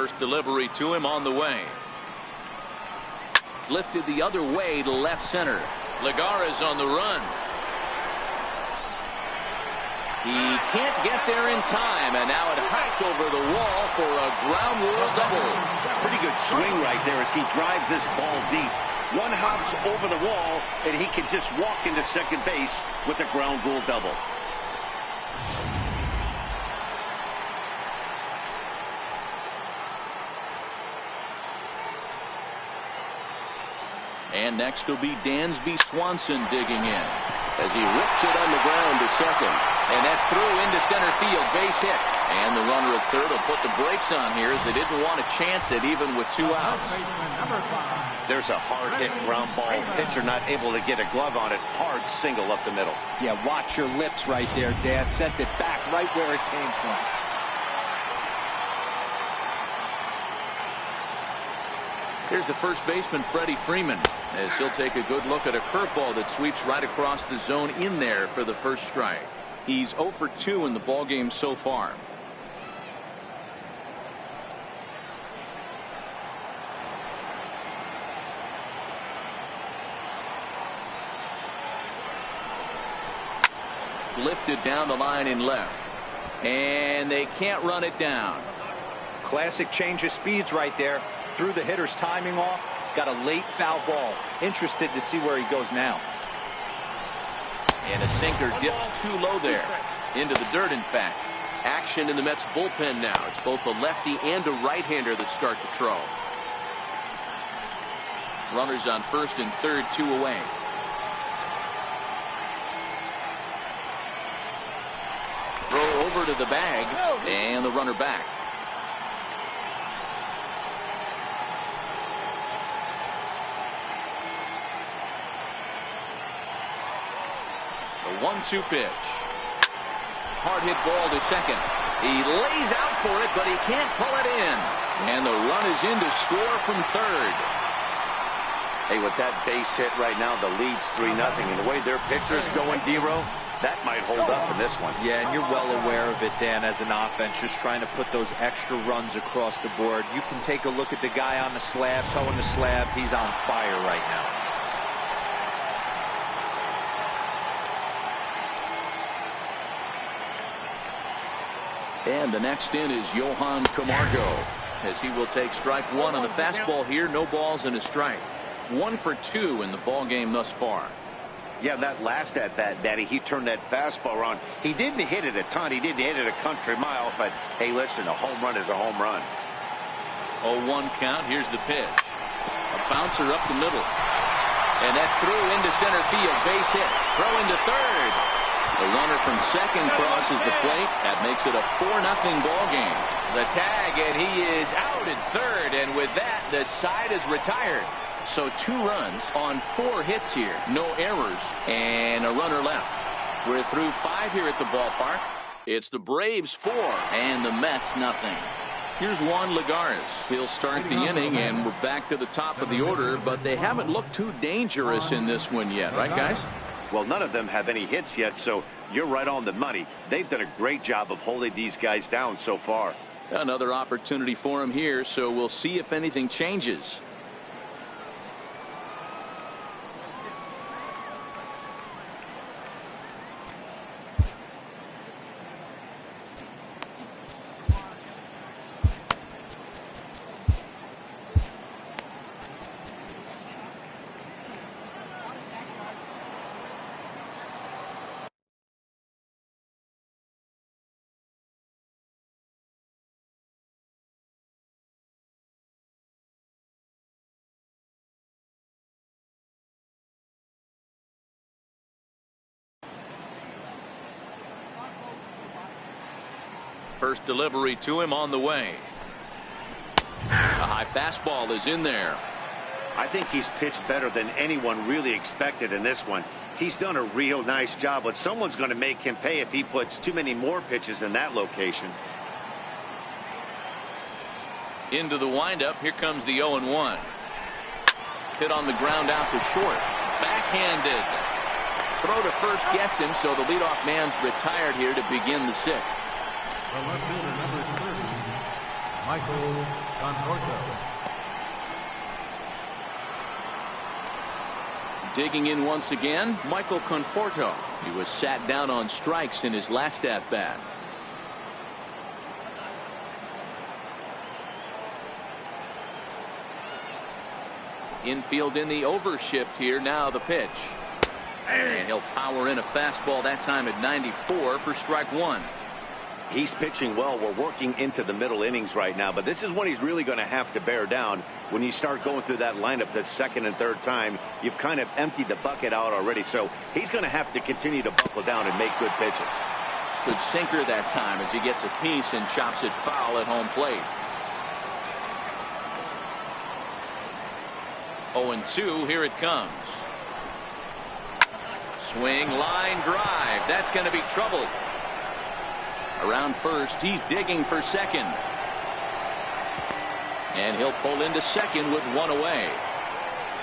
First delivery to him on the way. Lifted the other way to left center. Lagares on the run. He can't get there in time, and now it hops over the wall for a ground rule double. Pretty good swing right there as he drives this ball deep. One hops over the wall, and he can just walk into second base with a ground rule double. And next will be Dansby Swanson digging in as he rips it on the ground to second. And that's through into center field, base hit. And the runner at third will put the brakes on here as they didn't want to chance it even with 2 outs. There's a hard hit ground ball. Pitcher not able to get a glove on it. Hard single up the middle. Yeah, watch your lips right there, Dan. Sent it back right where it came from. Here's the first baseman, Freddie Freeman, as he'll take a good look at a curveball that sweeps right across the zone in there for the first strike. He's 0 for 2 in the ballgame so far. Lifted down the line in left. And they can't run it down. Classic change of speeds right there. Threw the hitter's timing off. Got a late foul ball. Interested to see where he goes now. And a sinker dips too low there. Into the dirt, in fact. Action in the Mets bullpen now. It's both a lefty and a right-hander that start to throw. Runners on first and third, 2 away. Throw over to the bag, and the runner back. The 1-2 pitch. Hard hit ball to second. He lays out for it, but he can't pull it in. And the run is in to score from third. Hey, with that base hit right now, the lead's 3-0. And the way their pitcher's going, D-Row, that might hold up in this one. Yeah, and you're well aware of it, Dan, as an offense, just trying to put those extra runs across the board. You can take a look at the guy on the slab, towing the slab. He's on fire right now. And the next in is Johan Camargo, as he will take strike 1 on the fastball here. No balls and a strike. 1 for 2 in the ball game thus far. Yeah, that last at bat, Daddy, he turned that fastball on. He didn't hit it a ton. He didn't hit it a country mile. But, hey, listen, a home run is a home run. 0-1 count. Here's the pitch. A bouncer up the middle. And that's through into center field. Base hit. Throw into third. The runner from second crosses the plate. That makes it a 4-0 ball game. The tag, and he is out at third. And with that, the side is retired. So 2 runs on 4 hits here. No errors. And a runner left. We're through 5 here at the ballpark. It's the Braves 4 and the Mets nothing. Here's Juan Lagares. He'll start the inning, and we're back to the top of the order, but they haven't looked too dangerous in this one yet, right, guys? Well, none of them have any hits yet, so you're right on the money. They've done a great job of holding these guys down so far. Another opportunity for him here, so we'll see if anything changes. First delivery to him on the way. A high fastball is in there. I think he's pitched better than anyone really expected in this one. He's done a real nice job, but someone's going to make him pay if he puts too many more pitches in that location. Into the windup. Here comes the 0-1. Hit on the ground out to short. Backhanded. Throw to first gets him, so the leadoff man's retired here to begin the 6th. The left fielder, number 30, Michael Conforto. Digging in once again, Michael Conforto. He was sat down on strikes in his last at-bat. Infield in the overshift here. Now the pitch. And he'll power in a fastball, that time at 94 for strike one. He's pitching well. We're working into the middle innings right now, but this is when he's really going to have to bear down. When you start going through that lineup the second and third time, you've kind of emptied the bucket out already, so he's going to have to continue to buckle down and make good pitches. Good sinker that time as he gets a piece and chops it foul at home plate. 0-2, here it comes. Swing, line drive. That's going to be trouble. Around first, he's digging for second. And he'll pull into second with one away.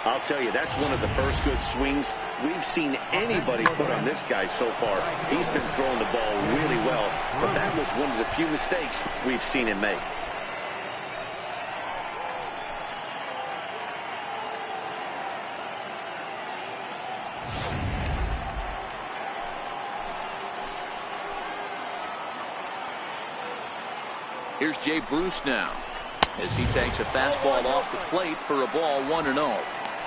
I'll tell you, that's one of the first good swings we've seen anybody put on this guy so far. He's been throwing the ball really well, but that was one of the few mistakes we've seen him make. Here's Jay Bruce now as he takes a fastball off the plate for a ball, 1-0.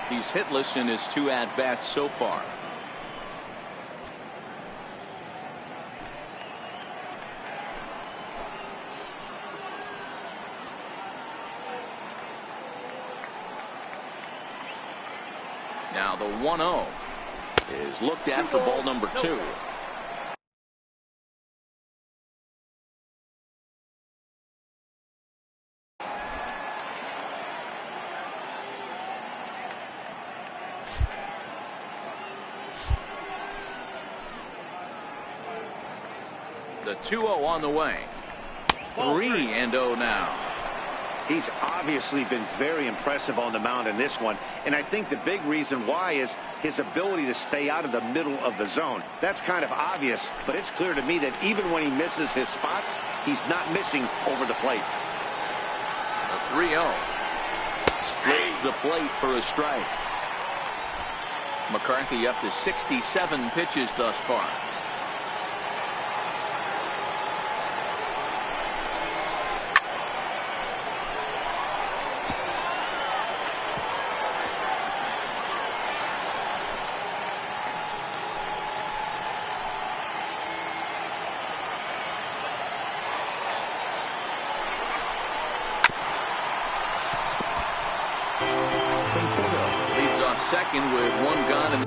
He's hitless in his two at-bats so far. Now the 1-0 is looked at for ball number 2. The 2-0 on the way. 3-0 now. He's obviously been very impressive on the mound in this one, and I think the big reason why is his ability to stay out of the middle of the zone. That's kind of obvious, but it's clear to me that even when he misses his spots, he's not missing over the plate. The 3-0 splits the plate for a strike. McCarthy up to 67 pitches thus far. Leads off second with one gone in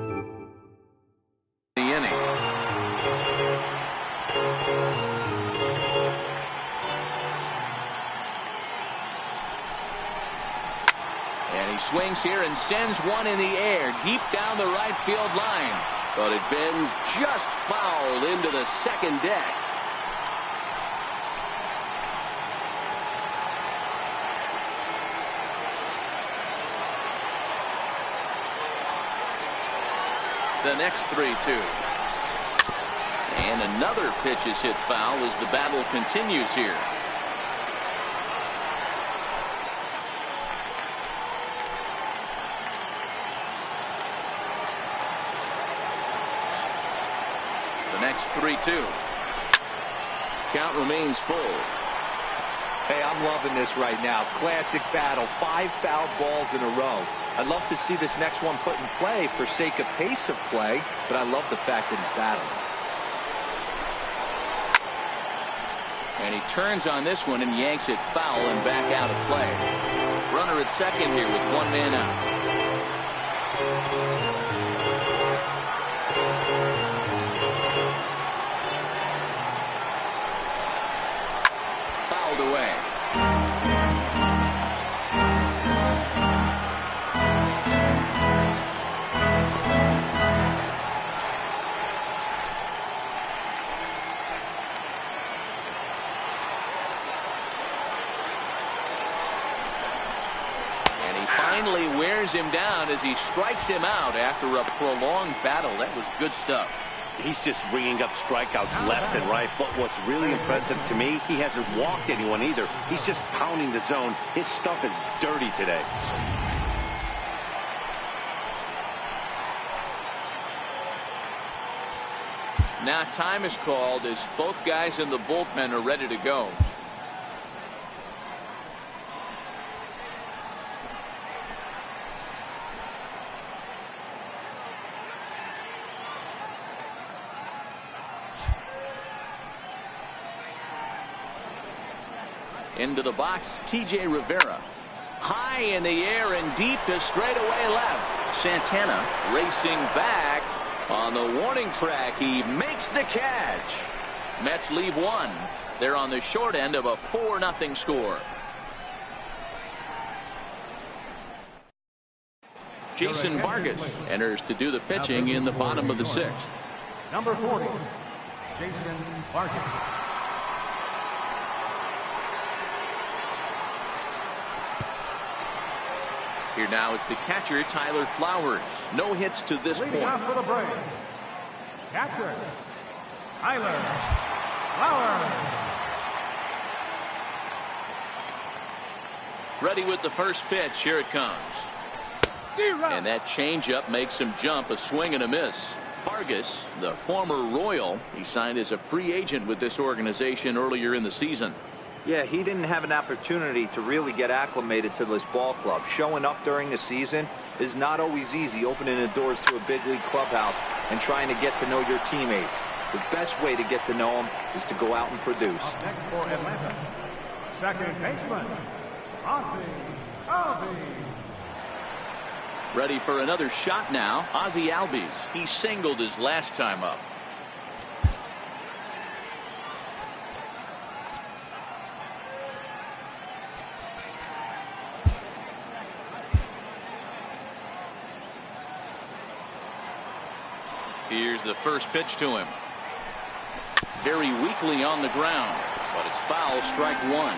the inning. And he swings here and sends one in the air deep down the right field line. But it bends just foul into the second deck. The next 3-2. And another pitch is hit foul as the battle continues here. The next 3-2. Count remains full. Hey, I'm loving this right now. Classic battle. 5 foul balls in a row. I'd love to see this next one put in play for sake of pace of play, but I love the fact that he's battling. And he turns on this one and yanks it foul and back out of play. Runner at second here with one man out. Fouled away. Finally wears him down as he strikes him out after a prolonged battle. That was good stuff. He's just ringing up strikeouts left and right. But what's really impressive to me, he hasn't walked anyone either. He's just pounding the zone. His stuff is dirty today. Now time is called as both guys in the bullpen are ready to go. Into the box, T.J. Rivera. High in the air and deep to straightaway left. Santana racing back. On the warning track, he makes the catch. Mets leave one. They're on the short end of a 4-0 score. Jason Vargas enters to do the pitching in the bottom of the 6th. Number 40, Jason Vargas. Here now is the catcher, Tyler Flowers. No hits to this point. For the Braves, catcher, Tyler Flowers. Ready with the first pitch. Here it comes. And that changeup makes him jump. A swing and a miss. Vargas, the former Royal, he signed as a free agent with this organization earlier in the season. Yeah, he didn't have an opportunity to really get acclimated to this ball club. Showing up during the season is not always easy, opening the doors to a big league clubhouse and trying to get to know your teammates. The best way to get to know them is to go out and produce. Up next for Atlanta, second baseman, Ozzie. Ready for another shot now. Ozzie Albies. He singled his last time up. Here's the first pitch to him. Very weakly on the ground, but it's foul, strike one.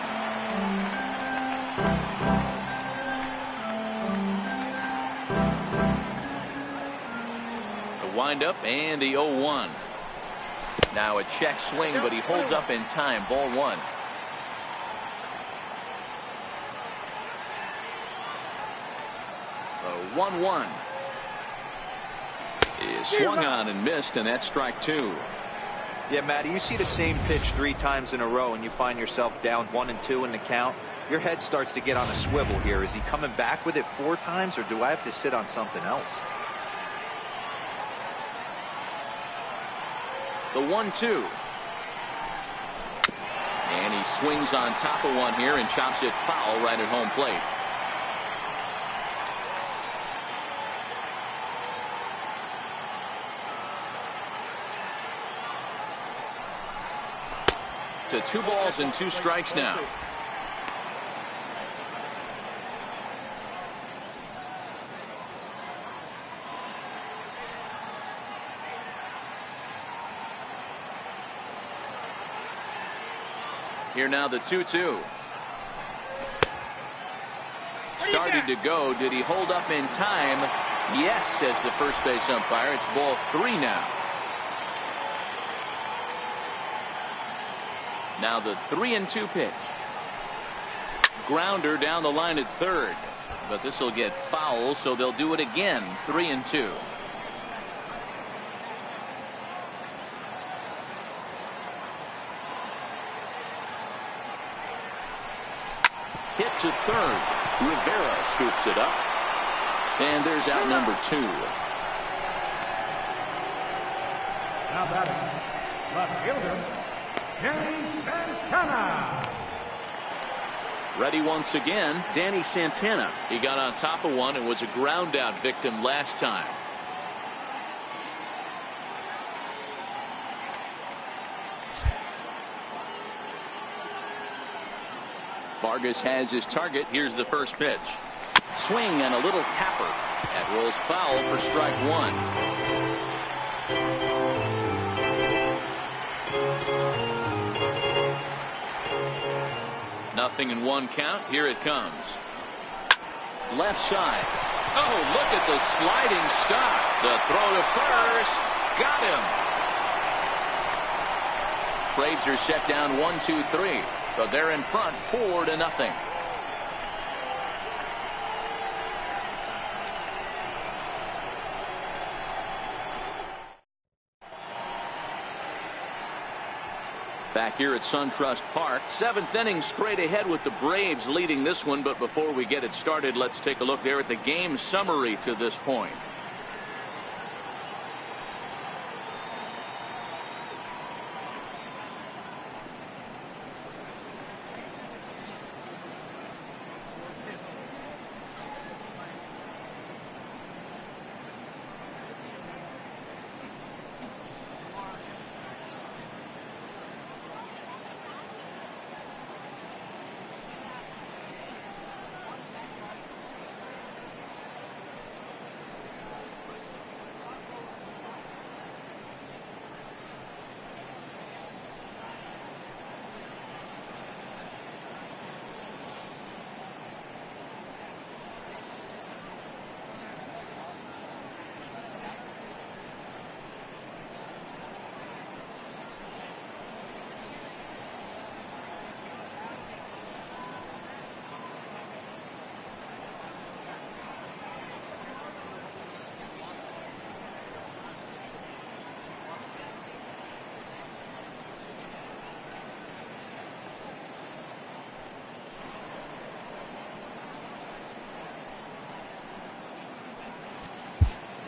The windup and the 0-1. Now a check swing, but he holds up in time. Ball one. The 1-1. Is swung on and missed, and that's strike two. Yeah, Matty, you see the same pitch 3 times in a row and you find yourself down 1-2 in the count. Your head starts to get on a swivel here. Is he coming back with it 4 times, or do I have to sit on something else? The 1-2. And he swings on top of one here and chops it foul right at home plate. To 2 balls and 2 strikes now. Here now the 2-2. Started to go. Did he hold up in time? Yes, says the first base umpire. It's ball 3 now. Now the 3-2 pitch. Grounder down the line at third. But this will get foul, so they'll do it again. 3-2. Hit to third. Rivera scoops it up. And there's out number 2. Now batting, left fielder, Danny Santana. Ready once again, Danny Santana. He got on top of one and was a ground out victim last time. Vargas has his target. Here's the first pitch. Swing and a little tapper. That rolls foul for strike one. Nothing in 1 count. Here it comes. Left side. Oh, look at the sliding stop. The throw to first. Got him. Braves are set down 1-2-3, but they're in front 4-0. Back here at SunTrust Park, 7th inning straight ahead with the Braves leading this one. But before we get it started, let's take a look there at the game summary to this point.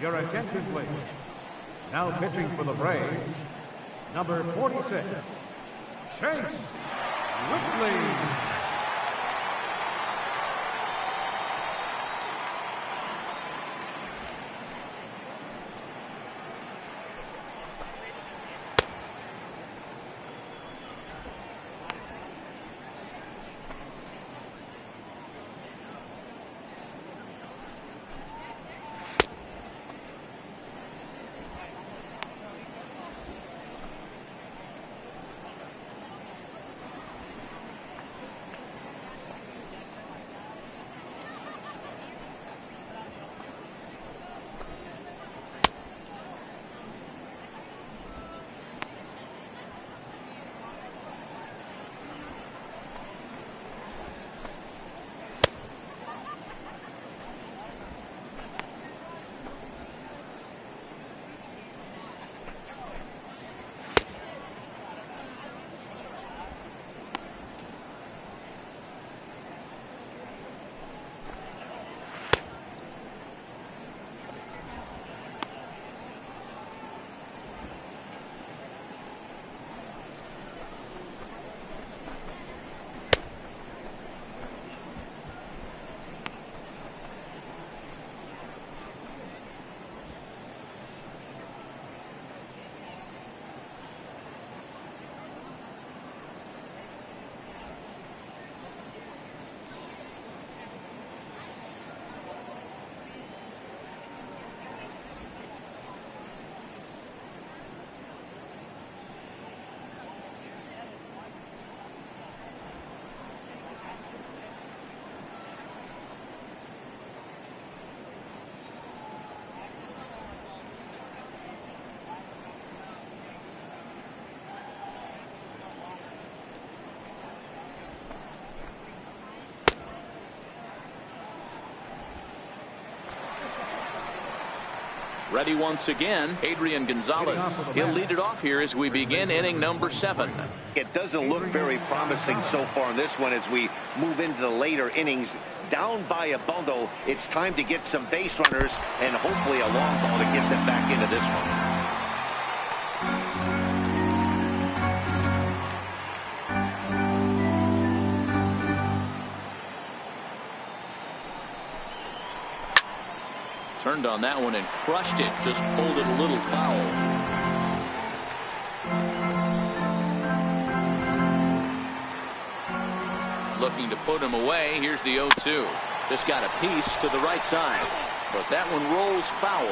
Your attention, please. Now pitching for the Braves, number 46, Chase Whitley. Ready once again, Adrian Gonzalez. He'll lead it off here as we begin inning number 7. It doesn't look very promising so far in this one as we move into the later innings. Down by a bundle, it's time to get some base runners and hopefully a long ball to get them back into this one. Turned on that one and crushed it. Just pulled it a little foul. Looking to put him away. Here's the 0-2. Just got a piece to the right side. But that one rolls foul.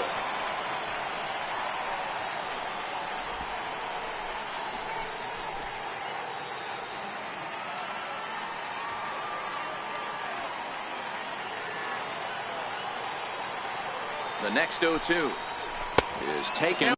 The next 0-2 is taken.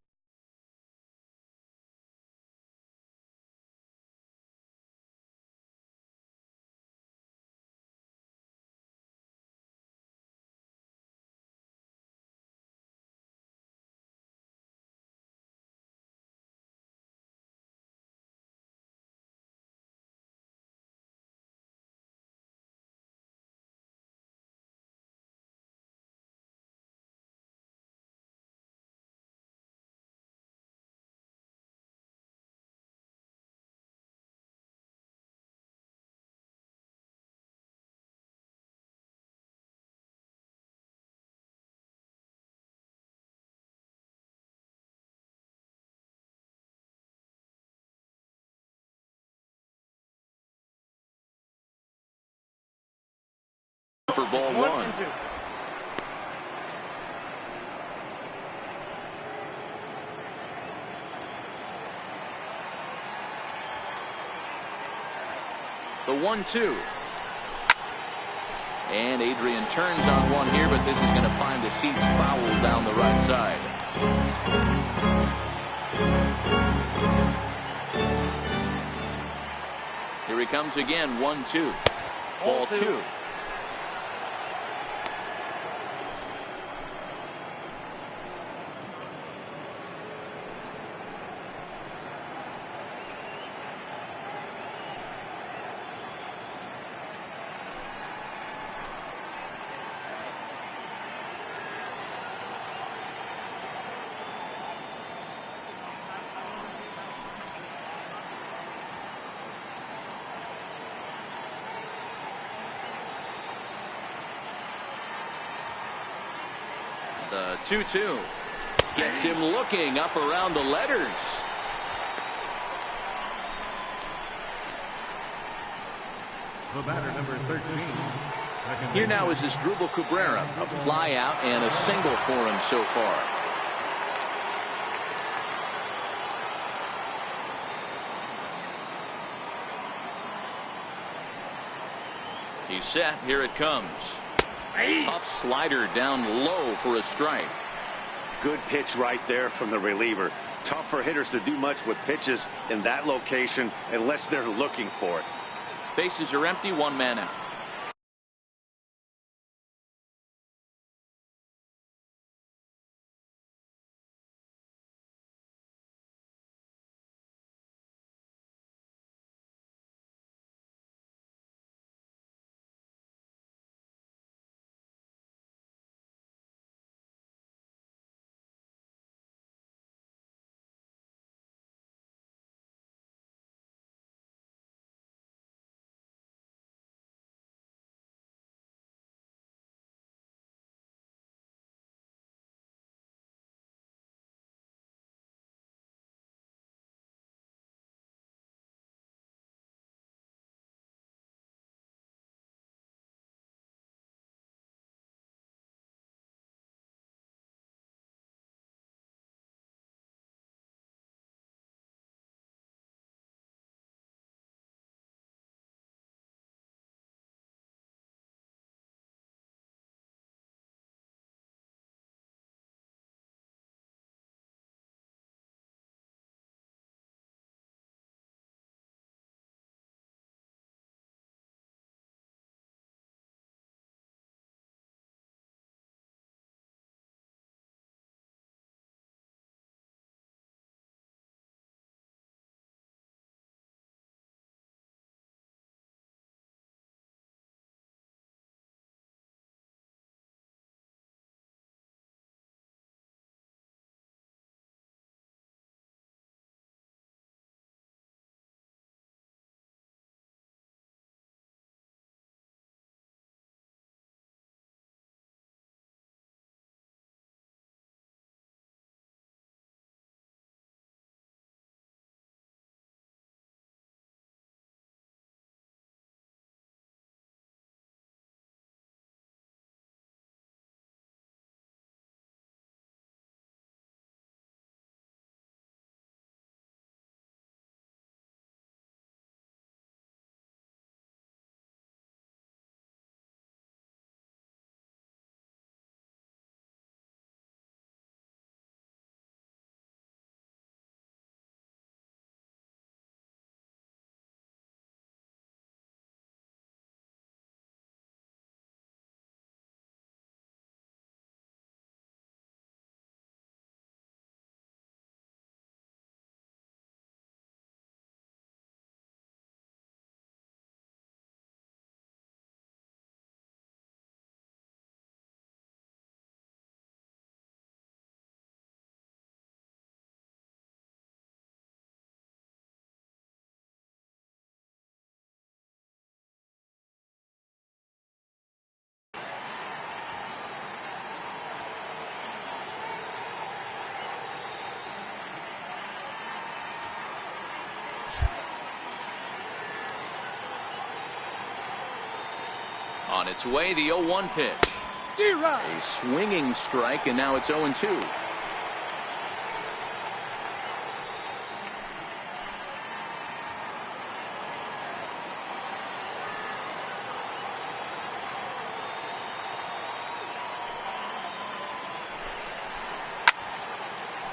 ball one. The 1-2. And Adrian turns on one here, but this is going to find the seats foul down the right side. Here he comes again, 1-2. Ball two. The 2-2 gets him looking up around the letters. The batter, number 13. Here now is Asdrubal Cabrera, a fly out and a single for him so far. He's set. Here it comes. Tough slider down low for a strike. Good pitch right there from the reliever. Tough for hitters to do much with pitches in that location unless they're looking for it. Bases are empty, one man out. On its way, the 0-1 pitch. A swinging strike, and now it's 0-2.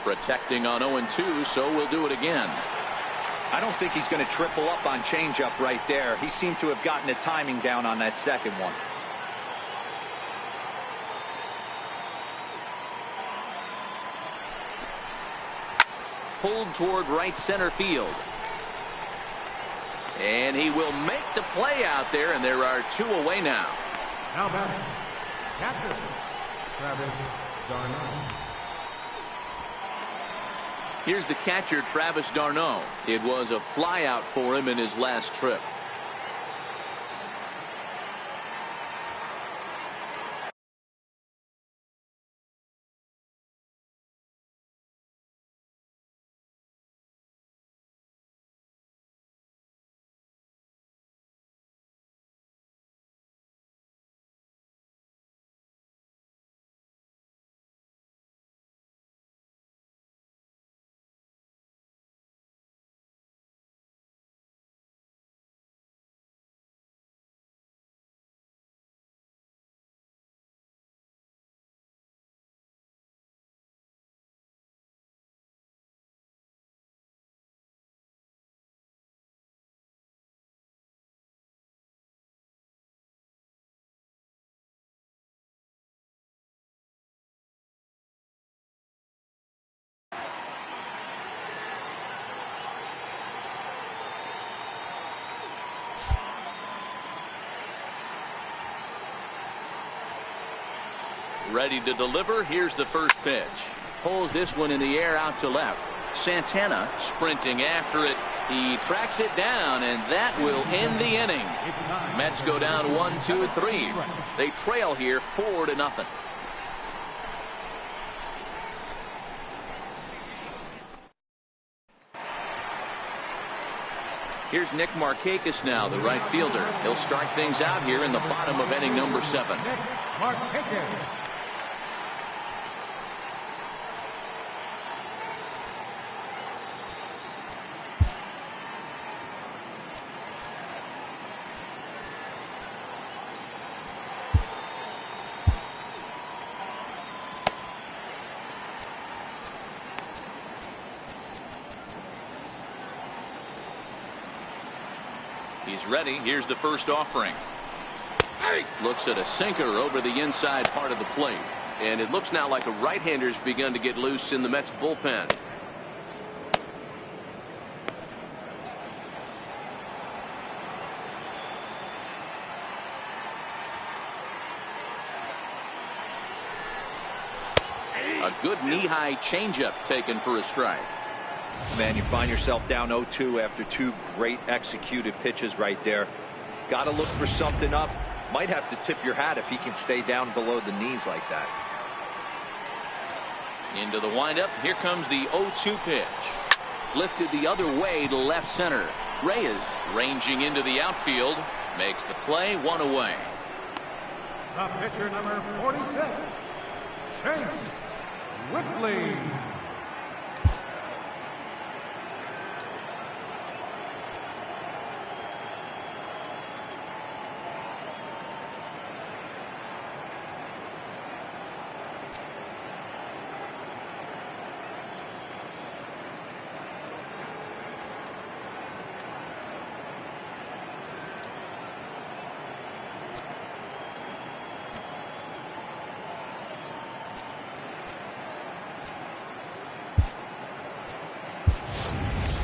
Protecting on 0-2, so we'll do it again. I don't think he's going to triple up on changeup right there. He seemed to have gotten the timing down on that second one. Pulled toward right center field. And he will make the play out there, and there are 2 away now. Now batting, catcher, Travis d'Arnaud. Here's the catcher, Travis d'Arnaud. It was a flyout for him in his last trip. Ready to deliver. Here's the first pitch. Pulls this one in the air out to left. Santana sprinting after it. He tracks it down, and that will end the inning. Mets go down 1-2-3. They trail here 4-0. Here's Nick Markakis now, the right fielder. He'll start things out here in the bottom of inning number 7. Nick Markakis. He's ready. Here's the first offering. Looks at a sinker over the inside part of the plate. And it looks now like a right-hander's begun to get loose in the Mets bullpen. A good knee-high changeup taken for a strike. Man, you find yourself down 0-2 after 2 great executed pitches right there. Got to look for something up. Might have to tip your hat if he can stay down below the knees like that. Into the windup. Here comes the 0-2 pitch. Lifted the other way to left center. Reyes ranging into the outfield. Makes the play, 1 away. The pitcher number 46, Chase Whitley.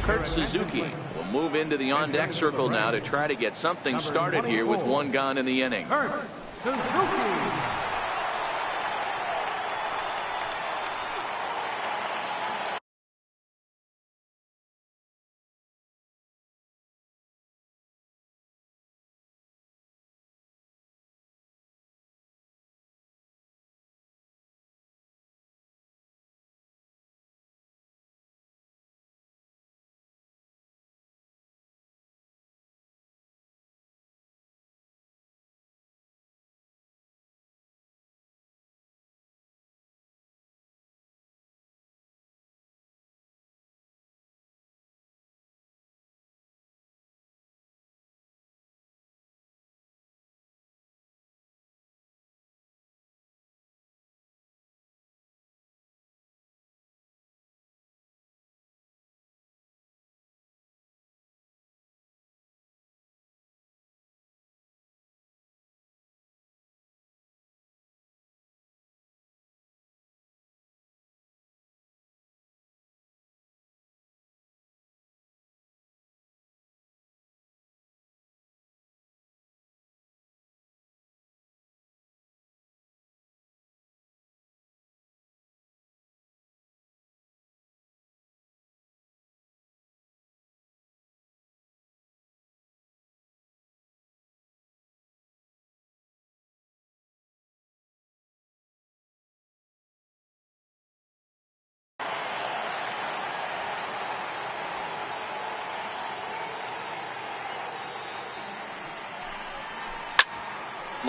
Kurt Suzuki will move into the on-deck circle now to try to get something started here with 1 gone in the inning. Kurt Suzuki.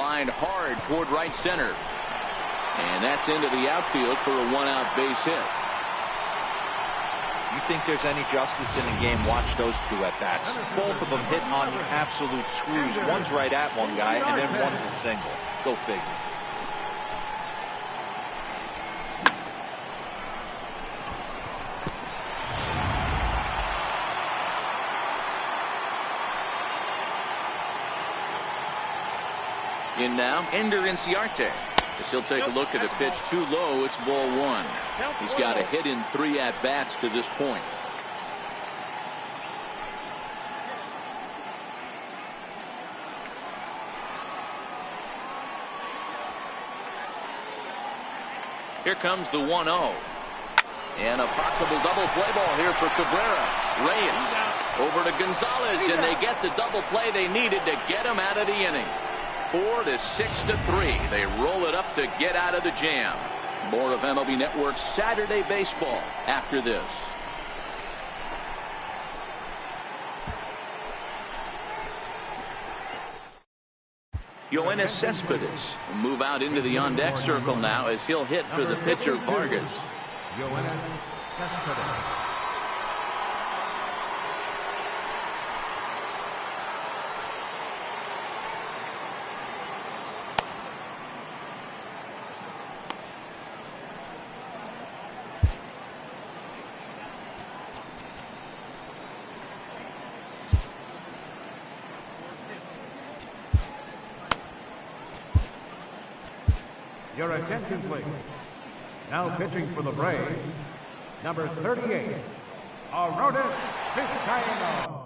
Lined hard toward right center. And that's into the outfield for a one-out base hit. You think there's any justice in the game, watch those two at-bats. Both of them hit on the absolute screws. One's right at one guy, and then one's a single. Go figure. In now, Ender Inciarte. As he'll take a look at the pitch too low, it's ball one. He's got a hit in 3 at-bats to this point. Here comes the 1-0. And a possible double play ball here for Cabrera. Reyes over to Gonzalez, and they get the double play they needed to get him out of the inning. 4-6-3. They roll it up to get out of the jam. More of MLB Network's Saturday Baseball after this. Yoenis Cespedes will move out into the on-deck circle now as he'll hit for the pitcher Vargas. Yoenis Cespedes. Your attention, please. Now pitching for the Braves, number 38, Aroldis Vizcaino.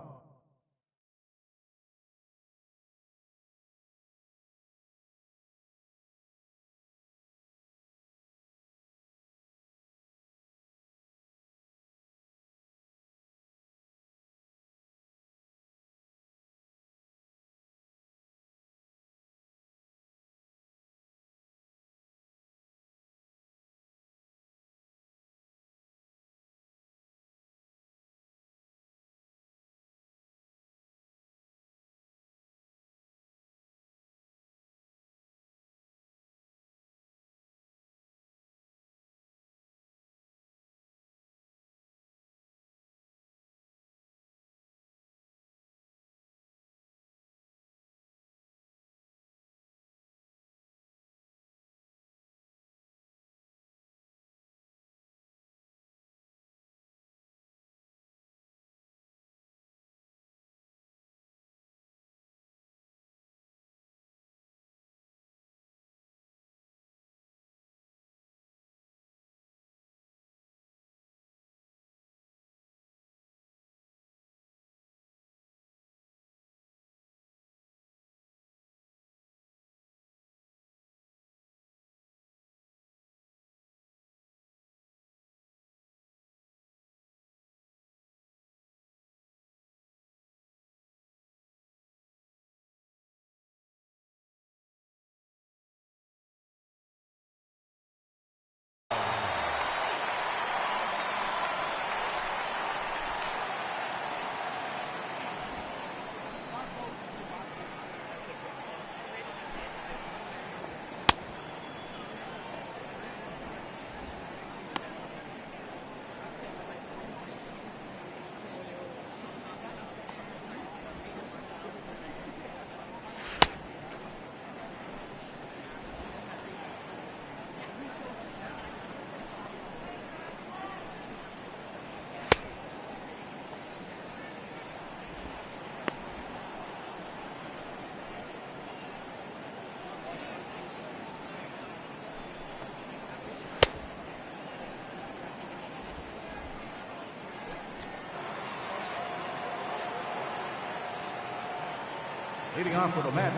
Leading off with the Mets,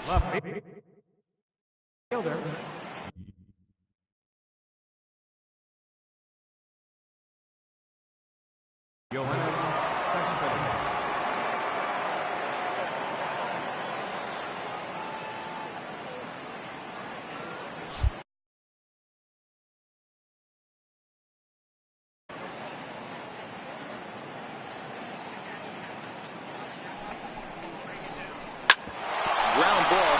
left fielder, Yoenis Cespedes.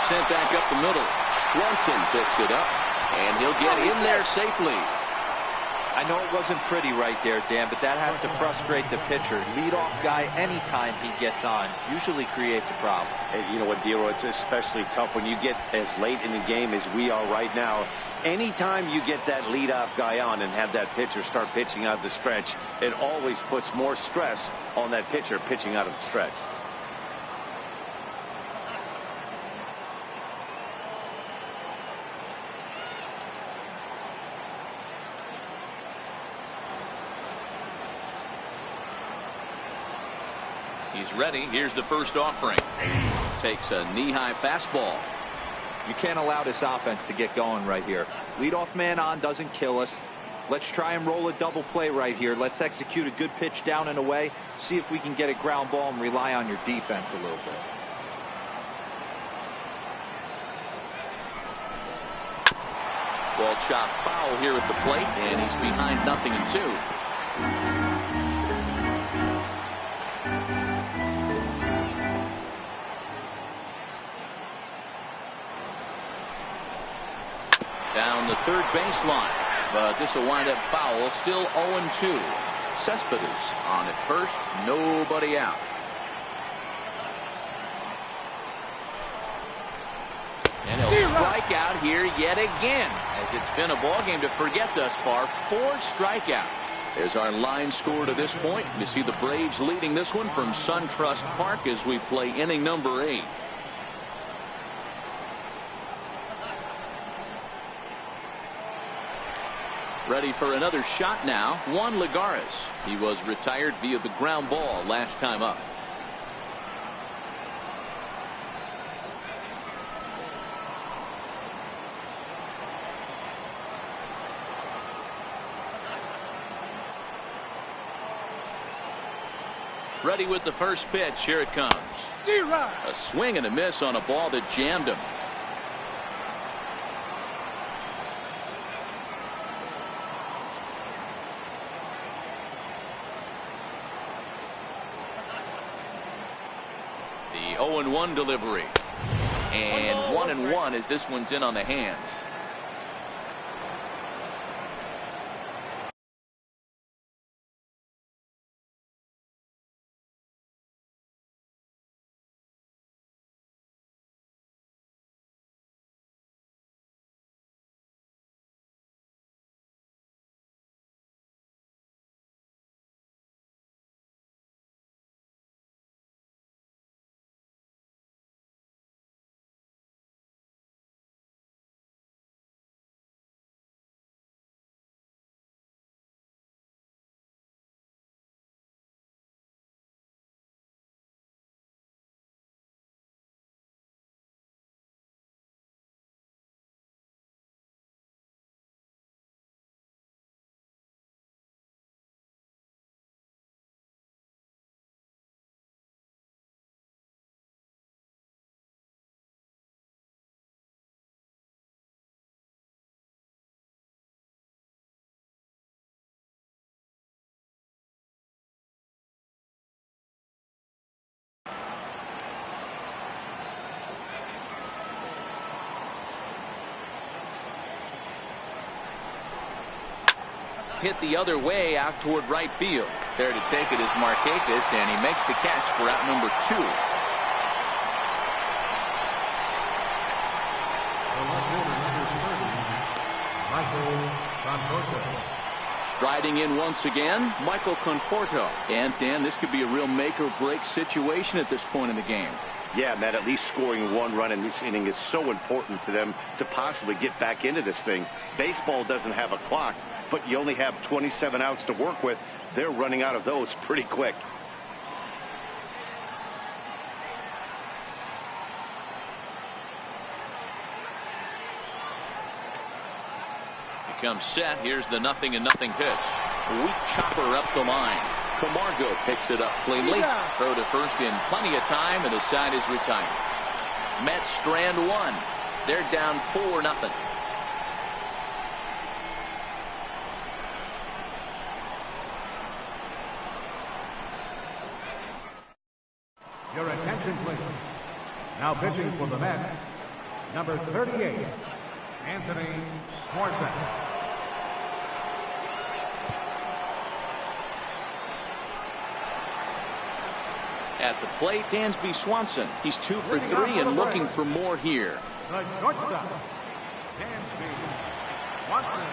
sent back up the middle. Swenson picks it up, and he'll get in there safely. I know it wasn't pretty right there, Dan, but that has to frustrate the pitcher. Leadoff guy, anytime he gets on, usually creates a problem. And you know what, Dero, it's especially tough when you get as late in the game as we are right now. Anytime you get that leadoff guy on and have that pitcher start pitching out of the stretch, it always puts more stress on that pitcher pitching out of the stretch. He's ready. Here's the first offering. Takes a knee-high fastball. You can't allow this offense to get going right here. Leadoff man on doesn't kill us. Let's try and roll a double play right here. Let's execute a good pitch down and away. See if we can get a ground ball and rely on your defense a little bit. Ball chopped foul here at the plate, and he's behind 0-2. Down the third baseline, but this will wind up foul. Still 0-2. Cespedes on at first, nobody out. And he'll strike out here yet again, as it's been a ball game to forget thus far. 4 strikeouts. There's our line score to this point. You see the Braves leading this one from SunTrust Park as we play inning number 8. Ready for another shot now. Juan Lagares. He was retired via the ground ball last time up. Ready with the first pitch. Here it comes. A swing and a miss on a ball that jammed him. The 0-1 delivery. And 1-1 as this one's in on the hands. Hit the other way out toward right field. There to take it is Markakis, and he makes the catch for out number 2. Striding in once again, Michael Conforto. And Dan, this could be a real make or break situation at this point in the game. Yeah, Matt, at least scoring 1 run in this inning is so important to them to possibly get back into this thing. Baseball doesn't have a clock, but you only have 27 outs to work with. They're running out of those pretty quick. He comes set. Here's the 0-0 pitch. Weak chopper up the line. Camargo picks it up cleanly. Throw to first in plenty of time, and the side is retired. Mets strand 1. They're down 4-0. Your attention, please. Now pitching for the Mets, number 38, Anthony Swarzak. At the plate, Dansby Swanson. He's 2 for 3 and looking for more here. The shortstop, Dansby Swanson.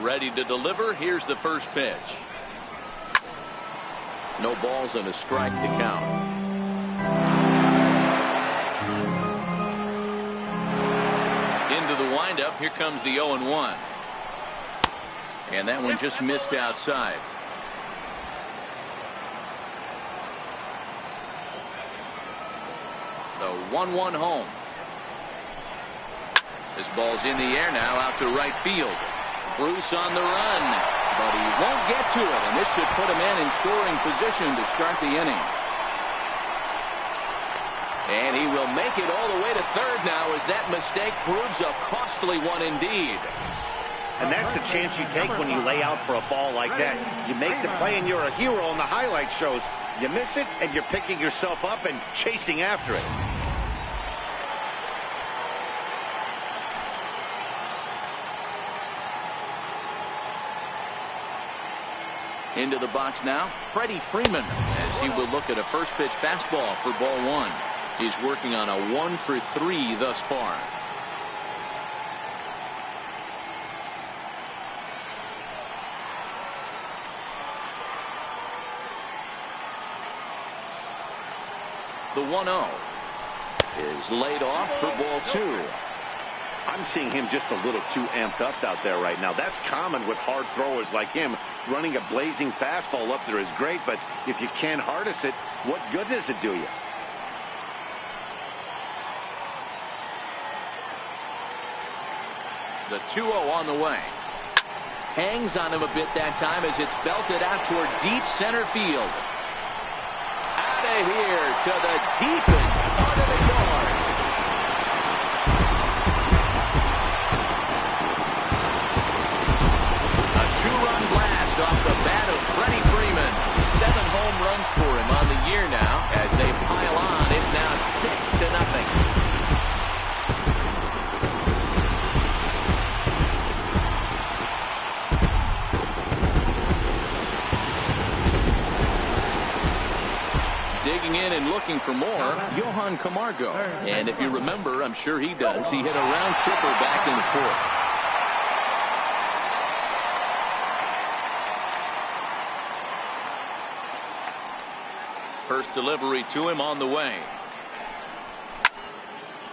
Ready to deliver. Here's the first pitch. No balls and a strike to count. Into the windup. Here comes the 0-1. And that one just missed outside. The 1-1 home. This ball's in the air now out to right field. Bruce on the run, but he won't get to it, and this should put him in scoring position to start the inning. And he will make it all the way to third now as that mistake proves a costly one indeed. And that's the chance you take when you lay out for a ball like that. You make the play and you're a hero on the highlight shows. You miss it and you're picking yourself up and chasing after it. Into the box now, Freddie Freeman, as he will look at a first pitch fastball for ball one. He's working on a 1 for 3 thus far. The 1-0 is laid off for ball 2. I'm seeing him just a little too amped up out there right now. That's common with hard throwers like him. Running a blazing fastball up there is great, but if you can't harness it, what good does it do you? The 2-0 on the way. Hangs on him a bit that time as it's belted out toward deep center field. Out of here to the deepest part of the yard. A 2-run blast off the bat of Freddie Freeman. 7 home runs for him on the year now. As they pile on, it's now 6-0. Digging in and looking for more, Johan Camargo. And if you remember, I'm sure he does, he hit a round tripper back in the fourth. First delivery to him on the way.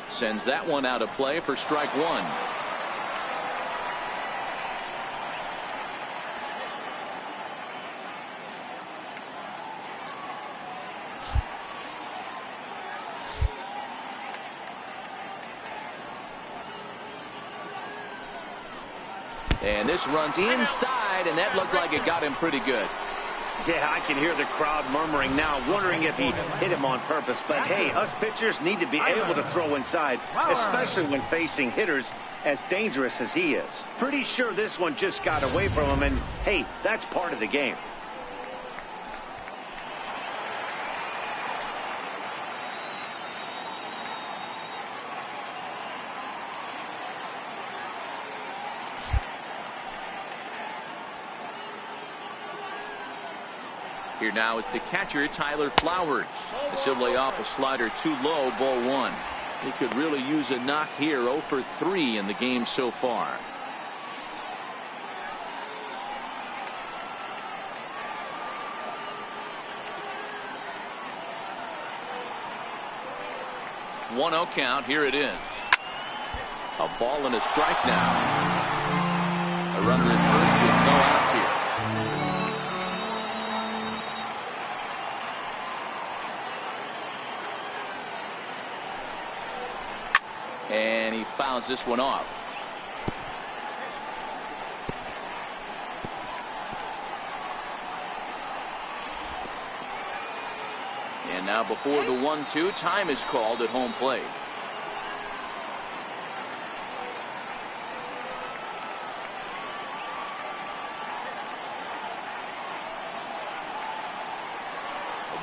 Sends that one out of play for strike one. And this runs inside, and that looked like it got him pretty good. Yeah, I can hear the crowd murmuring now, wondering if he hit him on purpose. But hey, us pitchers need to be able to throw inside, especially when facing hitters as dangerous as he is. Pretty sure this one just got away from him, and hey, that's part of the game. Here now is the catcher, Tyler Flowers. As he'll lay off a slider too low, ball one. He could really use a knock here. 0 for 3 in the game so far. One 0 count. Here it is. A ball and a strike now. A runner in first with no outs here. And he fouls this one off. And now before the 1-2, time is called at home plate.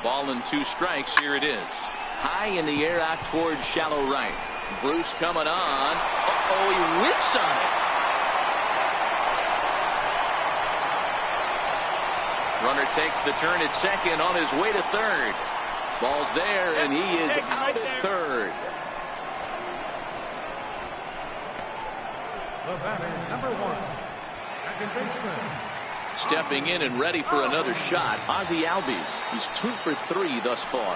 Ball and 2 strikes. Here it is. High in the air out towards shallow right. Bruce coming on. Uh-oh, he whips on it. Runner takes the turn at second on his way to third. Ball's there, and he is out at third. The batter, number 1, second baseman. Stepping in and ready for another shot, Ozzie Albies. He's 2 for 3 thus far.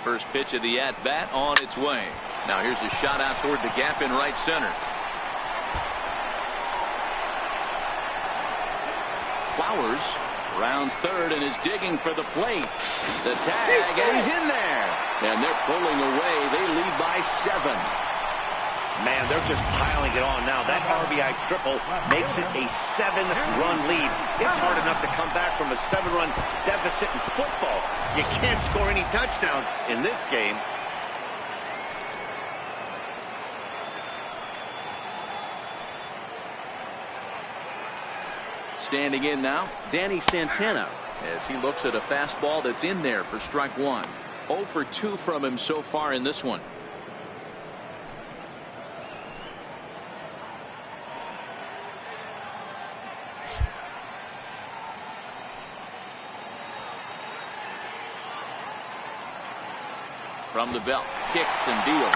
First pitch of the at-bat on its way. Now here's a shot out toward the gap in right center. Flowers rounds third and is digging for the plate. He's a tag, and he's in there. And they're pulling away. They lead by 7. Man, they're just piling it on now. That RBI triple makes it a 7-run lead. It's hard enough to come back from a 7-run deficit in football. You can't score any touchdowns in this game. Standing in now, Danny Santana, as he looks at a fastball that's in there for strike 1. 0 for 2 from him so far in this one. From the belt, kicks and deals.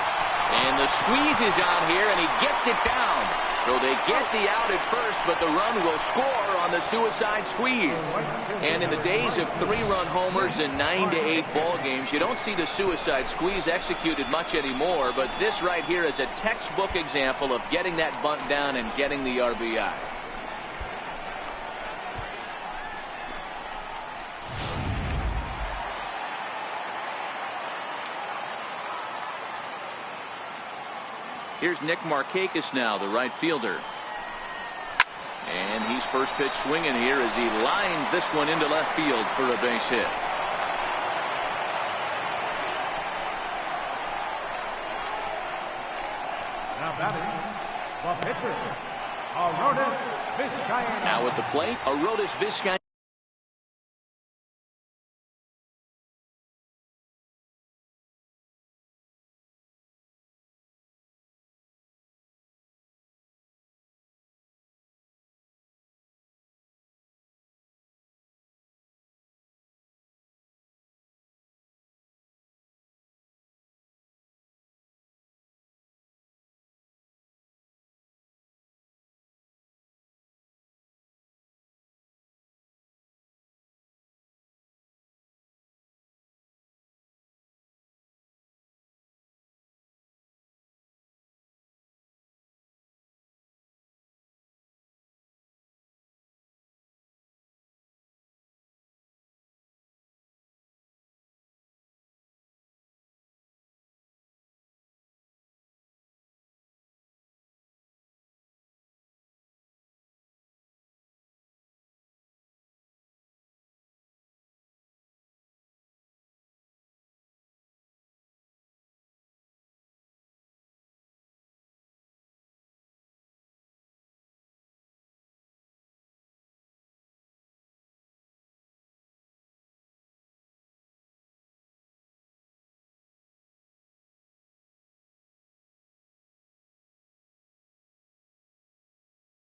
And the squeeze is on here, and he gets it down. So they get the out at first, but the run will score on the suicide squeeze. And in the days of 3-run homers and 9 to 8 ball games, you don't see the suicide squeeze executed much anymore, but this right here is a textbook example of getting that bunt down and getting the RBI. Here's Nick Markakis now, the right fielder. And he's first pitch swinging here as he lines this one into left field for a base hit. Now batting, the pitcher, Arodys Vizcaino. Now at the plate, Arodys Vizcaino.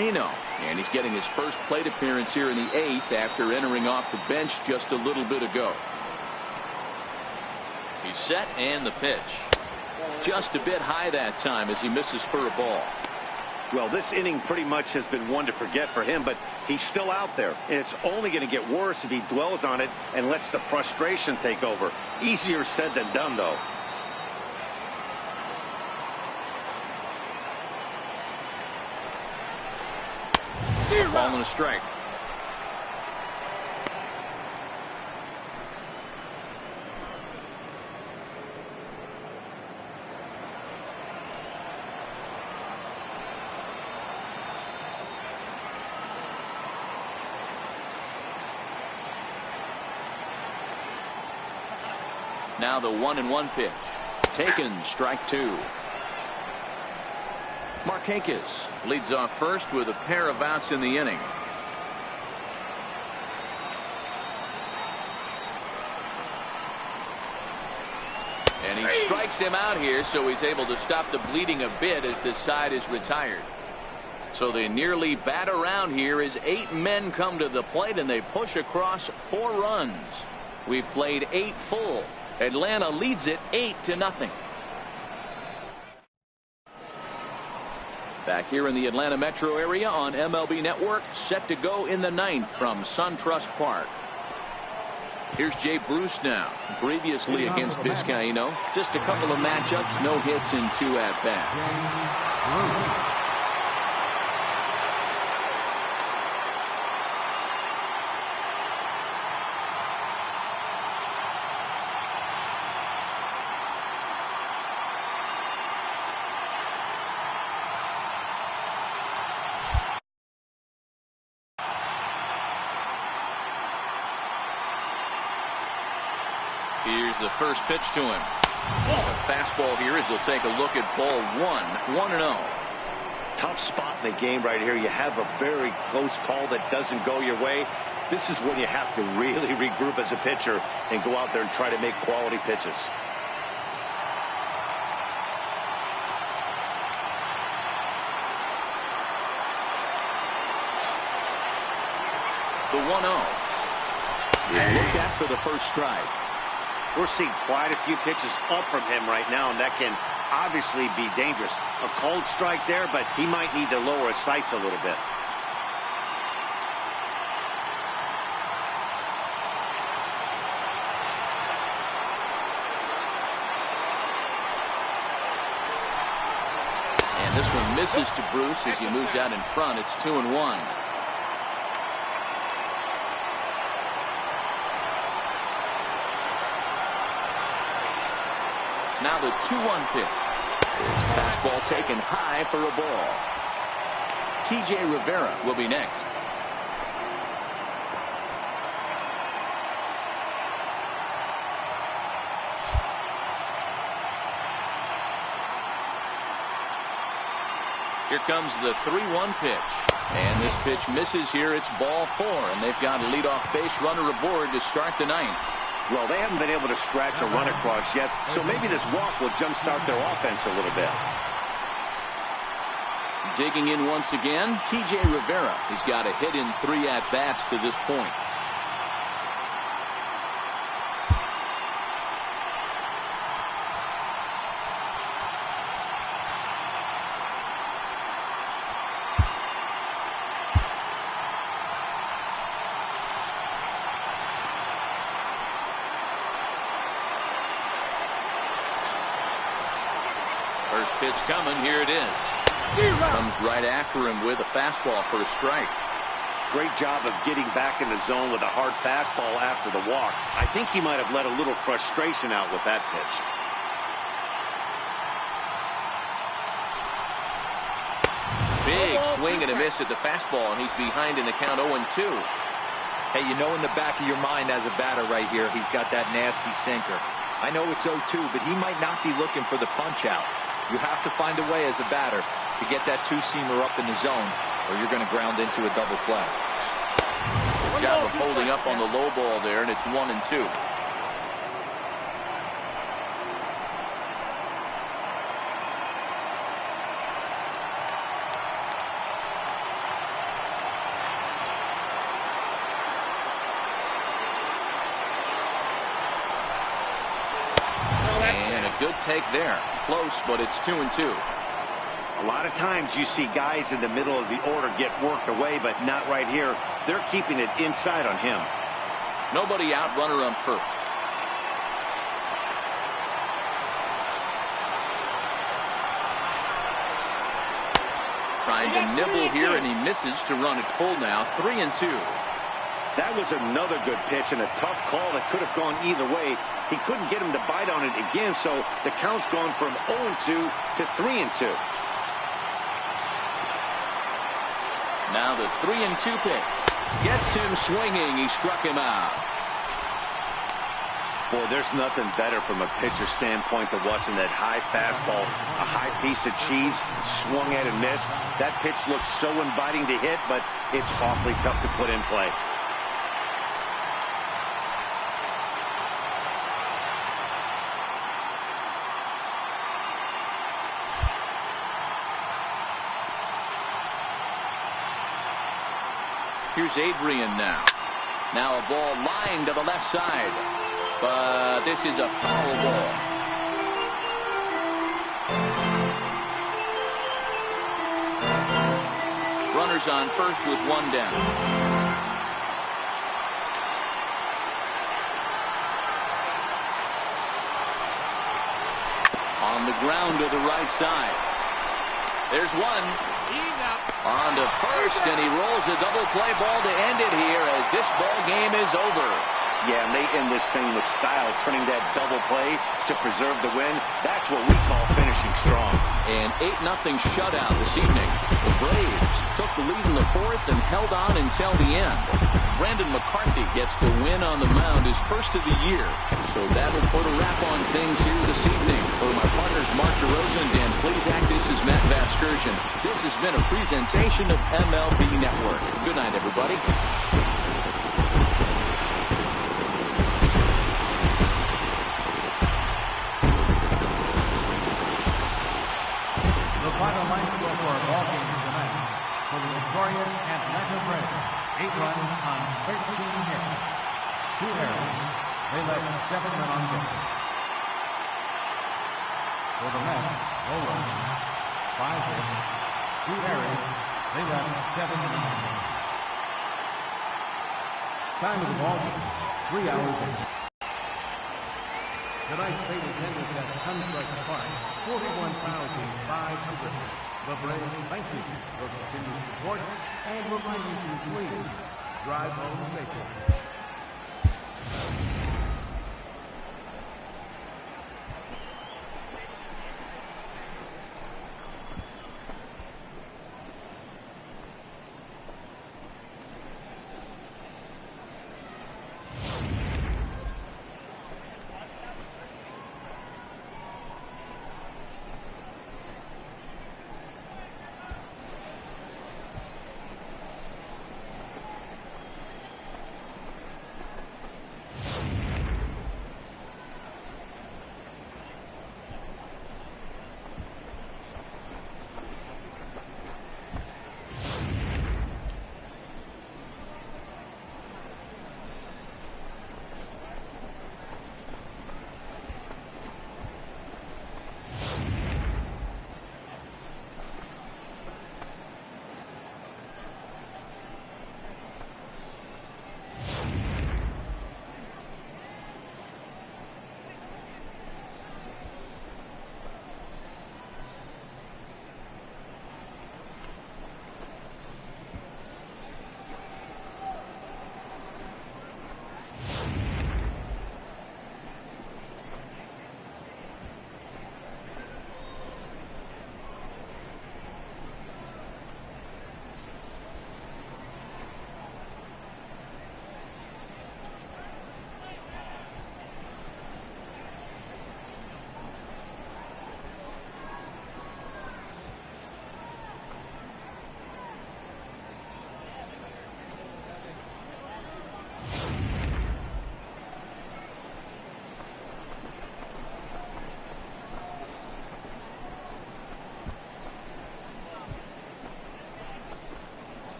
And he's getting his first plate appearance here in the 8th after entering off the bench just a little bit ago. He's set, and the pitch. Just a bit high that time as he misses for a ball. Well, this inning pretty much has been one to forget for him, but he's still out there. And it's only going to get worse if he dwells on it and lets the frustration take over. Easier said than done, though. Ball and a strike. Now the 1-1 pitch. Taken, strike 2. Markakis leads off first with a pair of outs in the inning. And he strikes him out here, so he's able to stop the bleeding a bit as this side is retired. So they nearly bat around here as 8 men come to the plate and they push across 4 runs. We've played 8 full. Atlanta leads it 8-0. Back here in the Atlanta metro area on MLB Network, set to go in the 9th from SunTrust Park. Here's Jay Bruce now. Previously against Vizcaíno, just a couple of matchups, no hits and 2 at-bats. Here's the first pitch to him. A fastball here as he'll take a look at ball 1-0. Tough spot in the game right here. You have a very close call that doesn't go your way. This is when you have to really regroup as a pitcher and go out there and try to make quality pitches. The 1-0. He'll look at for the first strike. We're seeing quite a few pitches up from him right now, and that can obviously be dangerous. A cold strike there, but he might need to lower his sights a little bit. And this one misses to Bruce as he moves out in front. It's 2-1. Now the 2-1 pitch. His fastball taken high for a ball. T.J. Rivera will be next. Here comes the 3-1 pitch. And this pitch misses here. It's ball 4, and they've got a leadoff base runner aboard to start the 9th. Well, they haven't been able to scratch a run across yet, so maybe this walk will jumpstart their offense a little bit. Digging in once again, T.J. Rivera. He's got a hit in 3 at-bats to this point. First pitch coming. Here it is. Comes right after him with a fastball for a strike. Great job of getting back in the zone with a hard fastball after the walk. I think he might have let a little frustration out with that pitch. Big swing and a miss at the fastball, and he's behind in the count 0-2. Hey, you know in the back of your mind as a batter right here, he's got that nasty sinker. I know it's 0-2, but he might not be looking for the punch out. You have to find a way as a batter to get that 2-seamer up in the zone, or you're going to ground into a double play. Good job of holding up on the low ball there, and it's 1-2. And a good take there. Close, but it's 2-2. A lot of times you see guys in the middle of the order get worked away, but not right here. They're keeping it inside on him. Nobody out, runner on first. Trying to nibble here, and he misses to run it full now. 3-2. That was another good pitch and a tough call that could have gone either way. He couldn't get him to bite on it again, so the count's gone from 0-2 to 3-2. Now the 3-2 pitch. Gets him swinging. He struck him out. Boy, there's nothing better from a pitcher standpoint than watching that high fastball, a high piece of cheese, swung at and missed. That pitch looks so inviting to hit, but it's awfully tough to put in play. Here's Adrian now. Now a ball lined to the left side. But this is a foul ball. Runners on first with one down. On the ground to the right side. There's one. He's up. On to first, and he rolls a double play ball to end it here as this ball game is over. Yeah, and they end this thing with style, turning that double play to preserve the win. That's what we call finishing strong. An 8-0 shutout this evening. The Braves took the lead in the fourth and held on until the end. Brandon McCarthy gets the win on the mound, his first of the year. So that'll put a wrap on things here this evening. For my partners Mark DeRosa and Dan Plezak, this is Matt Vasgersian. This has been a presentation of MLB Network. Good night, everybody. The final line score for our ball game tonight. For the victorious Atlanta Braves, 8 runs on 13 hits. 2 errors. They left 7 men on base. For the Mets, 0 runs, 5 hits, 2 errors. They left 7 men on base. Time of the ball game, 3 hours and tonight's state attendance at Sunstrike Park, 41,500. The Braves thank you for continued support and remind you to please drive home safely.